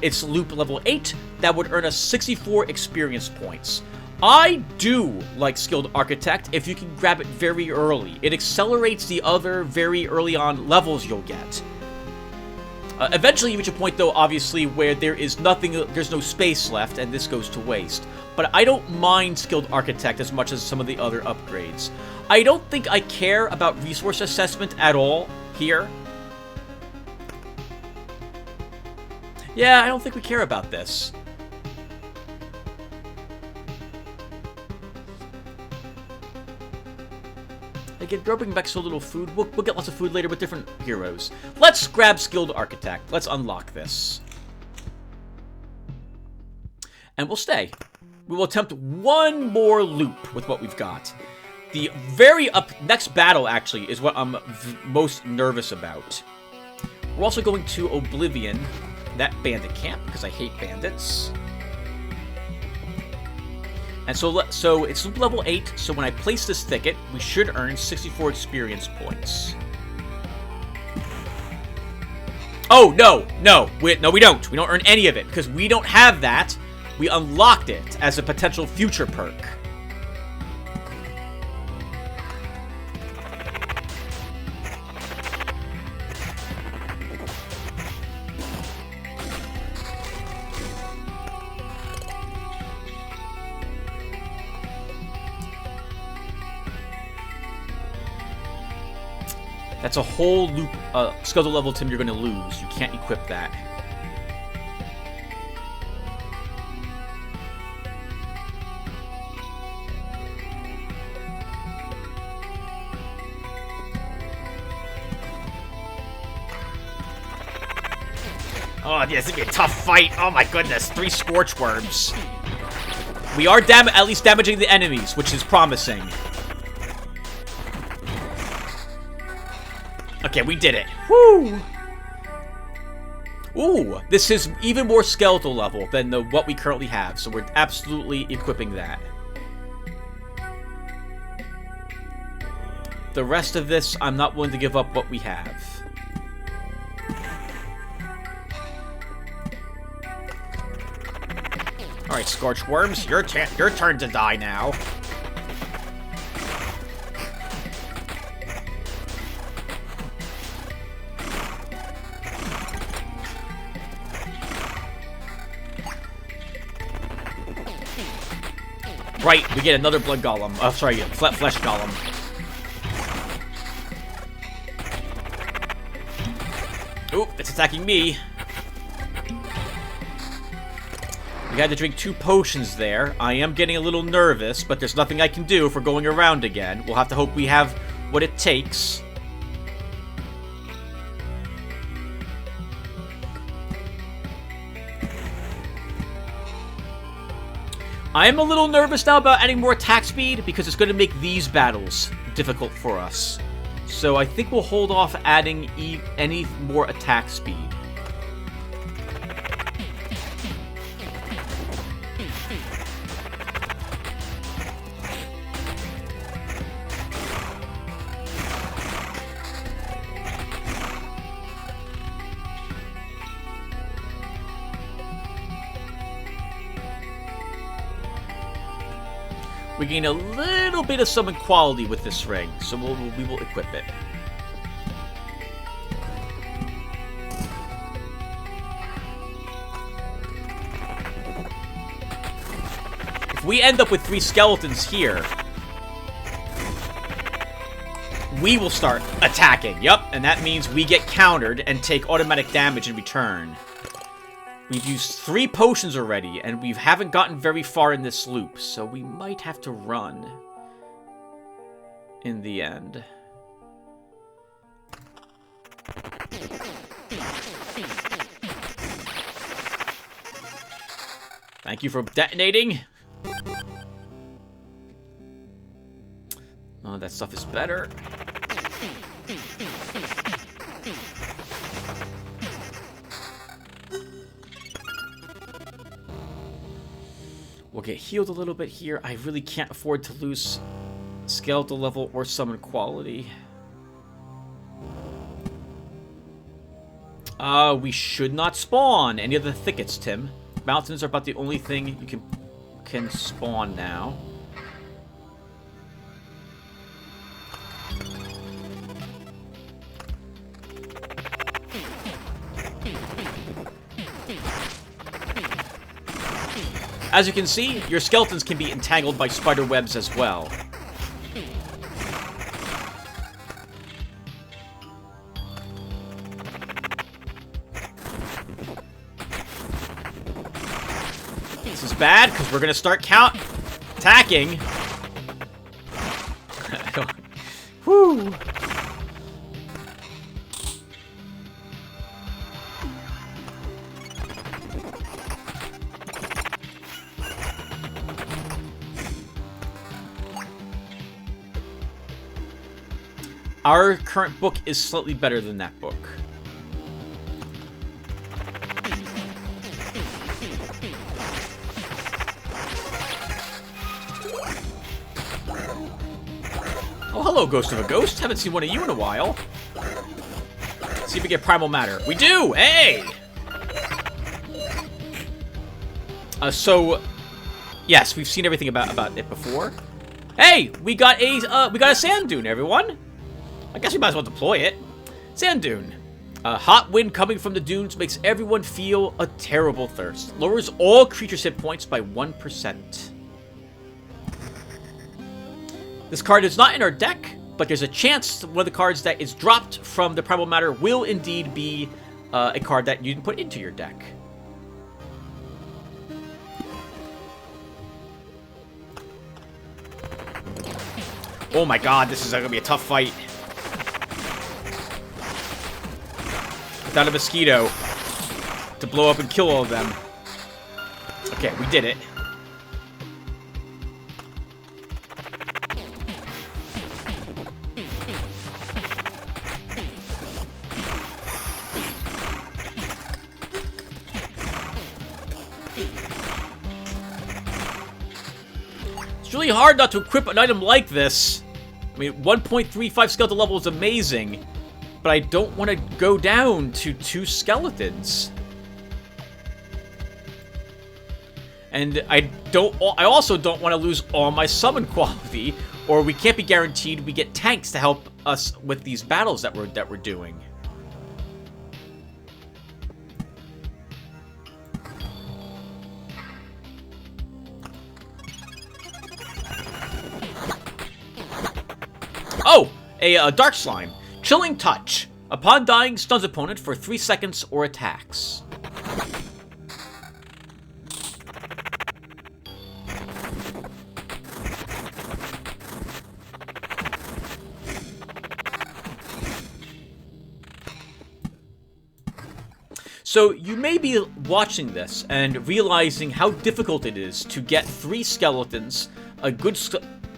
it's loop level 8, that would earn us 64 experience points. I do like Skilled Architect if you can grab it very early. It accelerates the other very early on levels you'll get. Eventually you reach a point, though, obviously, where there's no space left, and this goes to waste. But I don't mind Skilled Architect as much as some of the other upgrades. I don't think I care about resource assessment at all here. Yeah, I don't think we care about this. Again, bringing back so little food. We'll get lots of food later with different heroes. Let's grab Skilled Architect. Let's unlock this. And we'll stay. We will attempt one more loop with what we've got. The very next battle, actually, is what I'm most nervous about. We're also going to Oblivion, that bandit camp, because I hate bandits. And so it's loop level 8, so when I place this thicket, we should earn 64 experience points. Oh, no, we don't. We don't earn any of it, because we don't have that. We unlocked it as a potential future perk. That's a whole loop, schedule level, Tim, you're going to lose. You can't equip that. Oh, this is going to be a tough fight. Oh my goodness, 3 Scorch Worms. We are at least damaging the enemies, which is promising. Okay, we did it. Woo! Ooh, this is even more skeletal level than what we currently have, so we're absolutely equipping that. The rest of this, I'm not willing to give up what we have. Alright, Scorch Worms, your turn to die now. right, we get another blood golem. Oh, sorry, flesh golem. Oop, it's attacking me. We had to drink 2 potions there. I am getting a little nervous, but there's nothing I can do for going around again. We'll have to hope we have what it takes. I am a little nervous now about adding more attack speed because it's going to make these battles difficult for us. So I think we'll hold off adding any more attack speed. We gain a little bit of summon quality with this ring, so we will equip it. If we end up with 3 skeletons here, we will start attacking. Yup, and that means we get countered and take automatic damage in return. We've used 3 potions already, and we haven't gotten very far in this loop, so we might have to run in the end. Thank you for detonating. Oh, that stuff is better. We'll get healed a little bit here. I really can't afford to lose skeletal level or summon quality. We should not spawn any of the thickets, Tim. Mountains are about the only thing you can spawn now. As you can see, your skeletons can be entangled by spider webs as well. This is bad, because we're going to start attacking. Whew. Our current book is slightly better than that book. Oh, hello, Ghost of a Ghost. Haven't seen one of you in a while. See if we get Primal Matter. We do! Hey! Yes, we've seen everything about it before. Hey! We got a sand dune, everyone! I guess we might as well deploy it. Sand dune. A hot wind coming from the dunes makes everyone feel a terrible thirst. Lowers all creatures' hit points by 1%. This card is not in our deck, but there's a chance one of the cards that is dropped from the Primal Matter will indeed be a card that you can put into your deck. Oh my god, this is going to be a tough fight. Without a mosquito to blow up and kill all of them. Okay, we did it. It's really hard not to equip an item like this. I mean, 1.35 skeletal level is amazing. But I don't want to go down to 2 skeletons. And I also don't want to lose all my summon quality, or we can't be guaranteed we get tanks to help us with these battles that we're doing. Oh! A Dark Slime. Chilling Touch. Upon dying, stuns opponent for 3 seconds or attacks. So, you may be watching this and realizing how difficult it is to get 3 skeletons, a good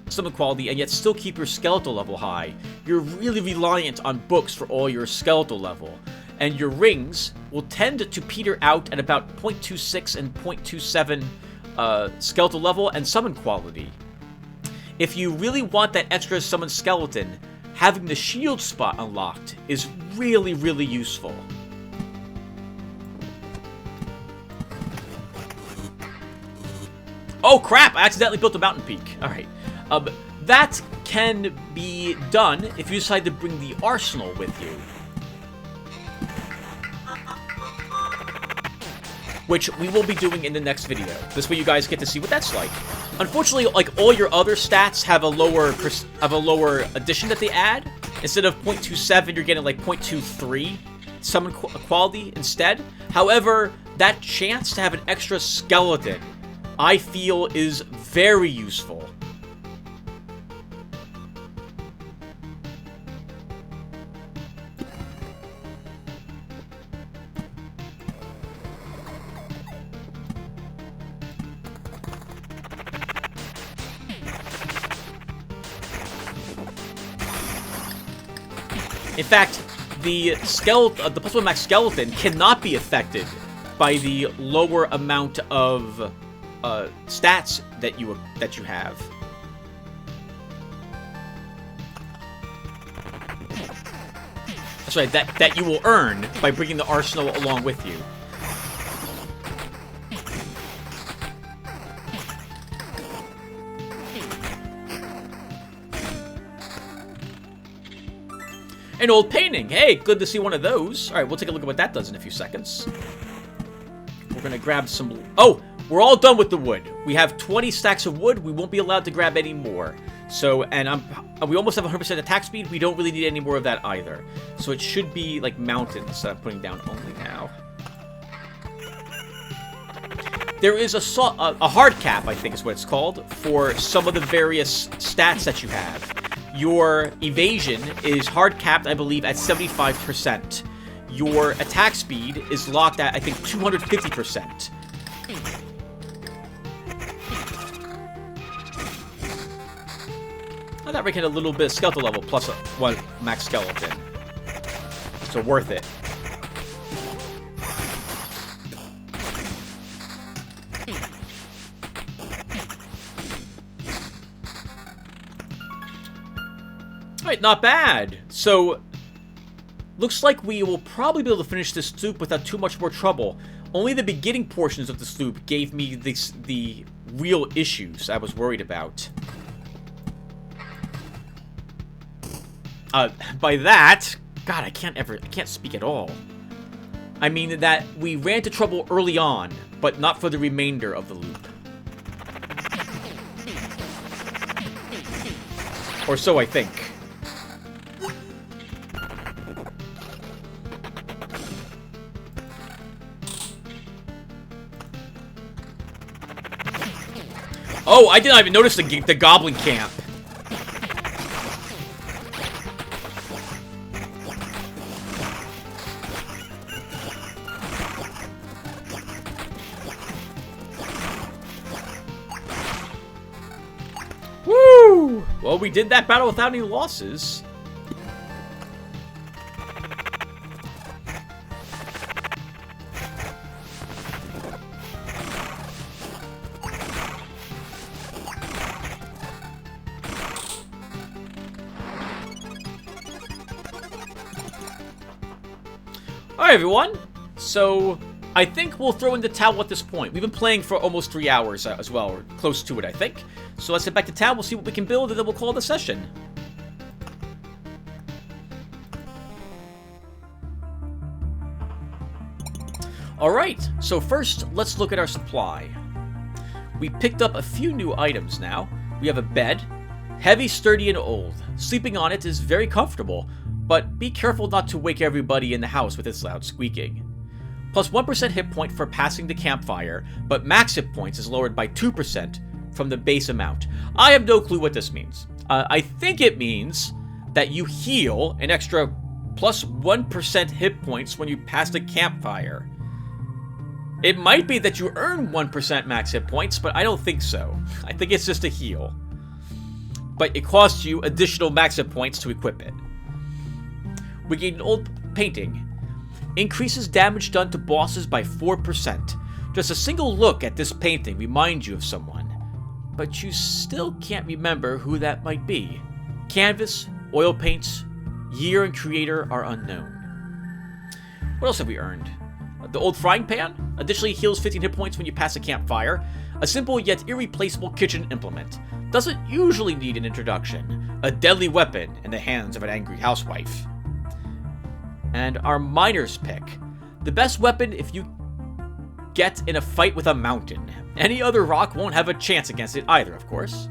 summon quality, and yet still keep your skeletal level high. You're really reliant on books for all your skeletal level, and your rings will tend to peter out at about 0.26 and 0.27 skeletal level and summon quality. If you really want that extra summon skeleton, having the shield spot unlocked is really, really useful. Oh crap, I accidentally built a mountain peak. Alright. That can be done if you decide to bring the arsenal with you. Which we will be doing in the next video. This way you guys get to see what that's like. Unfortunately, like all your other stats have a lower addition that they add. Instead of 0.27, you're getting like 0.23 summon quality instead. However, that chance to have an extra skeleton, I feel, is very useful. In fact, the plus 1 max skeleton cannot be affected by the lower amount of stats that you have. That's right, that you will earn by bringing the arsenal along with you. An old painting. Hey, good to see one of those. All right, we'll take a look at what that does in a few seconds. We're gonna grab some. Oh. We're all done with the wood. We have 20 stacks of wood. We won't be allowed to grab any more. So, and we almost have 100% attack speed. We don't really need any more of that either. So it should be like mountains that I'm putting down only now. There is a hard cap, I think is what it's called, for some of the various stats that you have. Your evasion is hard capped, I believe, at 75%. Your attack speed is locked at, I think, 250%. That way, get a little bit of skeletal level plus 1 max skeleton. So worth it. Alright, not bad. So, looks like we will probably be able to finish this loop without too much more trouble. Only the beginning portions of this loop gave me the real issues I was worried about. By that, God, I can't speak at all. I mean that we ran into trouble early on, but not for the remainder of the loop. Or so I think. Oh, I did not even notice the goblin camp. Woo! Well, we did that battle without any losses. Alright, everyone. So, I think we'll throw in the towel at this point. We've been playing for almost 3 hours as well, or close to it, I think. So let's head back to town, we'll see what we can build, and then we'll call it a session. Alright, so first, let's look at our supply. We picked up a few new items now. We have a bed, Heavy, sturdy, and old. Sleeping on it is very comfortable, but be careful not to wake everybody in the house with its loud squeaking. Plus 1% hit point for passing the campfire, but max hit points is lowered by 2% from the base amount. I have no clue what this means. I think it means that you heal an extra plus 1% hit points when you pass the campfire. It might be that you earn 1% max hit points, but I don't think so. I think it's just a heal. But it costs you additional max hit points to equip it. We gain an old painting. Increases damage done to bosses by 4%. Just a single look at this painting reminds you of someone, but you still can't remember who that might be. Canvas, oil paints, year and creator are unknown. What else have we earned? The old frying pan additionally heals 15 hit points when you pass a campfire. A simple yet irreplaceable kitchen implement. Doesn't usually need an introduction. A deadly weapon in the hands of an angry housewife. And our miner's pick. The best weapon if you get in a fight with a mountain. Any other rock won't have a chance against it either, of course.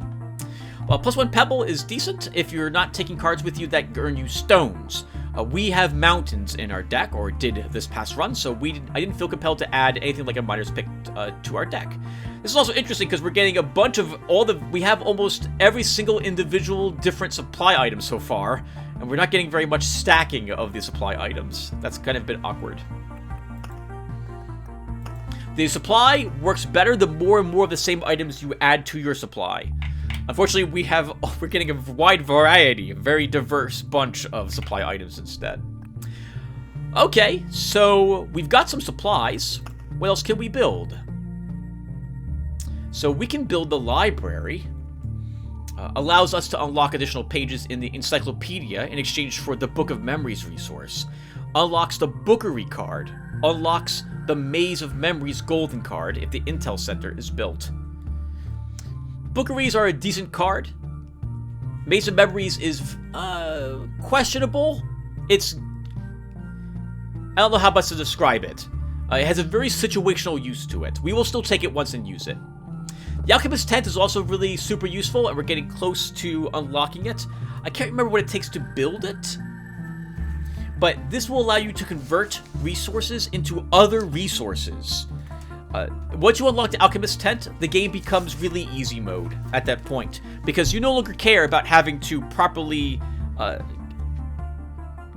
Well, plus 1 pebble is decent if you're not taking cards with you that earn you stones. We have mountains in our deck, or did this past run, so I didn't feel compelled to add anything like a miner's pick to our deck. This is also interesting because we're getting a bunch of we have almost every single individual different supply item so far, and we're not getting very much stacking of the supply items. That's kind of a bit awkward. The supply works better the more and more of the same items you add to your supply. Unfortunately, we're getting a wide variety, a very diverse bunch of supply items instead. Okay, so we've got some supplies. What else can we build? So we can build the library. Allows us to unlock additional pages in the encyclopedia in exchange for the Book of Memories resource. Unlocks the Bookery card. Unlocks the Maze of Memories golden card if the Intel Center is built. Bookeries are a decent card. Maze of Memories is questionable. I don't know how best to describe it. It has a very situational use to it. We will still take it once and use it. The Alchemist Tent is also really super useful, and we're getting close to unlocking it. I can't remember what it takes to build it, but this will allow you to convert resources into other resources. Once you unlock the Alchemist Tent, the game becomes really easy mode at that point, because you no longer care about having to properly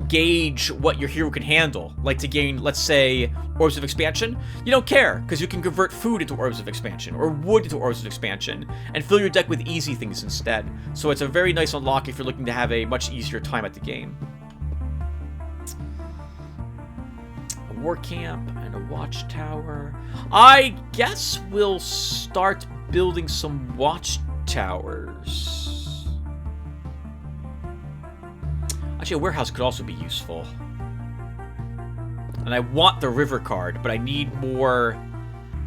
gauge what your hero can handle. Like to gain, let's say, Orbs of Expansion. You don't care, because you can convert food into Orbs of Expansion, or wood into Orbs of Expansion, and fill your deck with easy things instead. So it's a very nice unlock if you're looking to have a much easier time at the game. A war camp and a watchtower. I guess we'll start building some watchtowers. Actually, a warehouse could also be useful. And I want the river card, but I need more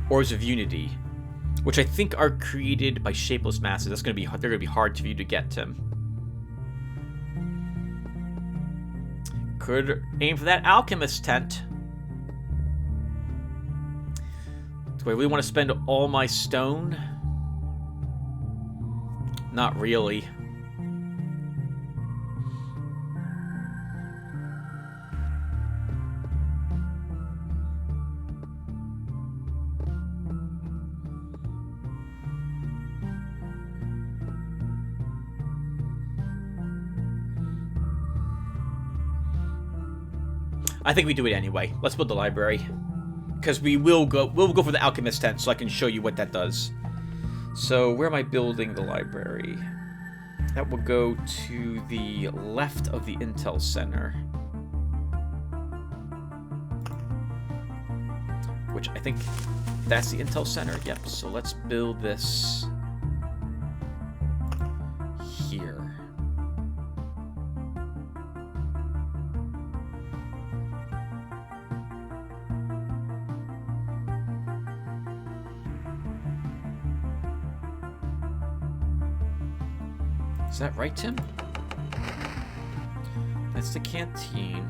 Orbs of Unity, which I think are created by shapeless masses. They're gonna be hard for you to get, Tim. Could aim for that Alchemist Tent. Do I really want to spend all my stone? Not really. I think we do it anyway. Let's build the library, because we'll go for the Alchemist Tent, so I can show you what that does. So where am I building the library? That will go to the left of the Intel Center, which I think that's the Intel Center. Yep. So let's build this here. Is that right, Tim? That's the canteen.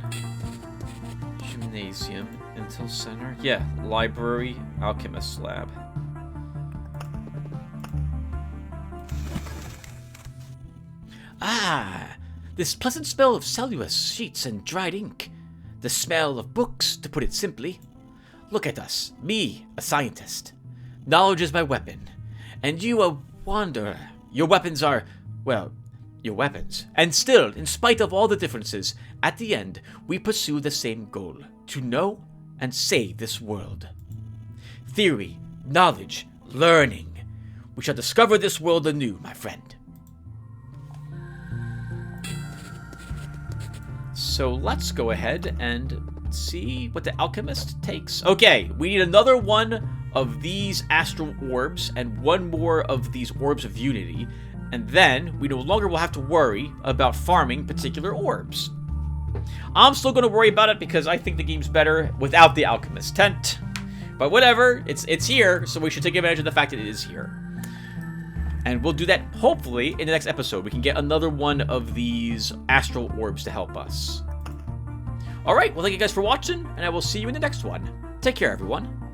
Gymnasium. Intel Center. Yeah, library. Alchemist lab. Ah, this pleasant smell of cellulose sheets and dried ink. The smell of books, to put it simply. Look at us, me, a scientist. Knowledge is my weapon, and you a wanderer. Your weapons are, well, your weapons. And still, in spite of all the differences, at the end, we pursue the same goal, to know and save this world. Theory, knowledge, learning. We shall discover this world anew, my friend. So let's go ahead and see what the Alchemist takes. Okay, we need another one of these astral orbs and one more of these orbs of unity, and then we no longer will have to worry about farming particular orbs. I'm still going to worry about it because I think the game's better without the Alchemist Tent. But whatever, it's here, so we should take advantage of the fact that it is here. And we'll do that, hopefully, in the next episode. We can get another one of these astral orbs to help us. Alright, well, thank you guys for watching, and I will see you in the next one. Take care, everyone.